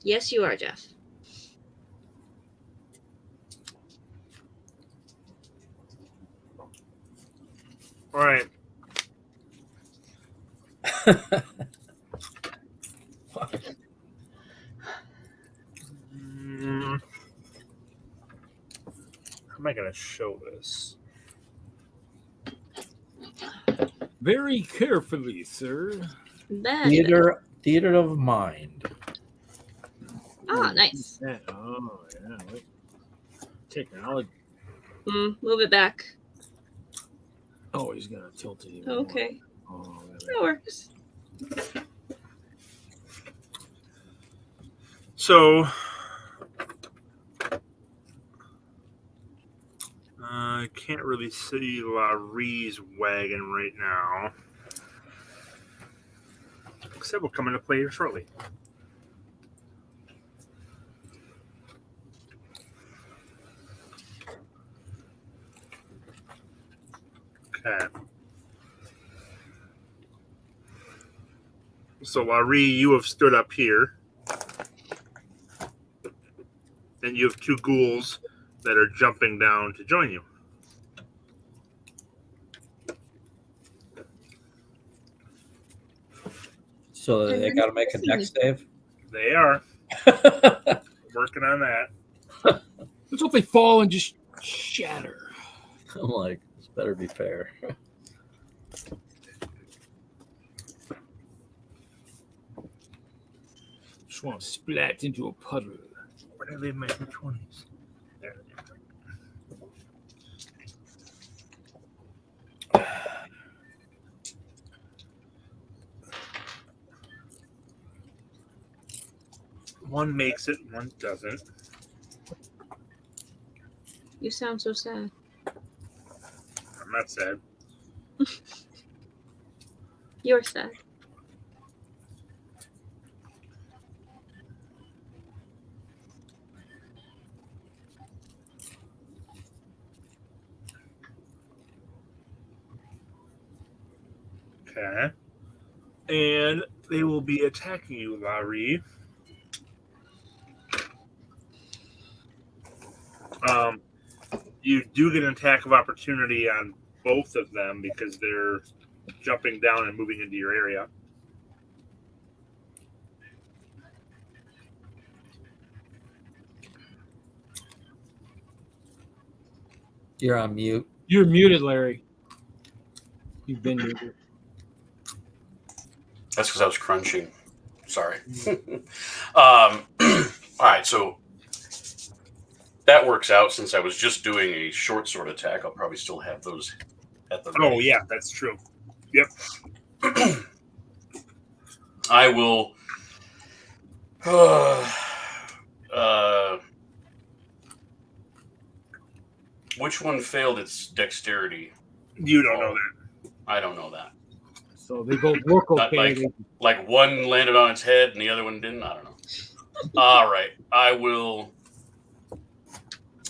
Yes, you are, Jeff. All right. How am I going to show this? Very carefully, sir. Theater of mind. Ah, nice. Oh, yeah. Wait. Technology. Move it back. Oh, he's going to tilt it even Okay. more. Oh, That works. So, I can't really see Lah-Ree's wagon right now. Except we'll come into play here shortly. Okay. So, Lah-Ree, you have stood up here. And you have 2 ghouls that are jumping down to join you. So they got to make a dex save. They are working on that. let's hope they fall and just shatter. I'm like, this better be fair. Just want to splat into a puddle. Where did I leave my 20s? There. One makes it, one doesn't. You sound so sad. I'm not sad. You're sad. Okay. And they will be attacking you, Lah-Ree. You do get an attack of opportunity on both of them because they're jumping down and moving into your area. You're on mute. You're muted, Larry. You've been muted. That's because I was crunching. Sorry. All right, so that works out. Since I was just doing a short sword attack, I'll probably still have those at the ready. Oh, yeah, that's true. Yep. I will. Which one failed its dexterity? You don't know that. I don't know that. So they both look Not okay. like one landed on its head and the other one didn't. I don't know. All right, I will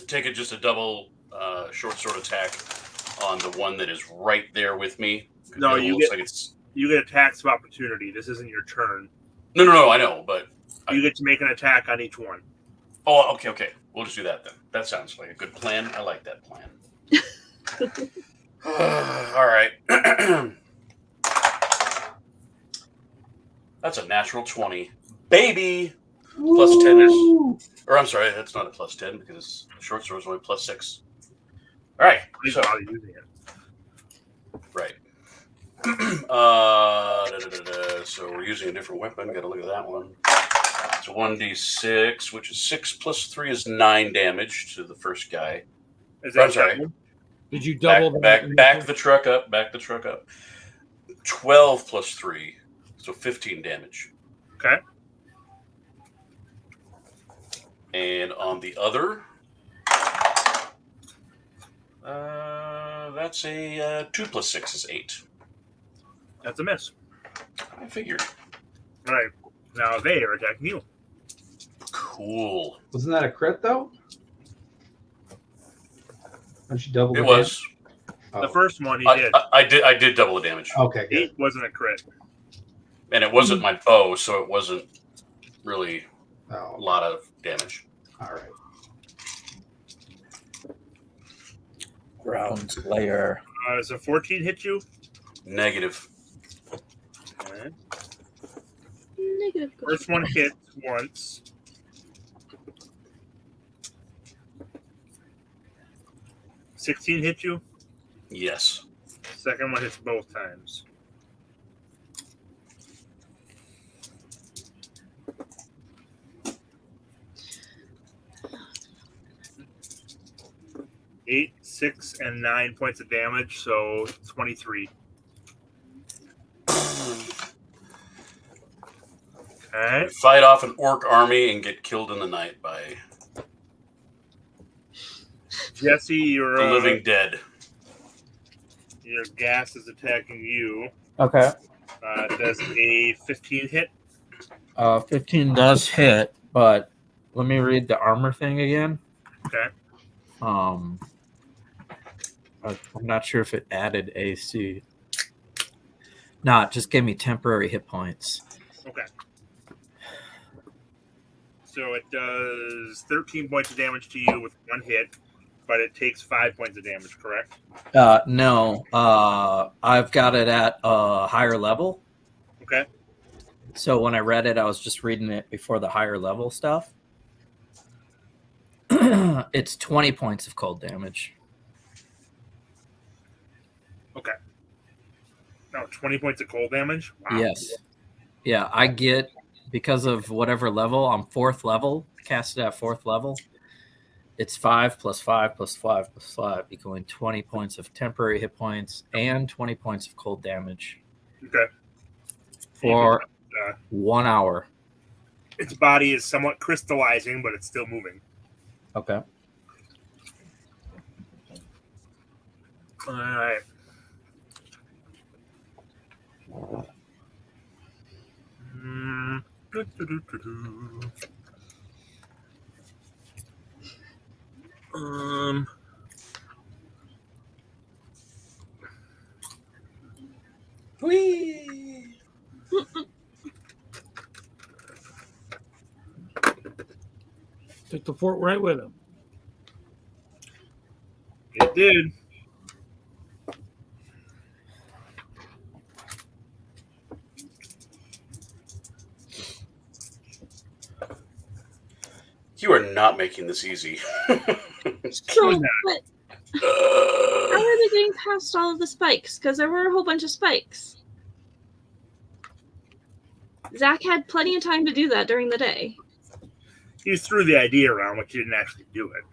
take just a double short sword attack on the one that is right there with me. No, you get attacks of opportunity. This isn't your turn. No, I know, but you get to make an attack on each one. Oh, okay. We'll just do that then. That sounds like a good plan. I like that plan. All right. That's a natural 20. Baby! Plus 10 is... Or I'm sorry, that's not a plus 10 because short sword is only plus 6. All right. So, using it. right. So we're using a different weapon. Got to look at that one. It's 1d6, which is 6 plus 3 is 9 damage to the first guy. Is that sorry. Did you double back the truck up? Back the truck up. 12 plus 3, so 15 damage. Okay. And on the other, that's a 2 plus 6 is 8. That's a miss. I figured. All right. Now they are attacking you. Cool. Wasn't that a crit, though? Don't you double It the was. The first one he did. I did double the damage. Okay, good. 8 wasn't a crit. And it wasn't my bow, so it wasn't really Oh, a lot of damage. all right. Ground Slayer. Does a 14 hit you? Negative. Okay. Negative. First one hits once. $16 hit you? Yes. Second one hits both times. Eight, 6, and 9 points of damage, so 23. Okay. Fight off an orc army and get killed in the night by Jesse, your the living dead. Your gas is attacking you. Okay. Does a 15 hit? 15 does hit, but let me read the armor thing again. Okay. I'm not sure if it added AC. No, it just gave me temporary hit points. Okay. So it does 13 points of damage to you with one hit, but it takes 5 points of damage, correct? No, I've got it at a higher level. Okay. So when I read it, I was just reading it before the higher level stuff. It's 20 points of cold damage. Okay. No, 20 points of cold damage? Wow. Yes. Yeah, I get, because of whatever level, I'm 4th level, casted at 4th level. It's 5 plus 5 plus 5 plus 5, equaling 20 points of temporary hit points and 20 points of cold damage. Okay. For 1 hour. Its body is somewhat crystallizing, but it's still moving. Okay. All right. Whee! Took the fort right with him. It did. You are not making this easy. So, but how are they getting past all of the spikes? Because there were a whole bunch of spikes. Zakk had plenty of time to do that during the day. He threw the idea around, but he didn't actually do it.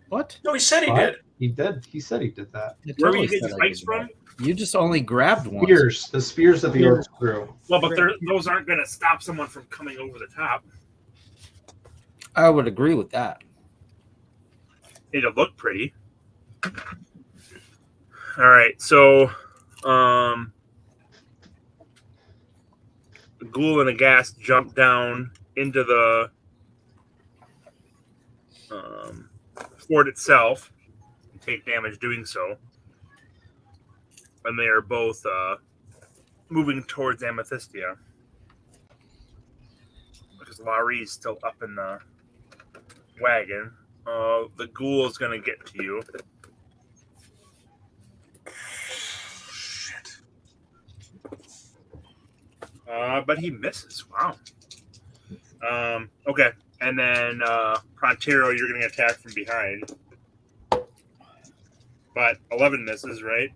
What? No, he said he What? did. He did. He said he did that. I Where were you totally getting said I did spikes from? that. You just only grabbed one. Spears. The spears that the orcs threw. Well, but those aren't going to stop someone from coming over the top. I would agree with that. It'll look pretty. All right, so the ghoul and a ghast jump down into the fort itself and take damage doing so. And they are both moving towards Amethysia. Because Lah-Ree is still up in the wagon. The ghoul is going to get to you. Shit. But he misses. Wow. Okay. And then Pronterro, you're going to attack from behind. But 11 misses, right?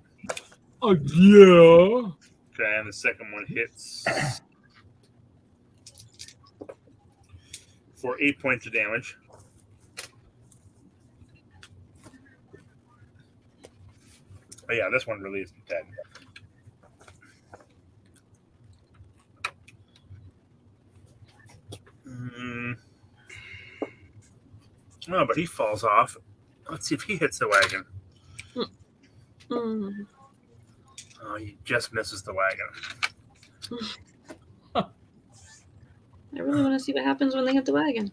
Oh, yeah. Okay, and the second one hits for 8 points of damage. Oh, yeah, this one really isn't dead. Oh, but he falls off. Let's see if he hits the wagon. Mm. Oh, he just misses the wagon. I really want to see what happens when they hit the wagon.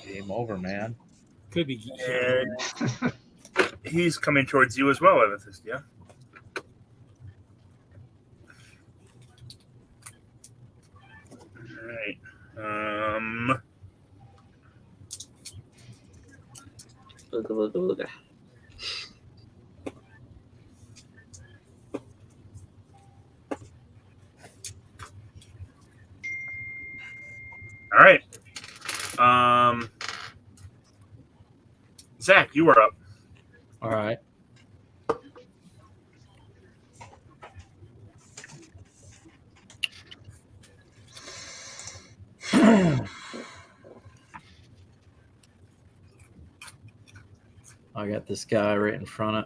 Game over, man. Could be. And he's coming towards you as well, Amethysia. All right. Ooga, ooga, ooga. All right. Zakk, you are up. All right. I got this guy right in front of.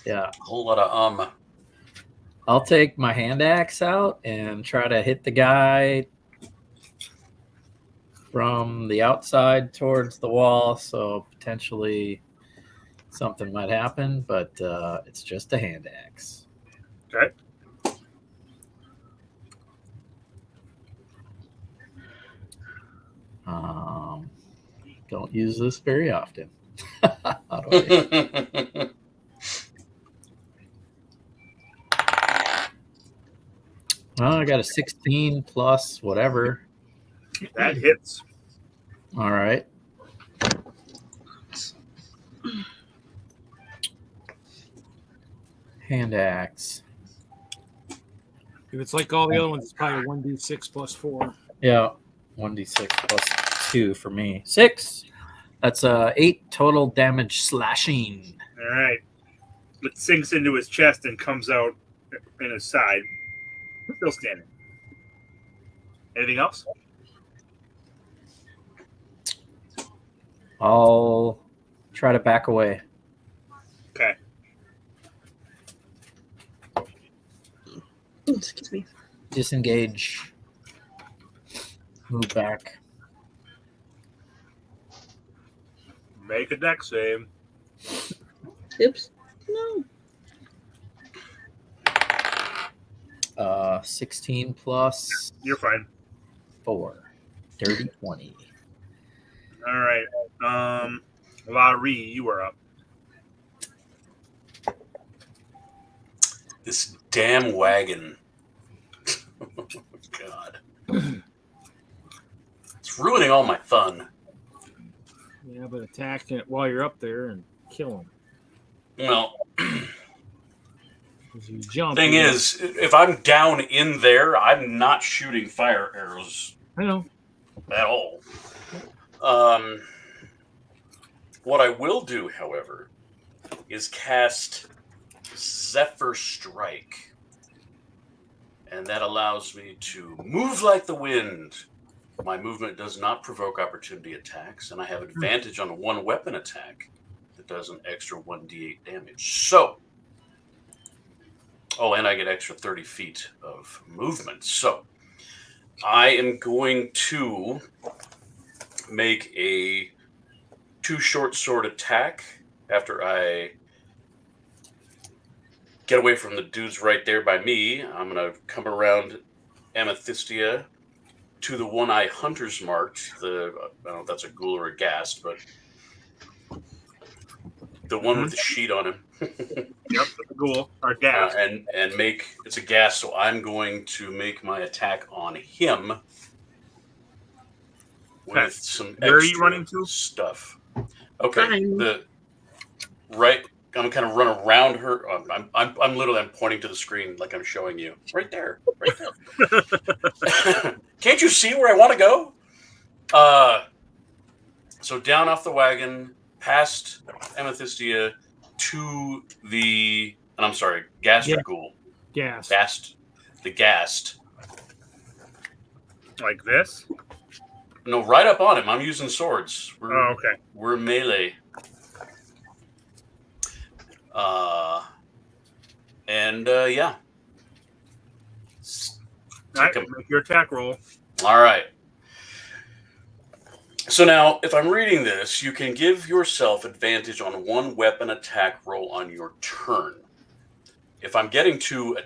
Yeah. A whole lot of I'll take my hand axe out and try to hit the guy from the outside towards the wall. So potentially something might happen, but it's just a hand axe. Okay. Don't use this very often. Well, I got a 16 plus whatever. That hits. All right. Hand axe. If it's like all the other ones, it's probably a 1d6 plus 4. Yeah. 1d6 plus 2 for me. 6. That's 8 total damage slashing. All right. It sinks into his chest and comes out in his side. Still standing. Anything else? I'll try to back away. Okay. Excuse me. Disengage. Move back. Make a deck save. Oops. No. 16 plus You're fine. 4. Dirty 20. All right. Lah-Ree, you are up. This damn wagon. Oh, God. It's ruining all my fun. Yeah, but attack it while you're up there and kill him. Well, As you jump. thing is, if I'm down in there, I'm not shooting fire arrows I know. at all. What I will do, however, is cast Zephyr Strike. And that allows me to move like the wind. My movement does not provoke opportunity attacks, and I have advantage on a one weapon attack that does an extra 1d8 damage. So, and I get extra 30 feet of movement. So, I am going to make a 2 short sword attack after I get away from the dudes right there by me. I'm going to come around Amethysia to the one I hunters marked. I don't know if that's a ghoul or a ghast, but the one with the sheet on him. Yep, that's a ghoul. Or gas. And make it's a ghast, so I'm going to make my attack on him with some Where are you extra running to? stuff. Okay, Fine. I'm kind of run around her. I'm literally pointing to the screen like I'm showing you. Right there. Can't you see where I want to go? So down off the wagon, past Amethysia to the, and I'm sorry, Ghast or Ghoul? Gas. The Ghast. Like this? No, right up on him. I'm using swords. Okay. We're melee. Yeah. All right, make your attack roll. All right. So now, if I'm reading this, you can give yourself advantage on one weapon attack roll on your turn. If I'm getting to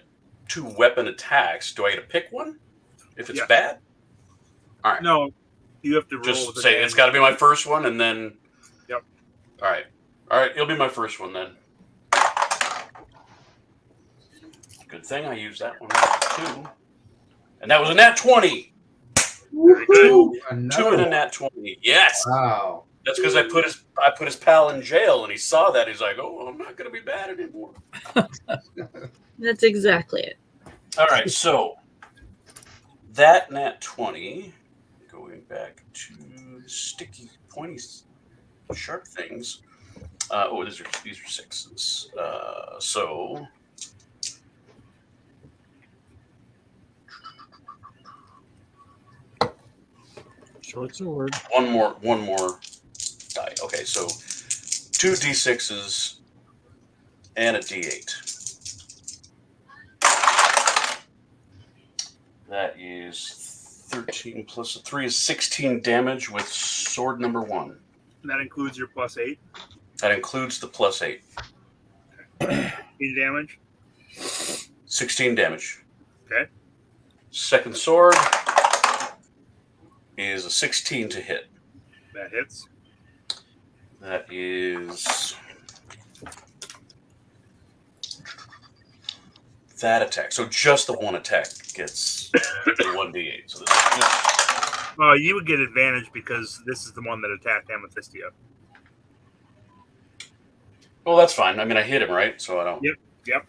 2 weapon attacks, do I get to pick one? If it's bad? All right. No, you have to roll. Just say it's got to be my first one, and then... Yep. All right, it'll be my first one then. Good thing I used that one too. And that was a nat 20. Very good. 2 and a nat 20. Yes. Wow. That's because I put his pal in jail, and he saw that. He's like, "Oh, I'm not going to be bad anymore." That's exactly it. All right, so that nat 20, going back to the sticky, pointy, sharp things. These are 6s. So. Short sword. One more die. Okay, so 2 d6s and a d8. That is 13 plus a 3 is 16 damage with sword number 1. And that includes your +8. That includes the +8. 8 damage. 16 damage. Okay. Second sword is a 16 to hit. That hits. That is that attack. So just the one attack gets the 1d8. So this is You would get advantage because this is the one that attacked Amethysia. well, that's fine. I mean, I hit him, right? So I don't. Yep.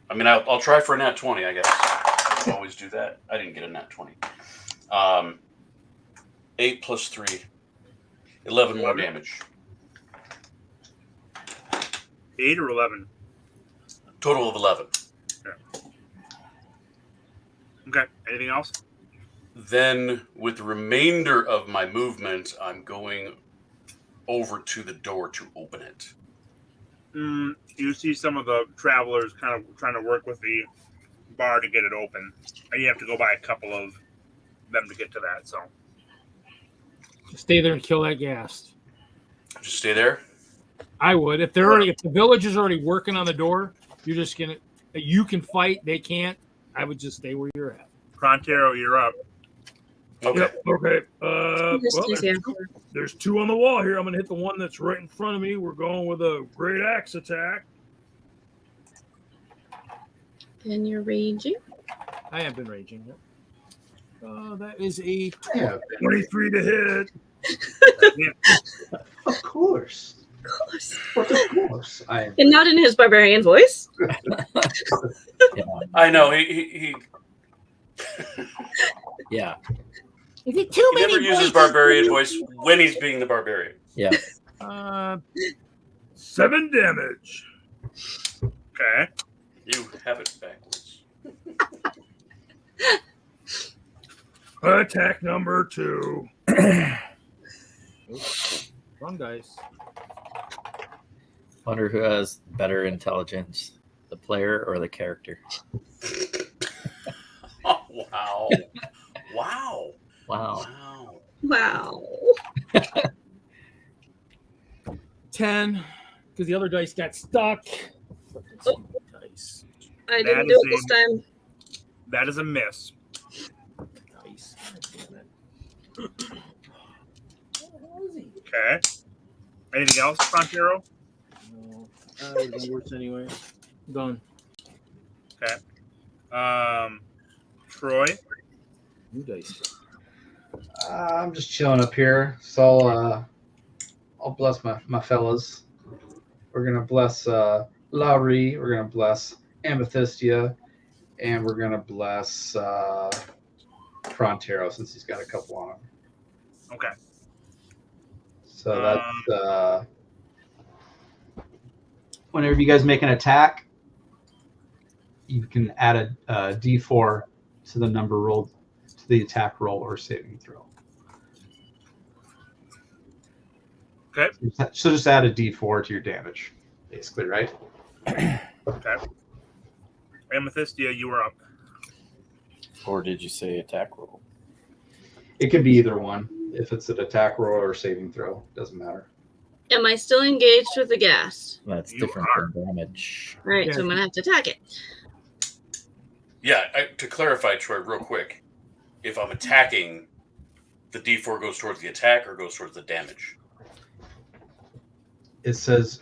I mean, I'll try for a nat 20, I guess. I always do that. I didn't get a nat 20. 8 plus 3. 11 more damage. 8 or 11? Total of 11. Okay. Anything else? Then, with the remainder of my movement, I'm going over to the door to open it. You see some of the travelers kind of trying to work with the bar to get it open, and you have to go by a couple of them to get to that. So Just stay there and kill that ghast. Just stay there. I would. If the village is already working on the door, you're just gonna. You can fight. They can't. I would just stay where you're at. Pronterro, you're up. Okay. Yep, okay. Just There's two on the wall here. I'm gonna hit the one that's right in front of me. We're going with a great axe attack. And you're raging. I have been raging. Yep. That is a Yeah, 23 to hit. of course. Of course. And not in his barbarian voice. I know he Yeah. Is it too he never uses barbarian voice when he's being the barbarian. Yeah. 7 damage. Okay. You have it backwards. Attack number 2. Oops. Wrong dice. Wonder who has better intelligence, the player or the character. Oh, wow. Wow. Wow. Wow. Wow. 10, because the other dice got stuck. Dice. I didn't do it this time. That is a miss. Dice. Okay. Anything else, Pronterro? No. It's worse anyway. Done. Okay. Troy? New dice. I'm just chilling up here, so I'll bless my fellas. We're gonna bless Lah-Ree. We're gonna bless Amethysia, and we're gonna bless Pronterro since he's got a couple on him. Okay. So that's whenever you guys make an attack, you can add a D4 to the number rolled to the attack roll or saving throw. Okay. So just add a D4 to your damage, basically, right? Okay. Amethysia, you are up. Or did you say attack roll? It could be either one. If it's an attack roll or saving throw, doesn't matter. Am I still engaged with the ghast? That's You different are. from damage. All right, Yeah. so I'm gonna have to attack it. Yeah, to clarify, Troy, real quick. If I'm attacking, the D4 goes towards the attack or goes towards the damage? It says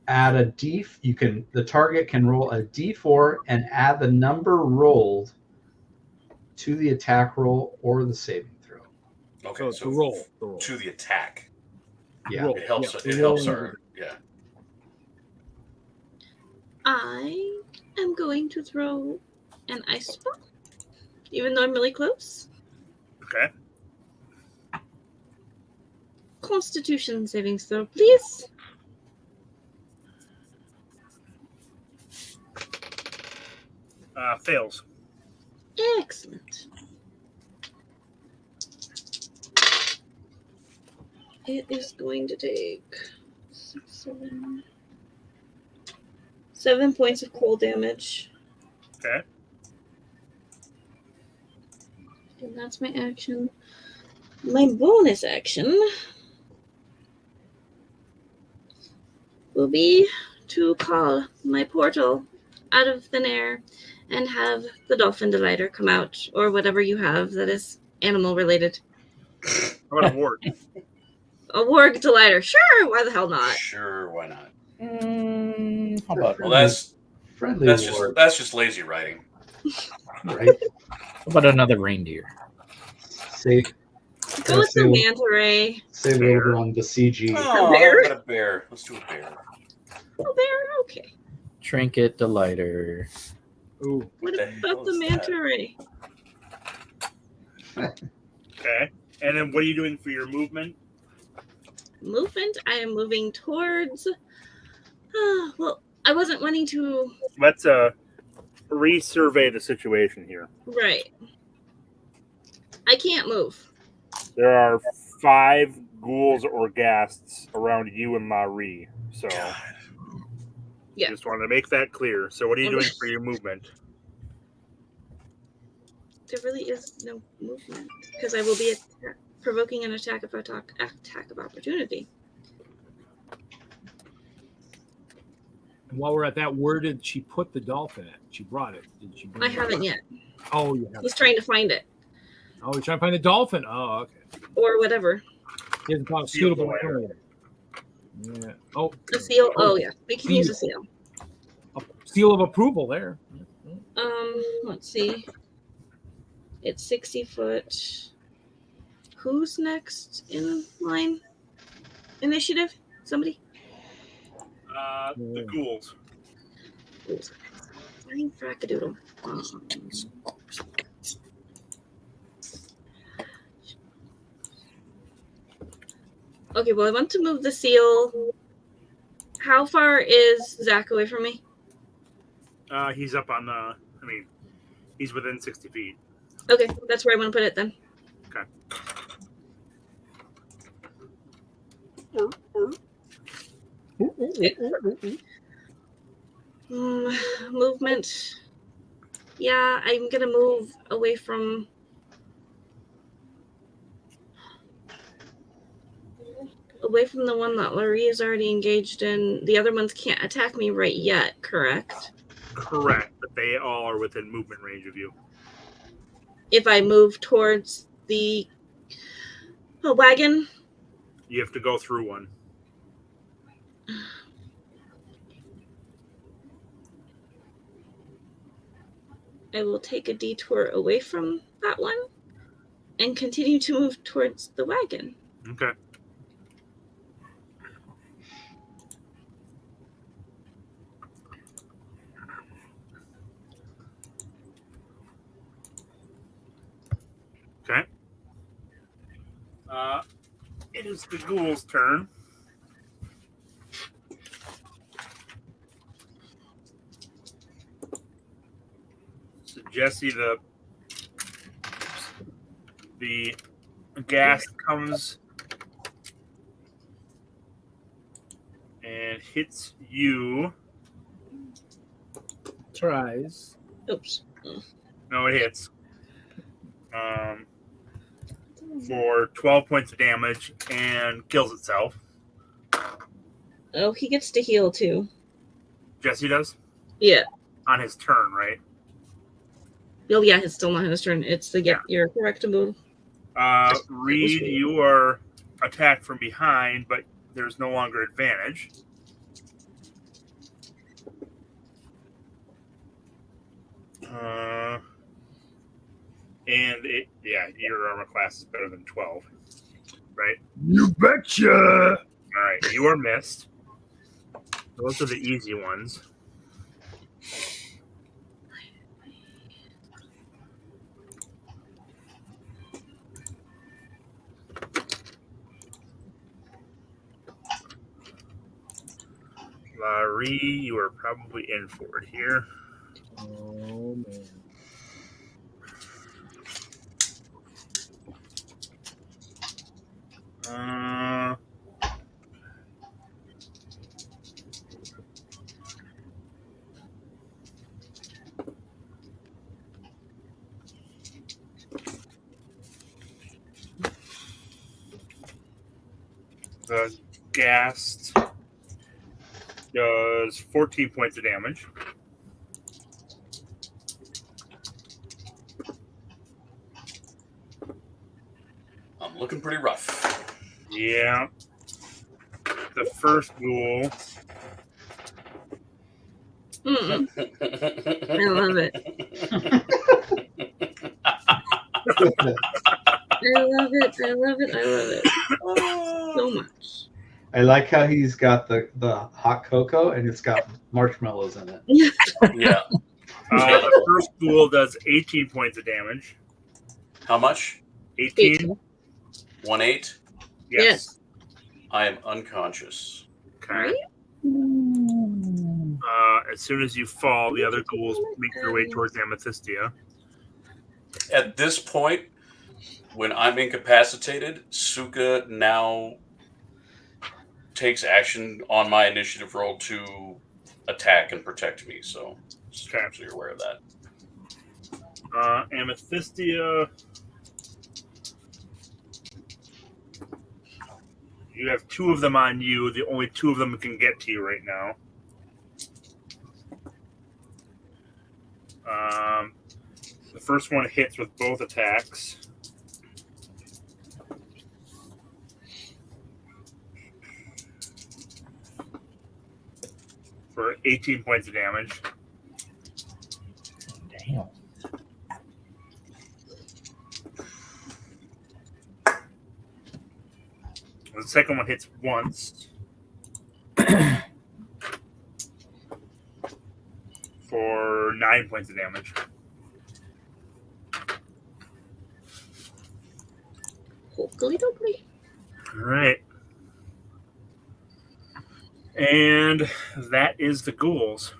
add a D. The target can roll a D4 and add the number rolled to the attack roll or the saving throw. Okay, So the roll. to the attack. Yeah. Roll. It helps. Yeah, It the helps roll. our. Yeah. I am going to throw an Iceberg, even though I'm really close. Okay. Constitution savings throw, please. Fails. Excellent. It is going to take 7 points of cold damage. Okay. And that's my action. My bonus action will be to call my portal out of thin air and have the dolphin delighter come out, or whatever you have that is animal related. How about a ward? A warg delighter. Sure, why the hell not? Sure, why not? How about Well, that's Friendly that's ward, just lazy writing. right? how about another reindeer? Save Go with the save- manta ray. save it over on the CG. Oh, bear? I got a bear. Let's do a bear. Oh, there. Okay. Trinket delighter. Ooh. What the about hell the is manta that? ray? Okay. And then what are you doing for your movement? Movement. I am moving towards. Well, I wasn't wanting to. Let's resurvey the situation here. Right. I can't move. There are 5 ghouls or ghasts around you and Lah-Ree. So God. Yeah. just wanted to make that clear. So what are you doing for your movement? there really is no movement because I will be provoking an attack of opportunity. And while we're at that, where did she put the dolphin at? She brought it. Did she? I haven't yet. Oh, you haven't. He's trying to find it. Oh, he's trying to find the dolphin. Oh, okay. Or whatever. He hasn't found a suitable area. Yeah. Oh. A seal. Oh yeah, we can use a seal. A seal of approval there. Let's see. It's 60 foot. Who's next in line? Initiative? Somebody? The ghouls. Fine frackadoodle. Okay, well, I want to move the seal. How far is Zakk away from me? He's up on the. He's within 60 feet. Okay, that's where I want to put it then. Okay. Movement. Yeah, I'm gonna move away from. Away from the one that Lah-Ree is already engaged in. The other ones can't attack me right yet, correct? Correct, but they all are within movement range of you. If I move towards the wagon, You have to go through one. I will take a detour away from that one and continue to move towards the wagon. Okay. Okay. It is the ghoul's turn. So Jesse, the gas comes and hits you. Tries. Oops. No, it hits. For 12 points of damage and kills itself. Oh, he gets to heal too. Jesse does? Yeah. On his turn, right? Oh, yeah, it's still not his turn. It's the you're correct to move. Reed, you are attacked from behind, but there's no longer advantage. And your armor class is better than 12, right? You betcha. All right, you are missed. Those are the easy ones. Lah-Ree, you are probably in for it here. Oh, man. The ghast does 14 points of damage. I'm looking pretty rough. Yeah. The first ghoul. Mm-mm. I love it. I love it. I love it. I love it so much. I like how he's got the hot cocoa and it's got marshmallows in it. Yeah. The first ghoul does 18 points of damage. How much? 18? 1-8? Yes. I am unconscious. Okay. As soon as you fall, the other ghouls make their way towards Amethysia. At this point, when I'm incapacitated, Suka now takes action on my initiative roll to attack and protect me. So you're aware of that. Amethysia. You have 2 of them on you. The only 2 of them can get to you right now. The first one hits with both attacks. For 18 points of damage. Damn. The second one hits once. For 9 points of damage. Hopefully, hopefully. All right. And that is the ghouls.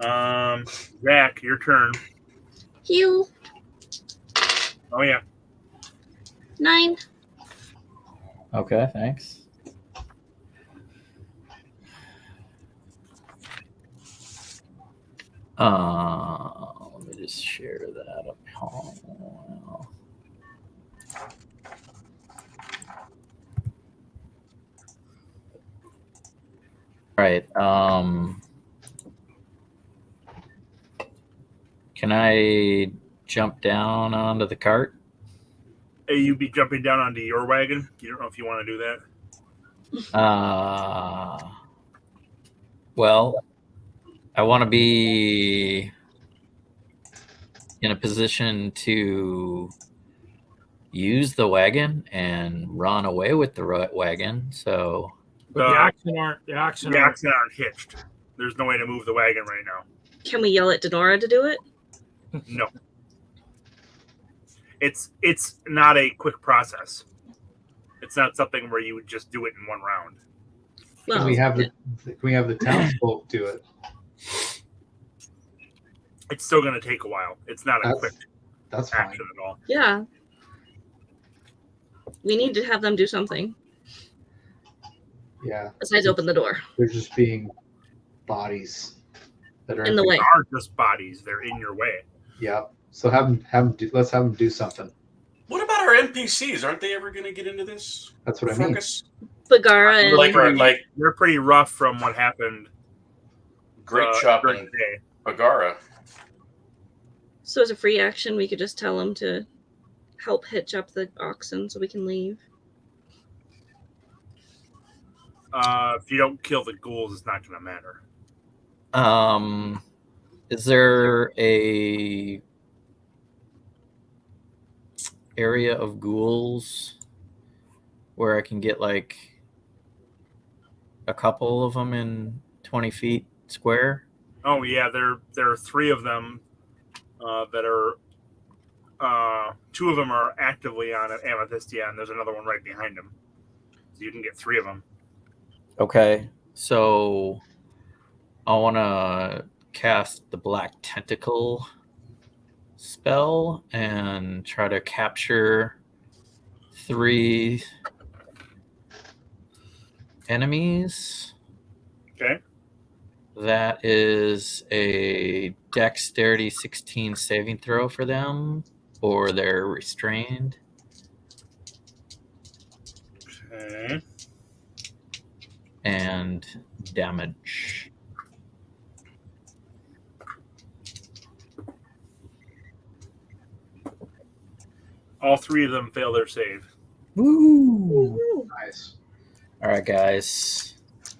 Zakk, your turn. Heal. Oh, yeah. 9. Okay, thanks. Let me just share that up. Oh, right. Can I jump down onto the cart? Hey, you be jumping down onto your wagon? You don't know if you want to do that? Well, I want to be in a position to use the wagon and run away with the wagon. So, But the oxen aren't hitched. There's no way to move the wagon right now. Can we yell at Denorra to do it? No. It's not a quick process. It's not something where you would just do it in one round. Well, Can we have the townsfolk do it? It's still going to take a while. It's not a quick That's fine. action at all. yeah. We need to have them do something Yeah, besides open the door. they're just being bodies that are In the way. They are just bodies. They're in your way. Yeah. So let's have them do something. What about our NPCs? Aren't they ever going to get into this? That's what I mean. Focus? Bagara and Like They're pretty rough from what happened. Great during Chopping the day. Bagara. so as a free action, we could just tell them to help hitch up the oxen so we can leave. If you don't kill the ghouls, it's not going to matter. is there a area of ghouls where I can get like a couple of them in 20 feet square? Oh yeah, there are 3 of them that are. 2 of them are actively on an Amethysia, and there's another one right behind them. So you can get 3 of them. Okay, so I want to cast the Black Tentacle spell and try to capture 3 enemies. Okay. That is a Dexterity 16 saving throw for them, or they're restrained. Okay. And damage. All 3 of them fail their save. Woo! Nice. All right, guys.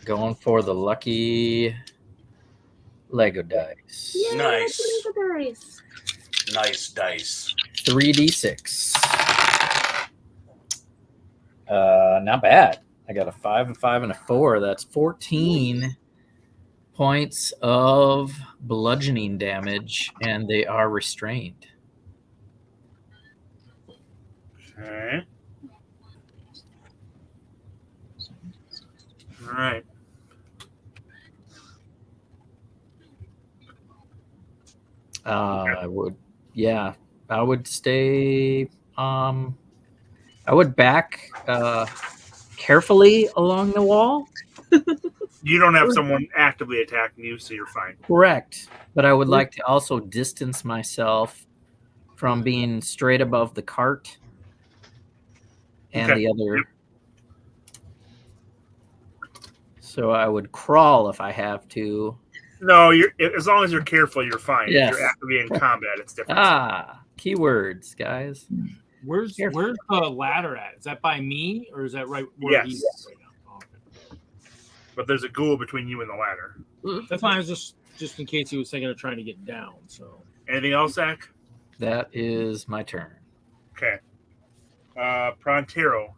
Going for the lucky Lego dice. Yay, Nice. that's what it is. Nice dice. 3d6. Not bad. I got a 5, a 5, and a 4. That's 14 points of bludgeoning damage, and they are restrained. Okay. All right. I would stay. I would back carefully along the wall, You don't have someone actively attacking you, so you're fine. Correct. But I would like to also distance myself from being straight above the cart and Okay. the other. Yep. So I would crawl if I have to. No, you're as long as you're careful, you're fine. Yes. If you're actively in combat, it's different. Keywords, guys. Where's the ladder at? Is that by me, or is that right where he's Yes. at right now? Oh, okay. But there's a ghoul between you and the ladder. That's why I was just in case he was thinking of trying to get down. So Anything else, Zakk? That is my turn. Okay. Pronterro.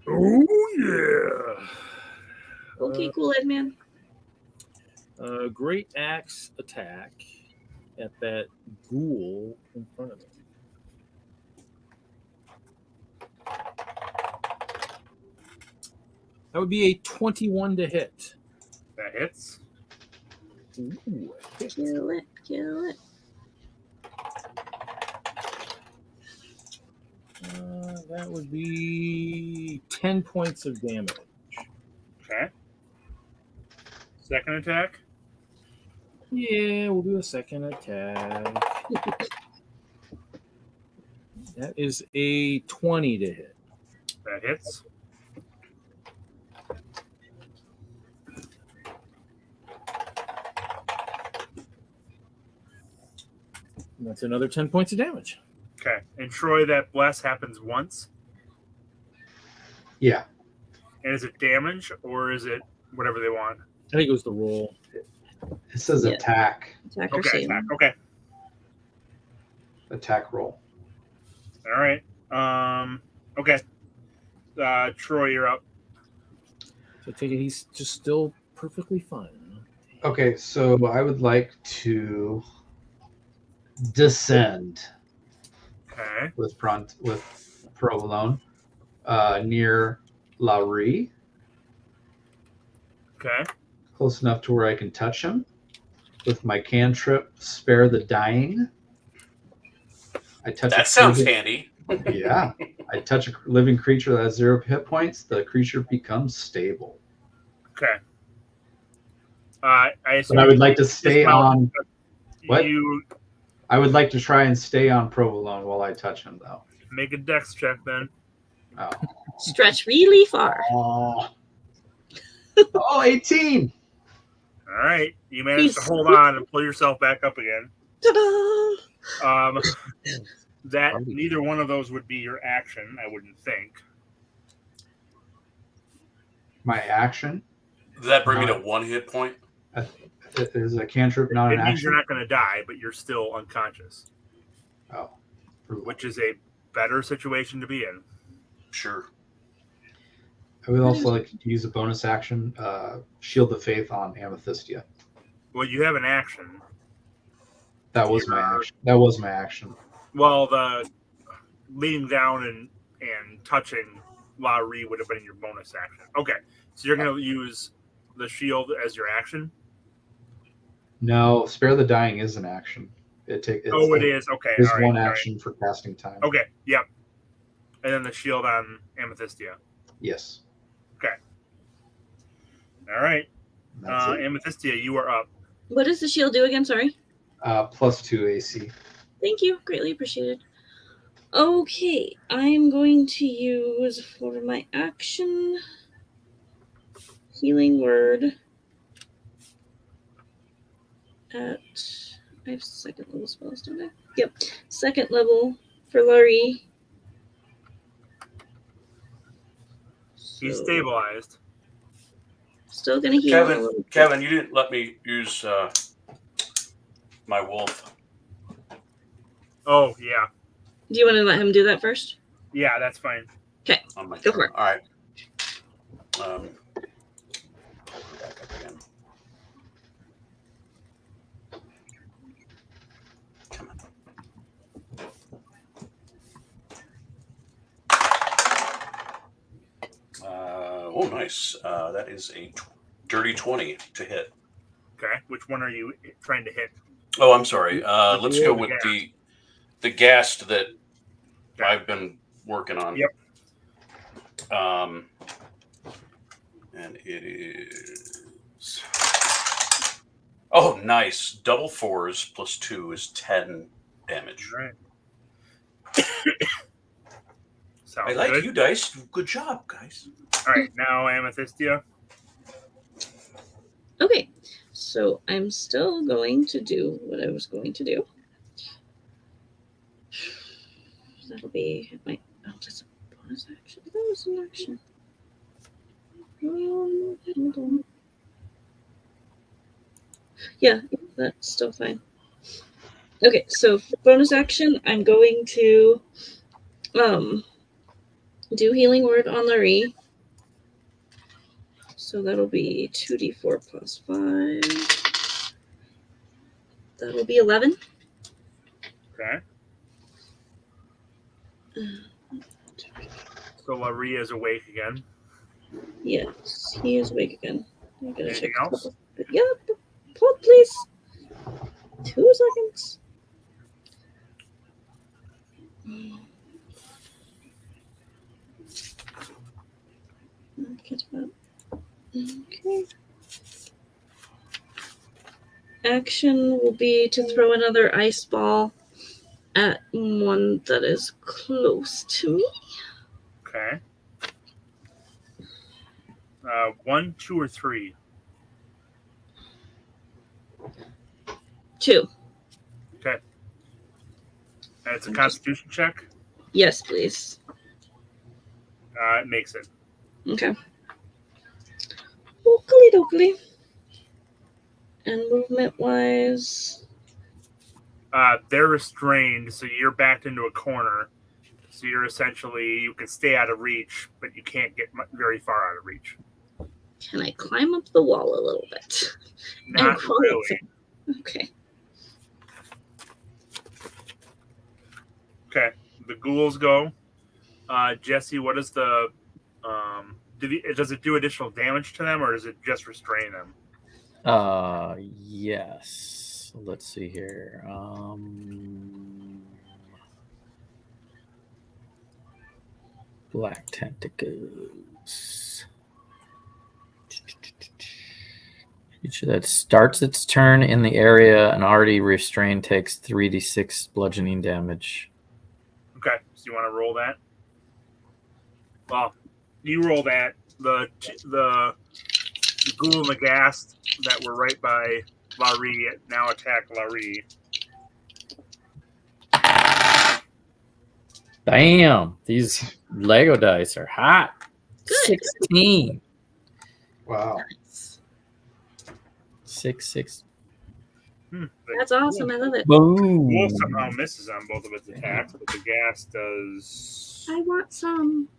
Oh yeah. Okay, cool-head man. great axe attack at that ghoul in front of me. That would be a 21 to hit. That hits. Ooh, Kill it, kill it. That would be 10 points of damage. Okay. Second attack. Yeah, we'll do a second attack. That is a 20 to hit. That hits. And that's another 10 points of damage. Okay. And Troy, that bless happens once. Yeah. And is it damage or is it whatever they want? I think it was the roll. It says Yeah. attack. Attack or Okay. save. Attack. Okay. Attack roll. All right. Okay. Troy, you're up. So I take it he's just still perfectly fine. Okay, so I would like to descend Okay. with provolone near Lah-Ree, Okay. close enough to where I can touch him with my cantrip, Spare the Dying. I touch. That sounds handy. Yeah, I touch a living creature that has 0 hit points. The creature becomes stable. Okay. I assume But I would like to stay on. What? You I would like to try and stay on provolone while I touch him, though. make a dex check then. Oh, Stretch really far. oh, 18. All right. You managed to hold on and pull yourself back up again. Ta-da! That neither one of those would be your action, I wouldn't think. My action. Does that bring me to 1 hit point? Is a cantrip not It an means you're action? not going to die, but you're still unconscious, Oh, which is a better situation to be in. Sure. I would also like to use a bonus action, Shield of Faith on Amethysia. Well, you have an action. That was my action. That was my action. Well, the leaning down and touching Lah-Ree would have been your bonus action. Okay, so you're going to use the shield as your action? No, Spare the Dying is an action. It is. Okay. There's all right, one all right. action for casting time. Okay, yep. And then the shield on Amethysia. Yes. All right. That's it. Amethysia, you are up. What does the shield do again? Sorry. +2 AC. Thank you. Greatly appreciated. Okay. I'm going to use for my action healing word at I have second level spells, don't I? Yep. Second level for Lah-Ree. He's stabilized. Still gonna heal. a little bit. Kevin, you didn't let me use my wolf. Oh, yeah. Do you want to let him do that first? Yeah, that's fine. On my Go turn. for it. All right. Back up again. Come on. Oh, nice. That is a dirty 20 to hit. Okay. Which one are you trying to hit? Oh, I'm sorry. Let's go with the ghast that I've been working on. Yep. And it is. Oh, nice. Double 4s plus 2 is 10 damage. All right. I Sounds like good. you, Dice. Good job, guys. All right, now Amethysia. Okay, so I'm still going to do what I was going to do. That'll be my. Oh, that's a bonus action. That was an action. Hold on. Yeah, that's still fine. Okay, so bonus action, I'm going to do Healing Word on Lah-Ree. So that'll be 2d4 plus 5. That'll be 11. Okay. So Lah-Ree is awake again. Yes, he is awake again. I gotta Anything check. else? Yeah, hold please. 2 seconds. Get that. Okay. Action will be to throw another ice ball at one that is close to me. Okay. 1, 2, or 3? 2. Okay. And it's a Constitution check. Yes, please. It makes it. Okay. Oakley dokley. And movement wise. They're restrained, so you're backed into a corner. So you're essentially, you can stay out of reach, but you can't get very far out of reach. Can I climb up the wall a little bit? Not crawl really. Okay. Okay. The ghouls go. Jesse, what is the... does it do additional damage to them, or does it just restrain them? Yes. Let's see here. Black tentacles. Each that starts its turn in the area and already restrained takes 3d6 bludgeoning damage. Okay, so you want to roll that? Well, you roll that. The ghoul and the ghast that were right by Lah-Ree now attack Lah-Ree. Damn, these Lego dice are hot. Good. 16. Wow. 6. That's awesome. I love it. Boom. Wolf somehow misses on both of its attacks, but the ghast does. I want some.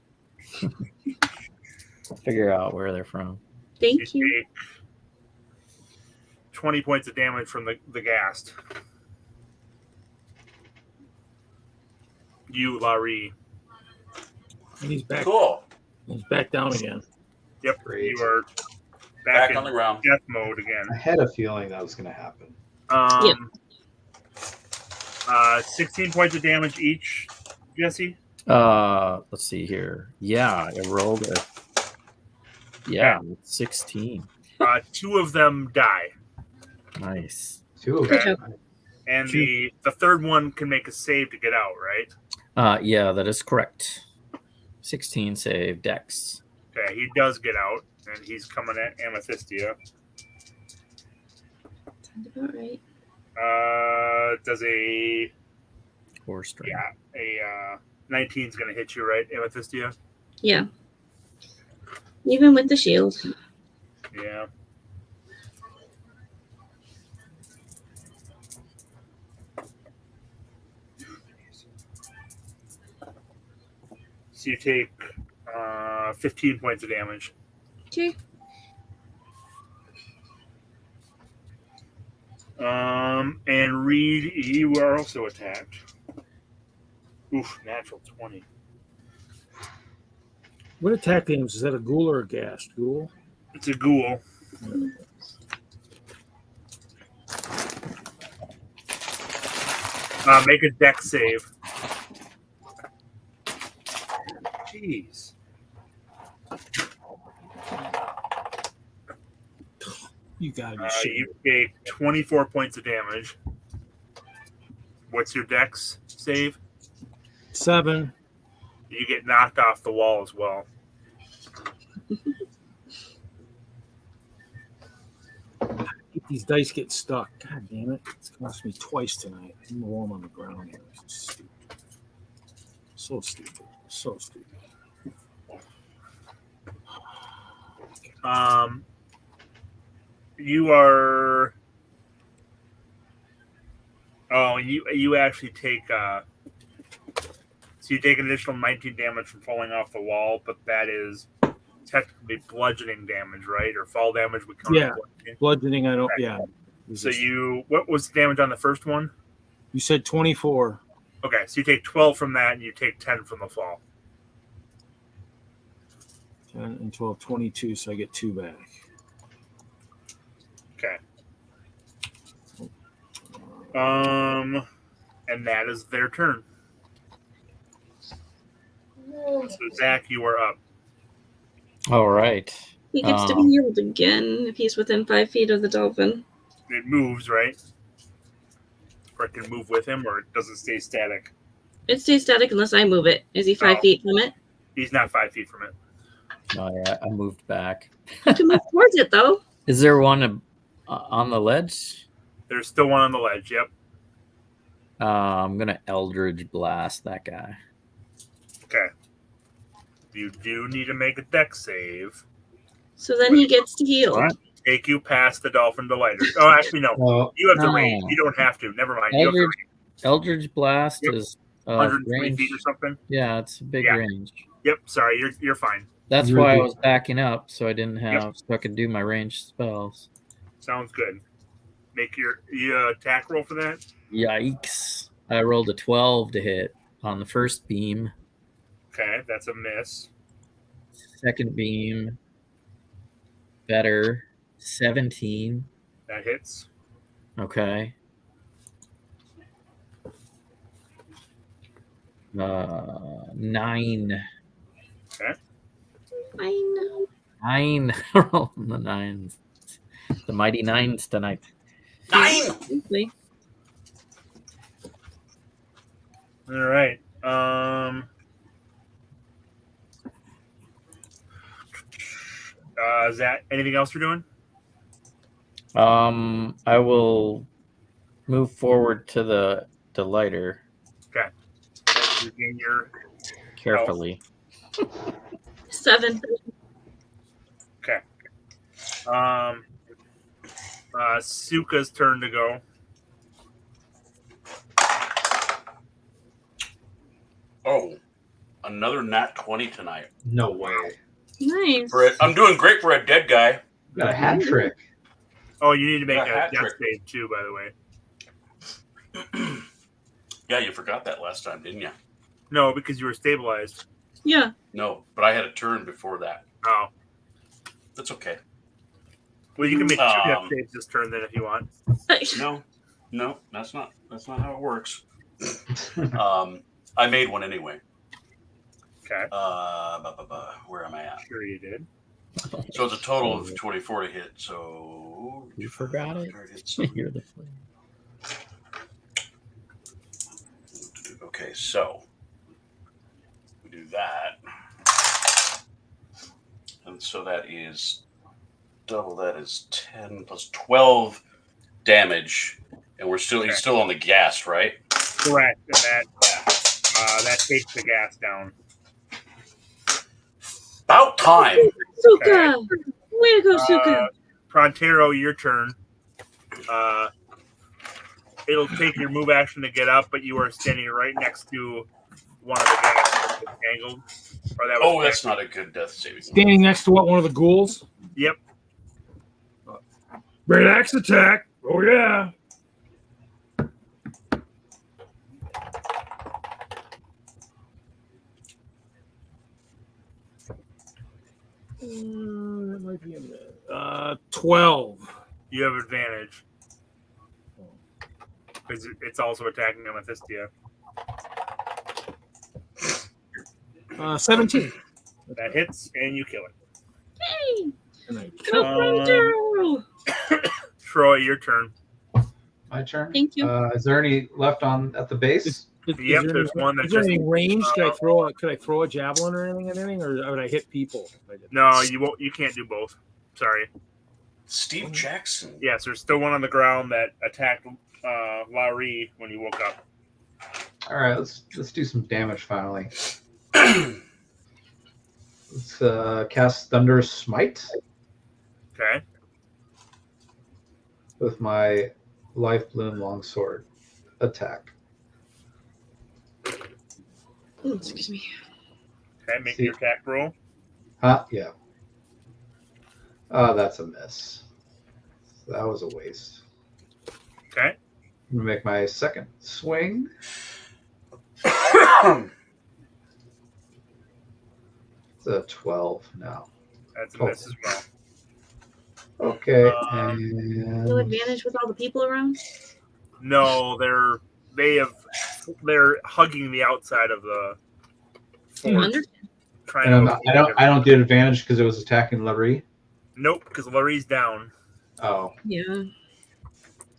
Figure out where they're from. Thank you. 20 points of damage from the ghast. You, Lah-Ree. And he's back. Cool. He's back down again. Yep, Great. you are Back in on the ground. death mode again. I had a feeling that was going to happen. 16 points of damage each, Jesse. Let's see here. Yeah, I rolled a 16. 2 of them die, Nice. 2 of Good them. job. and the third one can make a save to get out, right? Yeah, that is correct. 16 save dex. Okay, he does get out, and he's coming at Amethysia. Sounds about right. Does a Or strength. 19 is going to hit you, right, Amethysia? Yeah. Even with the shield. Yeah. So you take 15 points of damage. Okay. And Reed, you are also attacked. Oof, natural 20. What attack names? Is that a ghoul or a ghast? Ghoul? It's a ghoul. Make a dex save. Jeez. You gotta be You shitting. take 24 points of damage. What's your dex save? 7. You get knocked off the wall as well. These dice get stuck. God damn it. It's cost me twice tonight. I'm warm on the ground here. It's stupid. So stupid. So stupid. You are. Oh, you actually take. So you take an additional 19 damage from falling off the wall, but that is technically bludgeoning damage, right? Or fall damage would count. Yeah. as bludgeoning. Bludgeoning, I don't. Yeah. So what was the damage on the first one? You said 24. Okay, so you take 12 from that, and you take 10 from the fall. 10 and 12, 22, so I get 2 back. Okay. And that is their turn. So Zakk, you are up. All right. He gets to be healed again if he's within 5 feet of the dolphin. It moves, right? Or it can move with him, or it doesn't stay static. It stays static unless I move it. Is he 5 feet from it? He's not 5 feet from it. Oh, yeah, I moved back. To move towards it, though. Is there one on the ledge? There's still one on the ledge, yep. I'm going to Eldritch Blast that guy. Okay. You do need to make a dex save. So then he gets to heal. What? Take you past the dolphin delighter. Oh, actually, no. Well, You have the No. range. You don't have to. Never mind. You have the range. Eldritch Blast Yep. is 103 range. feet or something. Yeah, it's a big Yeah. range. Yep, sorry. You're fine. That's You're why I good. was backing up, so I didn't have, so I could do my ranged spells. Sounds good. Make your attack roll for that. Yikes. I rolled a 12 to hit on the first beam. Okay, that's a miss. Second beam, better. 17. That hits. Okay. 9. I know. 9. Rolling the 9s. The mighty 9s tonight. 9! Seriously. All right. Is that anything else you're doing? I will move forward to the lighter Okay. You gain your carefully. 7. okay. Suka's turn to go. Oh, another nat 20 tonight. no way. Nice. I'm doing great for a dead guy. You got a hat trick. Oh, you need to make Yeah, a hat death trick. save too, by the way. Yeah, you forgot that last time, didn't you? No, because you were stabilized. Yeah. No, but I had a turn before that. Oh. That's okay. Well, you can make 2 death Um, saves this turn then if you want. No, that's not how it works. I made one anyway. Okay. Where am I at? Sure you did. So it's a total of 24 to hit. So You forgot it? So, You're the flame. okay, so we do that, and so that is double. That is 10 plus 12 damage, and he's still on the gas, right? Correct. And that takes the gas down. About time. Suka! Way to go, Suka! Pronterro, your turn. It'll take your move action to get up, but you are standing right next to one of the gas that's angled. Or that was That's not a good death saving. Standing next to what? One of the ghouls? Yep. Great axe attack. Oh, yeah. That might be in there. 12. You have advantage. Because it's also attacking Amethysia. 17. That hits, and you kill it. Hey, And I go Um, Pronterro! Troy, your turn. My turn. Thank you. Is there any left at the base? Yep, there's one that is there just- any range? Could I throw a javelin or anything at anything, or would I hit people? If I did? No, you won't. You can't do both. Sorry. Steve Jackson. Yes, there's still one on the ground that attacked Lah-Ree when you woke up. All right, let's do some damage finally. Let's cast Thunder Smite Okay. with my Life Bloom Longsword attack. Oh, excuse me. Okay, make your attack roll. Huh? Yeah. Oh, that's a miss. That was a waste. Okay. I'm gonna make my second swing. It's a 12 now. That's a miss as well. Okay, No and advantage with all the people around? No, they're hugging the outside of the fort, trying and to. I don't get advantage because it was attacking Lah-Ree. Nope, because Lah-Ree's down. Oh, Yeah.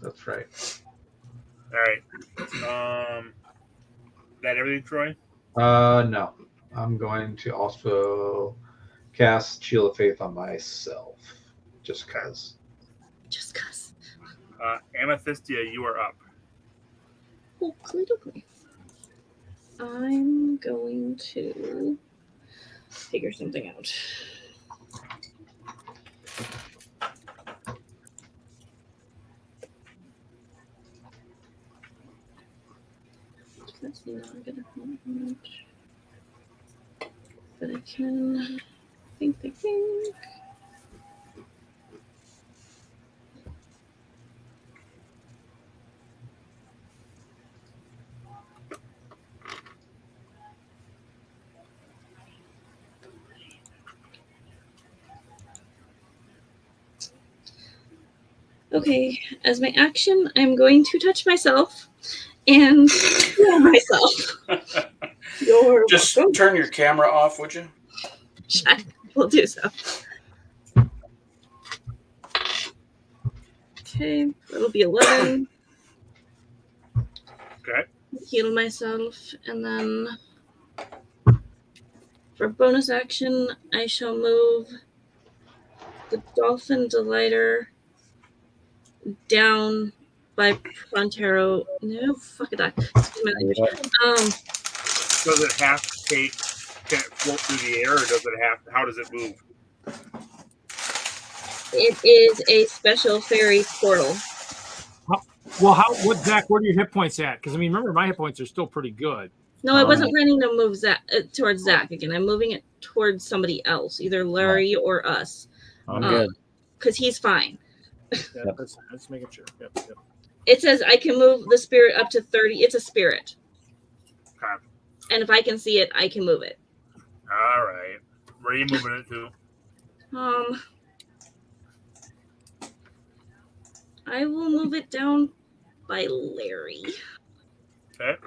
that's right. All right. That everything, Troy? No. I'm going to also cast Shield of Faith on myself. Just because. Just cuz. Amethysia, you are up. Oakley dokley. I'm going to figure something out. That's not gonna help much. But I can think. Okay, as my action, I'm going to touch myself and heal myself. You're Just welcome. turn your camera off, would you? I will do so. Okay, that'll be 11. Okay. Heal myself, and then for bonus action, I shall move the Dolphin Delighter down by Pronterro. No, fuck it. Excuse my language. Does it have to take? Can it float through the air, or does it have? How does it move? It is a special fairy portal. Well, Zakk? Where are your hit points at? Because I mean, remember, my hit points are still pretty good. No, I wasn't planning to move towards Zakk again. I'm moving it towards somebody else, either Lah-Ree or us. I'm good. Because he's fine. Yeah, let's make it sure. Yep. It says I can move the spirit up to 30. It's a spirit. Okay. And if I can see it, I can move it. All right. Where are you moving it to? I will move it down by Lah-Ree. Okay.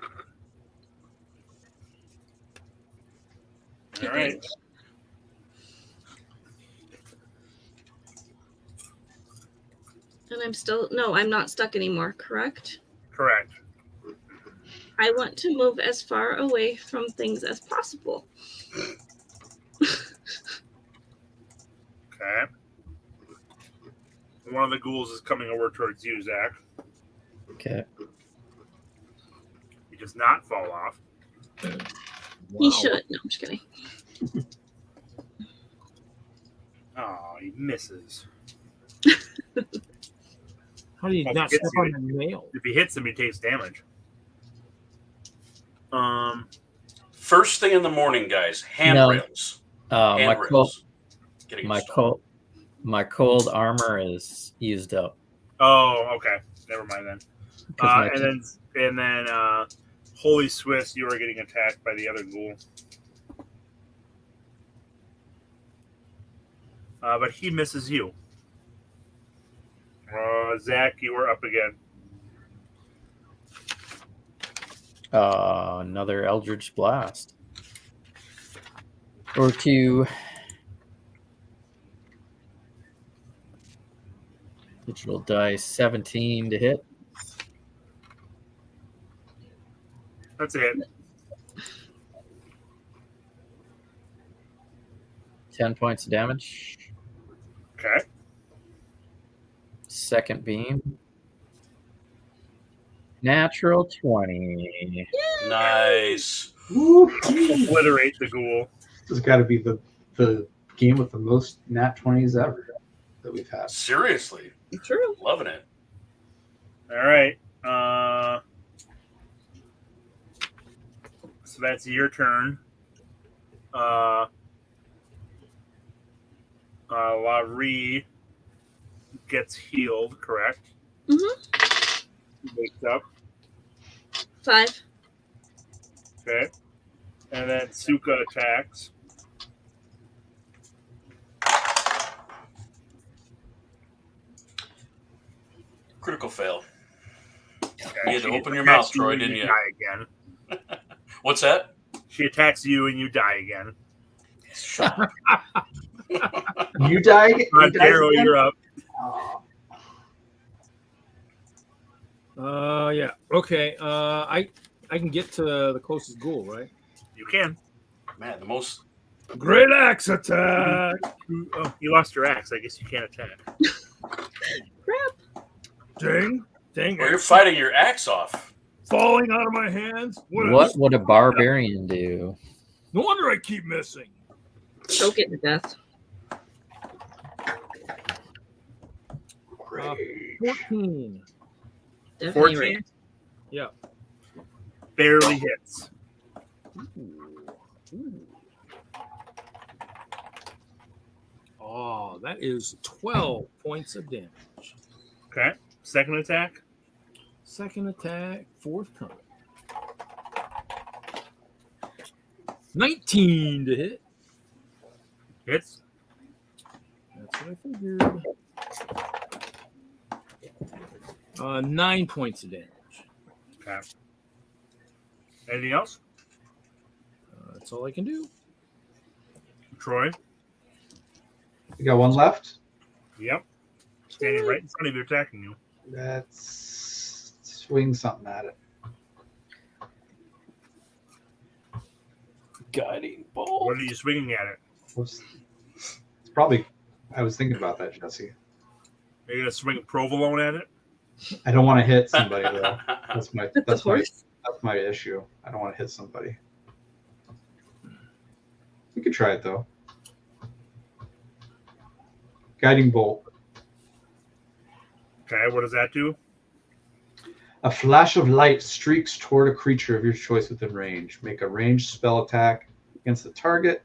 All right. And I'm not stuck anymore, correct? Correct. I want to move as far away from things as possible. Okay. One of the ghouls is coming over towards you, Zakk. Okay. He does not fall off. He should. No, I'm just kidding. Oh, he misses. How do you Well, not if he step hits on you- the nail? If he hits him, he takes damage. First thing in the morning, guys. Handrails. Handrails. Getting installed. My cold armor is used up. Oh, okay. Never mind then. 'Cause And then HolySwiss, you are getting attacked by the other ghoul. But he misses you. Zakk, you are up again. Another Eldritch Blast. Or Q. Digital dice 17 to hit. That's it. 10 points of damage. Okay. Second beam. Natural 20. Nice. Obliterate the ghoul. This has got to be the game with the most nat 20s ever that we've had. Seriously. True. Loving it. All right. So that's your turn. Lah-Ree gets healed, correct? Mm-hmm. Wakes up. 5. Okay. And then Suka attacks. Critical fail. Okay. You had to She open your attacks mouth, Troy, and didn't you? Die again. What's that? She attacks you and you die again. You die. Pronterro, you're up. Yeah. Okay. I can get to the closest ghoul, right? You can. Man, the most. Great axe attack. Oh, you lost your axe. I guess you can't attack. Crap. Dang. Dang. Well, you're fighting your axe off. Falling out of my hands. What would a barbarian do? No wonder I keep missing. Choke it to death. 14. Definitely 14? right. Yeah. Barely hits. Oh, that is 12 points of damage. Okay. Second attack. Second attack, forthcoming. 19 to hit. Hits. That's what I figured. 9 points of damage. Okay. Anything else? That's all I can do. Troy? You got one left? Yep. Standing right in front of you, attacking you. Let's swing something at it. Guiding bolt. What are you swinging at it? It's probably. I was thinking about that, Jesse. Are you going to swing provolone at it? I don't want to hit somebody though. That's my With the horse? that's my issue. I don't want to hit somebody. We could try it though. Guiding bolt. Okay, what does that do? A flash of light streaks toward a creature of your choice within range. Make a ranged spell attack against the target.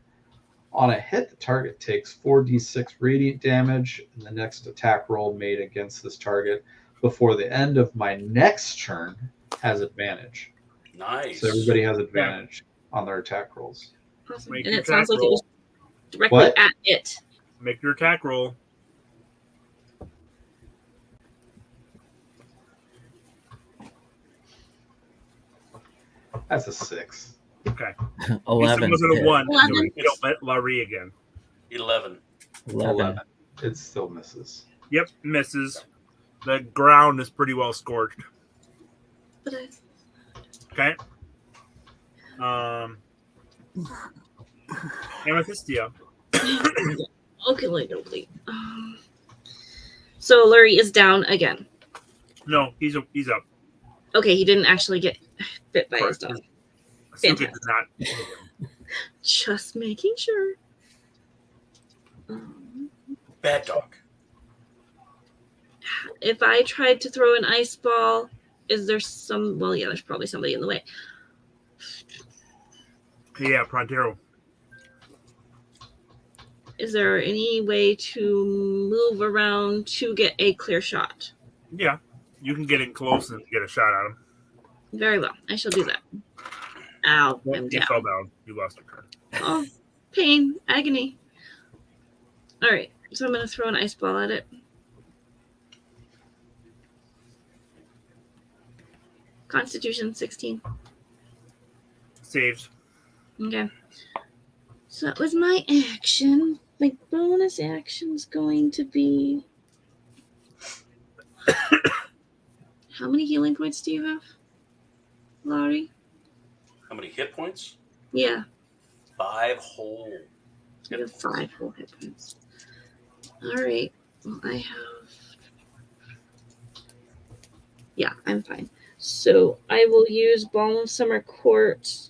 On a hit, the target takes 4d6 radiant damage, and the next attack roll made against this target before the end of my next turn has advantage. Nice. So everybody has advantage on their attack rolls. Awesome. Make And your it sounds attack like it was roll. directly What? at it. Make your attack roll. That's a 6. Okay. 11. It wasn't a hit. 1. 11. You don't let La-Ree again. 11. 11. It still misses. Yep, misses. The ground is pretty well scorched. But I, Okay. Amethysia. okay, like nobody. So Lah-Ree is down again. No, he's up. Okay, he didn't actually get bit by his dog. Suka did not. Just making sure. Bad dog. If I tried to throw an ice ball, is there some? Well, yeah, there's probably somebody in the way. Yeah, Pronterro. Is there any way to move around to get a clear shot? Yeah, you can get in close and get a shot at him. Very well. I shall do that. Ow, I'm You down. fell down. You lost a turn. Oh, pain, agony. All right, so I'm going to throw an ice ball at it. Constitution 16. Saves. Okay. So that was my action. My bonus action's going to be... How many healing points do you have, Lah-Ree? How many hit points? Yeah. 5 whole. You have 5 whole hit points. All right. Well, I have... Yeah, I'm fine. So I will use Balm of Summer Court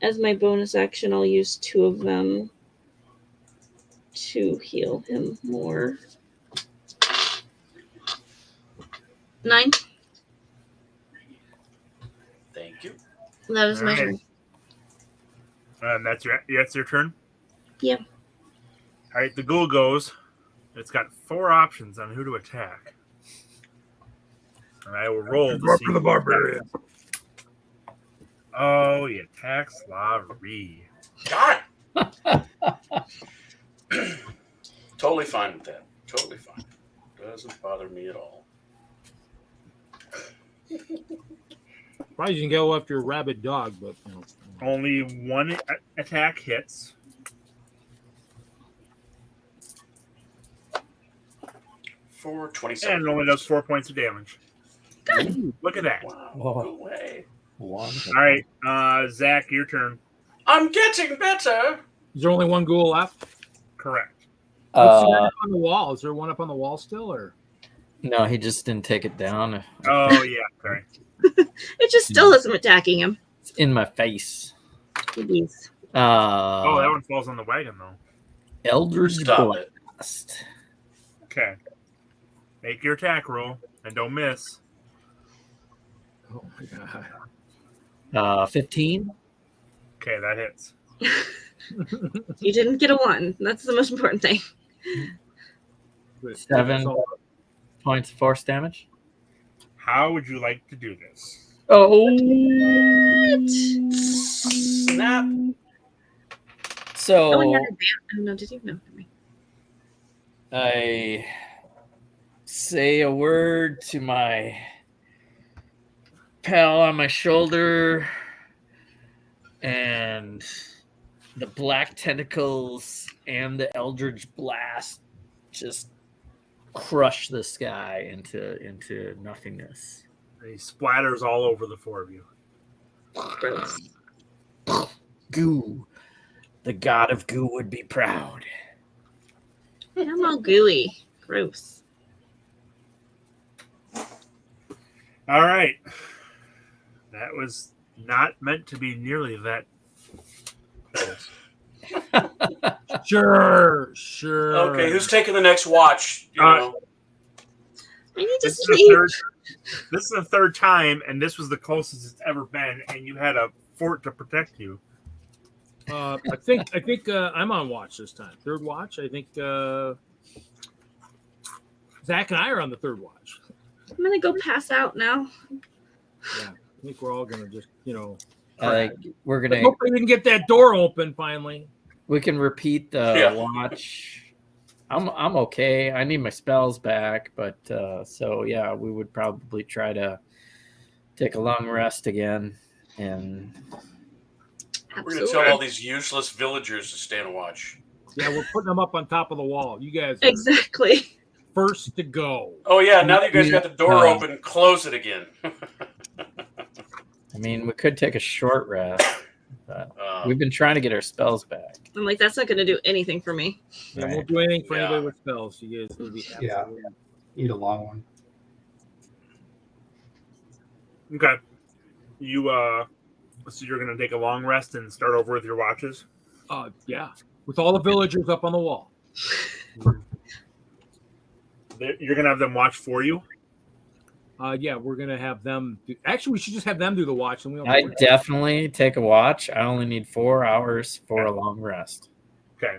as my bonus action. I'll use 2 of them to heal him more. 9. Thank you. That was my All right. turn. And that's your turn? Yeah. All right, the ghoul goes. It's got 4 options on who to attack. And I will roll to see. For the Barbarian. Oh, he attacks Lah-Ree. God! Totally fine with that. Totally fine. Doesn't bother me at all. Probably you can go after your rabid dog, but you know. Only 1 attack hits. For 27. And it only does 4 points of damage. Good. Look at that. Wow. Oh. Go away. One. All right, Zakk, your turn. I'm getting better. Is there only one ghoul left? Correct. What's the guy up on the wall? Is there one up on the wall still, or? No, he just didn't take it down. Oh, yeah, sorry. It just still isn't attacking him. It's in my face. Jeez. Oh, that one falls on the wagon, though. Eldritch Stop it. Blast. Okay. Make your attack roll, and don't miss. Oh my god! 15. Okay, that hits. You didn't get a 1. That's the most important thing. 7 points of force damage. How would you like to do this? Oh. Snap. So Oh, and you're a ban- no, did you? No. Never mind. I say a word to my pal on my shoulder, and the black tentacles and the Eldritch Blast just crush this guy into nothingness. He splatters all over the 4 of you. Gross. Goo. The god of goo would be proud. I'm all gooey. Gross. All right. That was not meant to be nearly that close. Sure. Okay, who's taking the next watch? You know. I need to This is the sleep. This is the 3rd time, and this was the closest it's ever been, and you had a fort to protect you. I think I'm on watch this time. 3rd watch. I think Zakk and I are on the 3rd watch. I'm gonna go pass out now. Yeah, I think we're all gonna just We're I gonna. hope we can get that door open finally. We can repeat the watch. I'm okay. I need my spells back, but so yeah, we would probably try to take a long rest again. And We're going to tell all these useless villagers to stand and watch. Yeah, we're putting them up on top of the wall. You guys are Exactly. first to go. Oh, yeah. Now that you guys got the door open, close it again. I mean, we could take a short rest, but we've been trying to get our spells back. I'm like, that's not gonna do anything for me. Yeah, won't do anything for anybody with spells. You guys will be happy. Yeah. Eat a long one. Okay. You so you're gonna take a long rest and start over with your watches? Yeah. With all the villagers up on the wall. You're gonna have them watch for you? Yeah, we're gonna have them actually we should just have them do the watch and we I definitely take a watch. I only need 4 hours for a long rest. Okay.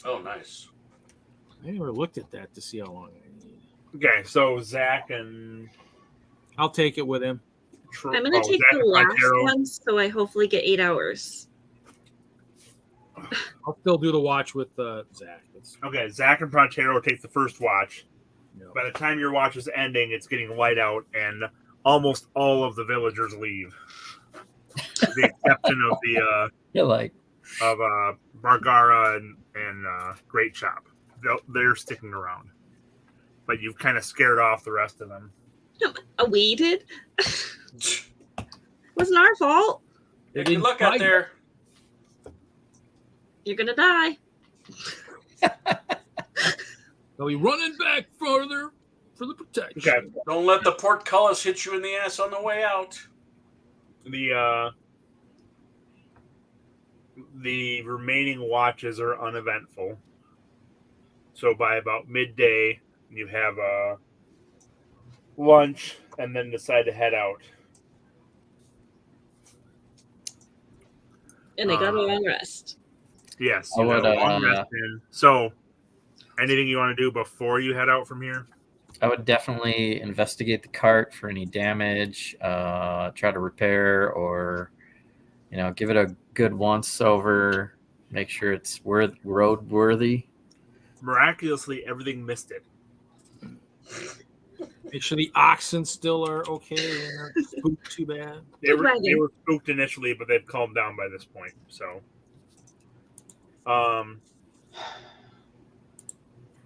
Oh, nice. I never looked at that to see how long I need. Okay, so Zakk and I'll take it with him. I'm gonna take Zakk the and last Pronterro. one, so I hopefully get 8 hours. I'll still do the watch with Zakk. Okay, Zakk and Pronterro take the first watch. No. By the time your watch is ending, it's getting light out, and almost all of the villagers leave. With the exception of the You're like of Bargara and Great Chop. They're sticking around, but you've kind of scared off the rest of them. We did. Wasn't our fault. Hey, good luck out there. You're gonna die. Are we running back further for the protection? Okay. Don't let the portcullis hit you in the ass on the way out. The remaining watches are uneventful. So by about midday, you have lunch and then decide to head out. And they got a long rest. Yes, I you would, got a long rest in. So, anything you want to do before you head out from here? I would definitely investigate the cart for any damage, try to repair, or give it a good once over, make sure it's road worthy. Miraculously, everything missed it. Make sure the oxen still are okay. They're not spooked too bad. They were spooked initially, but they've calmed down by this point. So,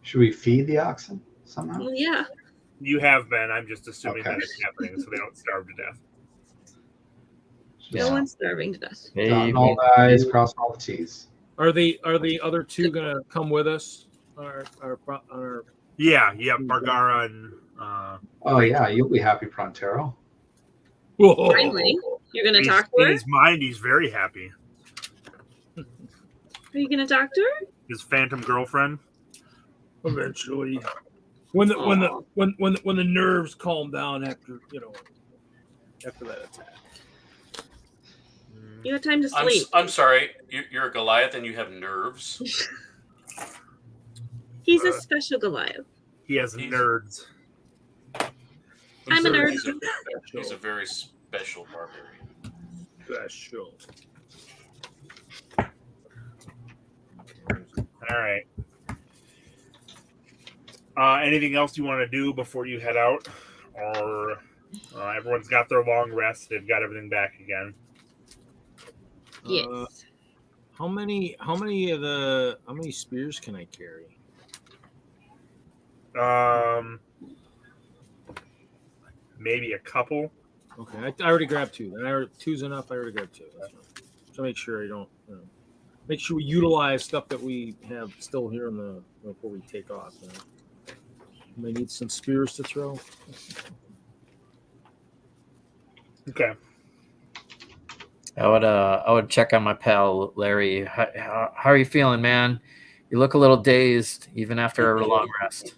should we feed the oxen somehow? Well, yeah. You have been. I'm just assuming Okay. that it's happening so they don't starve to death. No one's starving to death. Dotting all the I's, crossing all the T's. Are the other two gonna come with us? Yeah, Bargara and Oh yeah, you'll be happy, Pronterro. Whoa. Finally, you're gonna talk to in her. his mind, he's very happy. Are you gonna talk to her? His phantom girlfriend. Eventually, when the nerves calm down after that attack. You have time to sleep. I'm sorry. You're a Goliath and you have nerves. He's a special Goliath. He has nerds. I'm a nerd. He's a very special barbarian. Special. All right. Anything else you want to do before you head out, or everyone's got their long rest? They've got everything back again. Yes. How many spears can I carry? Maybe a couple. Okay, I already grabbed two. Then two's enough. I already grabbed two. That's fine. So make sure I don't. Make sure we utilize stuff that we have still here before we take off. May need some spears to throw. Okay. I would check on my pal Lah-Ree. How are you feeling, man? You look a little dazed, even after a long rest.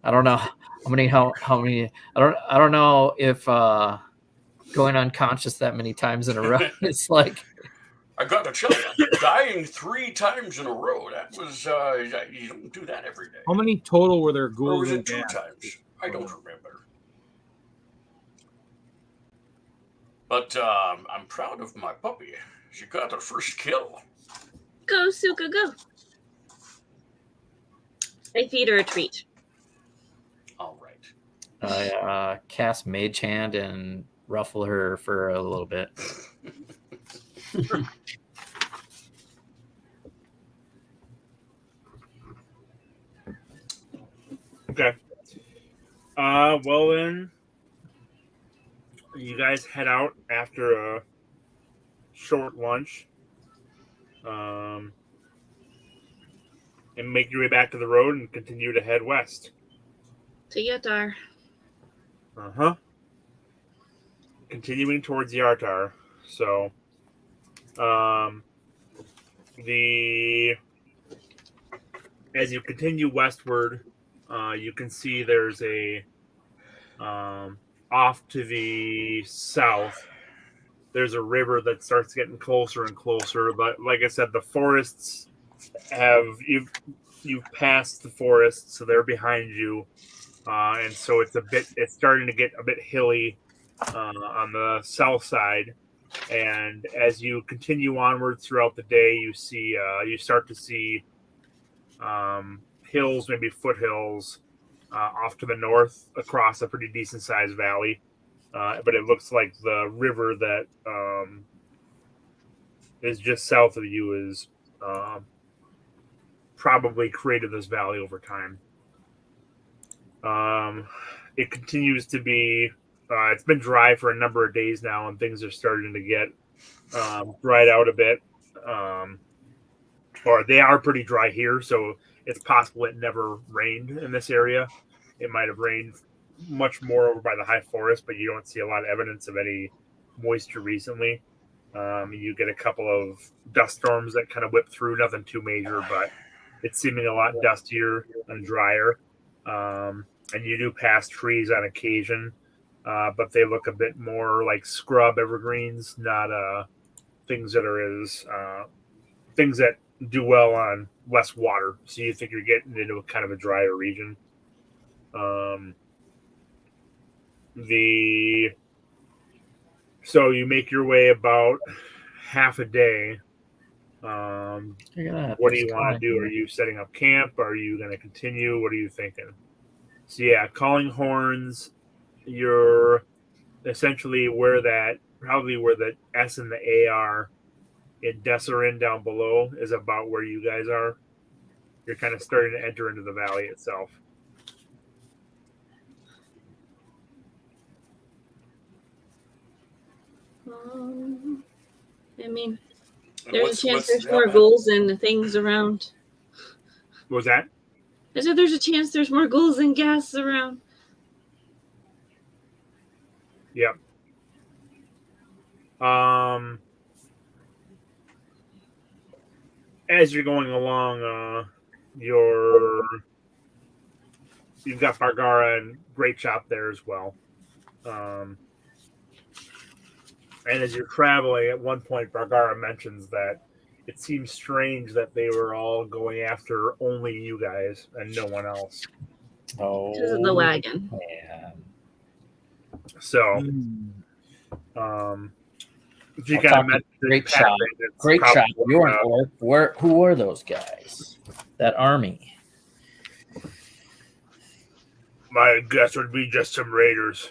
I don't know how many. I don't know if going unconscious that many times in a row is like. I got to tell you, dying 3 times in a row. That was you don't do that every day. How many total were there Or ghouls? was and it 2 ghast? times? I don't remember. But I'm proud of my puppy. She got her first kill. Go, Suka, go. I feed her a treat. All right. I cast Mage Hand and ruffle her for a little bit. Okay. Well then, you guys head out after a short lunch, and make your way back to the road and continue to head west. To Yatar. Continuing towards Yartar. So, as you continue westward, you can see there's a off to the south. There's a river that starts getting closer and closer. But like I said, the forests you've passed the forest, so they're behind you, and so it's starting to get a bit hilly on the south side. And as you continue onward throughout the day, you start to see hills, maybe foothills, off to the north across a pretty decent sized valley. But it looks like the river that is just south of you is probably created this valley over time. It continues to be. It's been dry for a number of days now, and things are starting to get dried out a bit. Or they are pretty dry here, so it's possible it never rained in this area. It might have rained much more over by the high forest, but you don't see a lot of evidence of any moisture recently. You get a couple of dust storms that kind of whip through, nothing too major, but it's seeming a lot dustier and drier. And you do pass trees on occasion, but they look a bit more like scrub evergreens, not things that are as things that do well on less water. So you think you're getting into a kind of a drier region. So you make your way about half a day. What do you want to do? Are you setting up camp? Are you going to continue? What are you thinking? So yeah, calling horns. You're essentially where the S and the A are in Desserin down below is about where you guys are. You're kind of starting to enter into the valley itself. I mean, there's a chance there's more ghouls and things around. What was that? I said there's a chance there's more ghouls and gas around. Yep. As you're going along, you've got Bargara and Great Chop there as well. And as you're traveling, at one point, Bargara mentions that it seems strange that they were all going after only you guys and no one else. Oh, Because of the wagon. man. So, if you kind of met Great Chop. Great Chop. You're an orc. Who are those guys? That army. My guess would be just some raiders.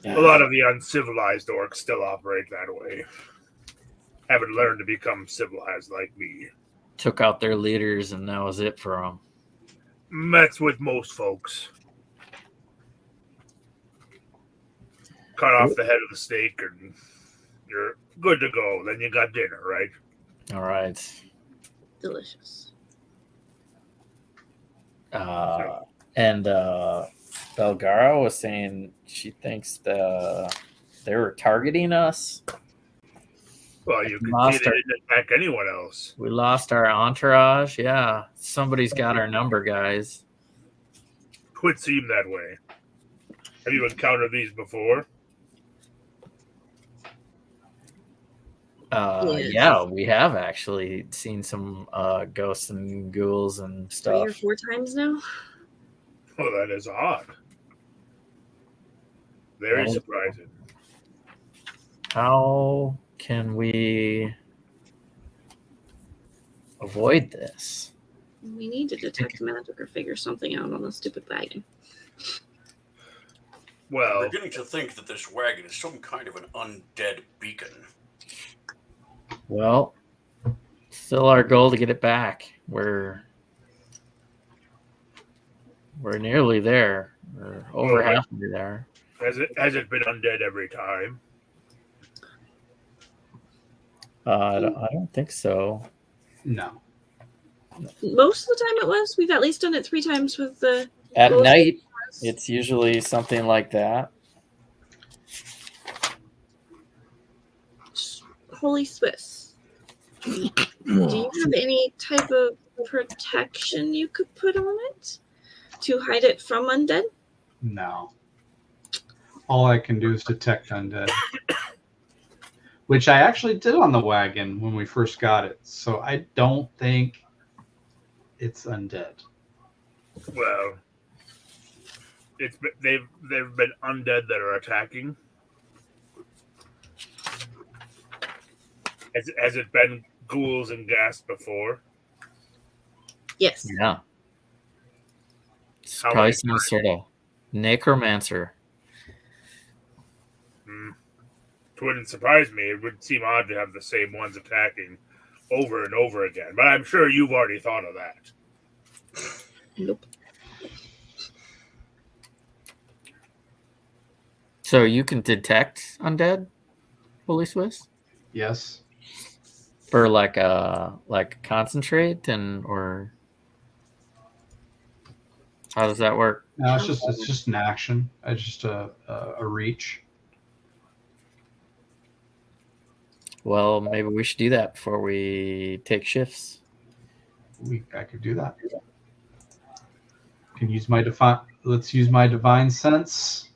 Yeah. A lot of the uncivilized orcs still operate that way. Haven't learned to become civilized like me. Took out their leaders, and that was it for them. That's with most folks. Cut off the head of the steak, and you're good to go. Then you got dinner, right? All right. Delicious. And Belgara was saying she thinks they were targeting us. Well, you can see they didn't attack anyone else. We lost our entourage. Yeah, somebody's got our number, guys. Could seem that way. Have you encountered these before? Yes. Yeah, we have actually seen some ghosts and ghouls and 3 stuff. or 4 times now. Oh, that is odd. Very Well, surprising. How can we avoid this? We need to detect magic or figure something out on the stupid wagon. Well, I'm beginning to think that this wagon is some kind of an undead beacon. Well, still our goal to get it back. We're nearly there. We're over halfway there. has it been undead every time? I don't think so. No. Most of the time it was. We've at least done it 3 times with the At ghouls. night, it's usually something like that. HolySwiss. Do you have any type of protection you could put on it to hide it from undead? No. All I can do is detect undead. Which I actually did on the wagon when we first got it. So I don't think it's undead. Well, they've been undead that are attacking. Has it been ghouls and gas before? Yes. Yeah. It's How probably many some sort of necromancer. wouldn't surprise me. It would seem odd to have the same ones attacking over and over again. But I'm sure you've already thought of that. Nope. So you can detect undead, HolySwiss? Yes. For like concentrate or how does that work? No, it's just an action. It's just a reach. Well, maybe we should do that before we take shifts. I could do that. Can use my Let's use my divine sense.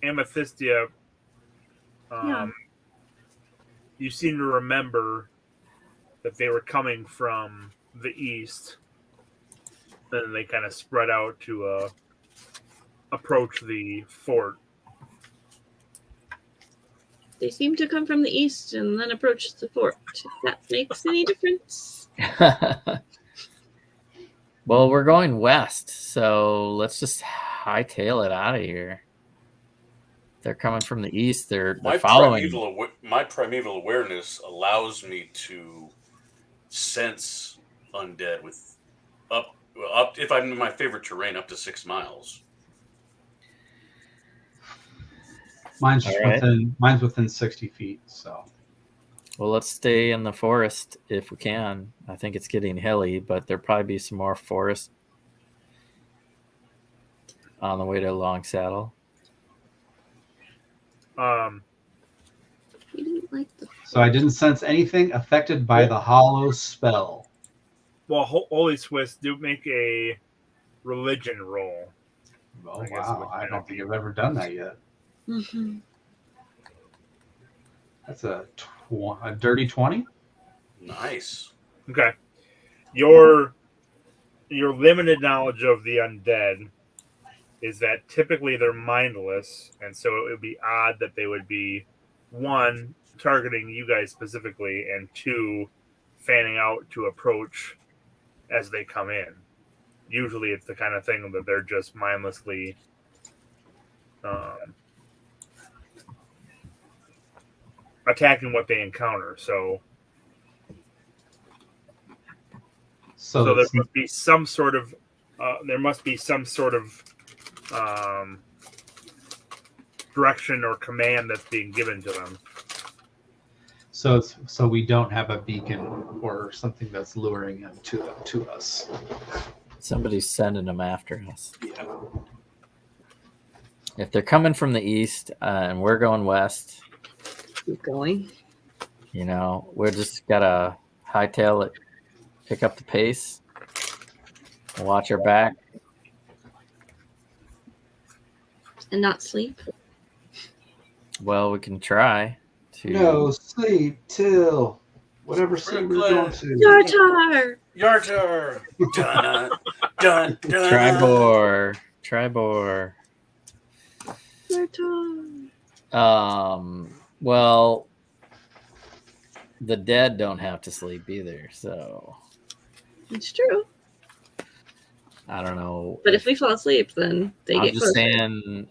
Amethysia, Yeah. you seem to remember that they were coming from the east. Then they kind of spread out to approach the fort. They seem to come from the east and then approach the fort. If that makes any difference. Well, we're going west, so let's just hightail it out of here. They're coming from the east. They're following. My primeval awareness allows me to sense undead with up if I'm in my favorite terrain up to 6 miles. Mine's within 60 feet. So, Well, let's stay in the forest if we can. I think it's getting hilly, but there'll probably be some more forest on the way to Long Saddle. We didn't like the. So I didn't sense anything affected by the hollow spell. Well, HolySwiss, do make a religion roll. Oh, I guess wow. I don't think I've ever done that yet. Mm-hmm. That's a dirty 20. Nice. Okay. Your limited knowledge of the undead is that typically they're mindless, and so it would be odd that they would be, one, targeting you guys specifically, and two, fanning out to approach as they come in. Usually it's the kind of thing that they're just mindlessly attacking what they encounter. So there must be some sort of direction or command that's being given to them. So we don't have a beacon or something that's luring him to us. Somebody's sending them after us. Yeah. If they're coming from the east and we're going west, Keep going. we're just gotta hightail it, pick up the pace, watch our back. And not sleep. Well, we can try to. No sleep till whatever city we're going to. Yartar! Yartar! Dun, dun, dun. Tribor. Yartar! Well, the dead don't have to sleep either, so It's true. I don't know. But if we fall asleep, then they get closer.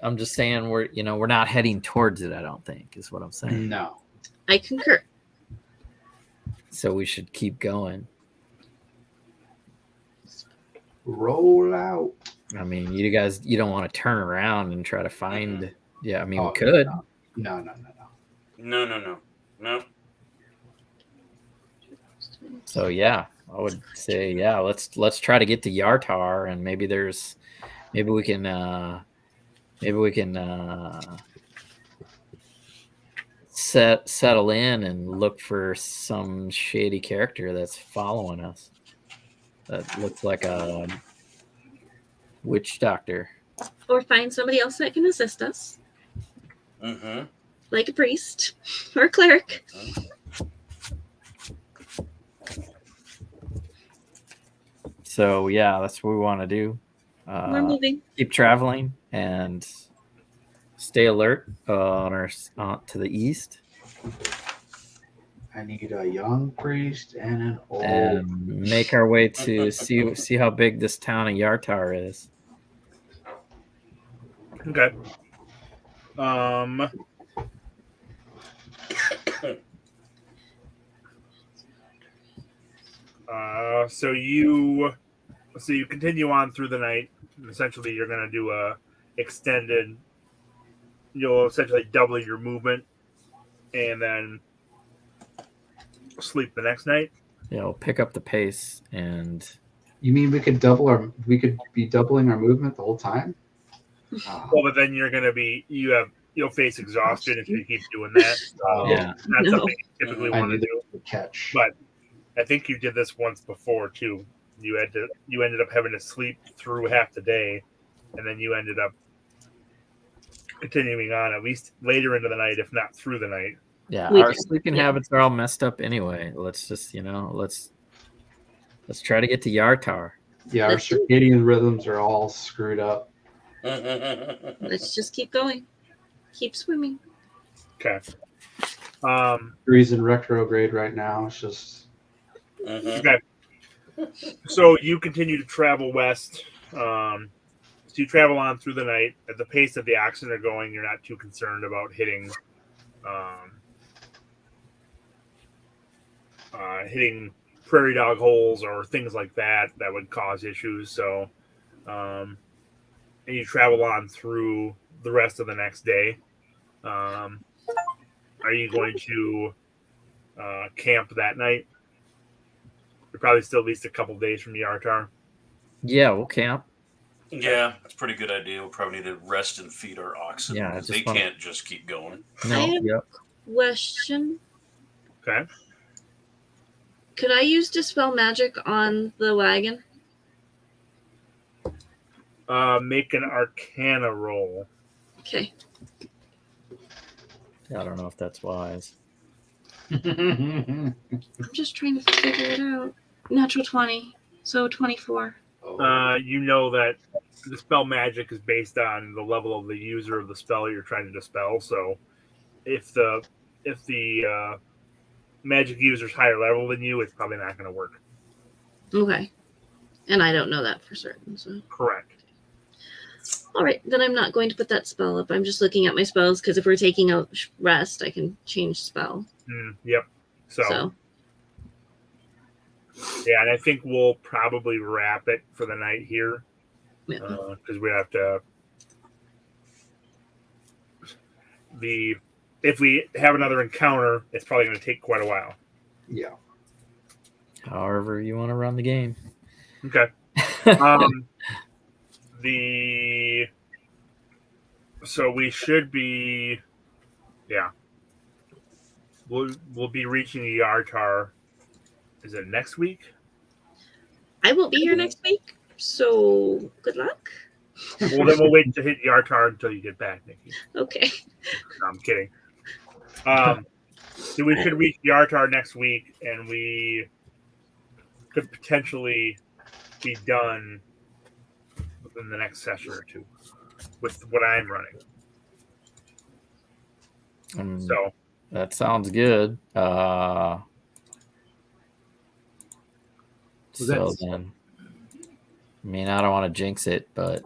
I'm just saying we're not heading towards it, I don't think, is what I'm saying. No. I concur. So we should keep going. Roll out. I mean, you guys, you don't want to turn around and try to find. Yeah, I mean, we could. No. No. So yeah, I would say let's try to get to Yartar, and maybe we can settle in and look for some shady character that's following us. That looks like a witch doctor. Or find somebody else that can assist us. Mm-hmm. Like a priest or a cleric. So yeah, that's what we want to do. We're moving. Keep traveling and stay alert on our to the east. I need a young priest and an old. And make our way to see how big this town of Yartar is. Okay. So you continue on through the night. Essentially, you're going to do a extended. You'll essentially double your movement, and then sleep the next night. We'll pick up the pace, and You mean we could be doubling our movement the whole time? Well, but then you're going to be you'll face exhaustion if you keep doing that. So Yeah. that's No. something you typically I want to need do. to catch. But I think you did this once before too. You ended up having to sleep through half the day, and then you ended up continuing on at least later into the night, if not through the night. yeah, We our did. sleeping Yeah. habits are all messed up anyway. Let's just let's try to get to Yartar. Yeah, our circadian rhythms are all screwed up. Let's just keep going. Keep swimming. Okay. Degrees in retrograde right now. It's just Okay. So you continue to travel west. So you travel on through the night at the pace that the oxen are going. You're not too concerned about hitting prairie dog holes or things like that would cause issues. So, and you travel on through the rest of the next day. Are you going to camp that night? You're probably still at least a couple days from Yartar. Yeah, we'll camp. Yeah, that's a pretty good idea. We'll probably need to rest and feed our oxen. Yeah, I Because just they wanna- can't just keep going. No, I have- yep. Question. Okay. Could I use Dispel Magic on the wagon? Make an Arcana roll. Okay. I don't know if that's wise. I'm just trying to figure it out. Natural 20. So 24. You know that the spell magic is based on the level of the user of the spell you're trying to dispel. So, if the magic user's higher level than you, it's probably not going to work. Okay. And I don't know that for certain. So, Correct. all right, then I'm not going to put that spell up. I'm just looking at my spells because if we're taking a rest, I can change spell. Yep. So, yeah, and I think we'll probably wrap it for the night here Yeah. because we have to. If we have another encounter, it's probably going to take quite a while. Yeah. However you want to run the game. Okay. So we should be, yeah. We'll be reaching Yartar. Is it next week? I won't be here next week, so good luck. Well, then we'll wait to hit Yartar until you get back, Nikki. Okay. No, I'm kidding. So we should reach Yartar next week, and we could potentially be done within the next session or two with what I'm running. So that sounds good. So then, I mean, I don't want to jinx it, but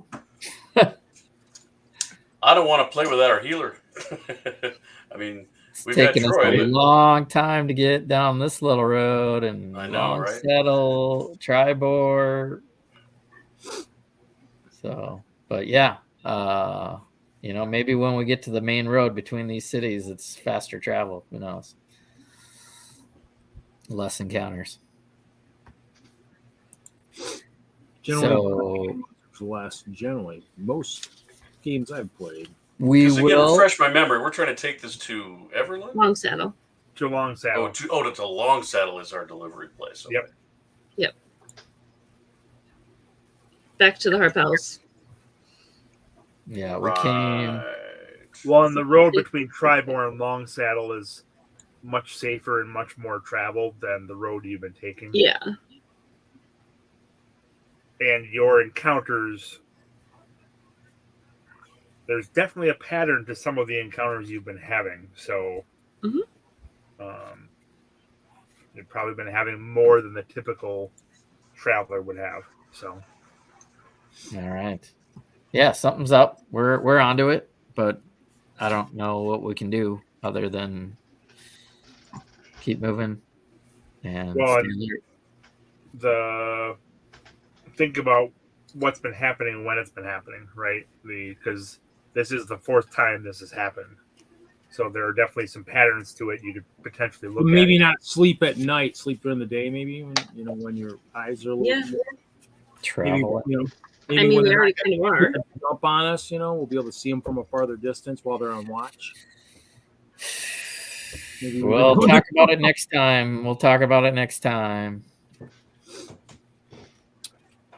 I don't want to play without our healer. I mean, it's we've got taken us Troy, a but long time to get down this little road and I know, long right? settle, Tribor. So, but yeah, maybe when we get to the main road between these cities, it's faster travel. Who knows? Less encounters. Generally, most games I've played. We because again, will. refresh my memory. We're trying to take this to Everland. Long saddle. to Long Saddle. To Long Saddle is our delivery place. Okay. Yep. Back to the Harp House. Yeah, we came. Well, and the road between Tribor and Long Saddle is much safer and much more traveled than the road you've been taking. Yeah. And your encounters, there's definitely a pattern to some of the encounters you've been having. So, Mhm. You've probably been having more than the typical traveler would have. So, All right. Yeah, something's up. We're onto it, but I don't know what we can do other than keep moving and Well, stay alert. think about what's been happening when it's been happening, right? Because this is the fourth time this has happened. So there are definitely some patterns to it you could potentially look Maybe at. not sleep at night, sleep during the day. Maybe when your eyes are a little more. Maybe Travel. Maybe I mean, when we they're already not kind of are. jump on us, we'll be able to see them from a farther distance while they're on watch. Maybe We'll talk about it next time.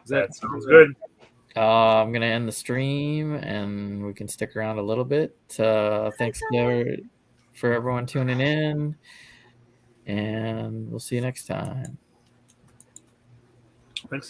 That sounds good. I'm going to end the stream, and we can stick around a little bit. Thanks for everyone tuning in, and we'll see you next time. Thanks,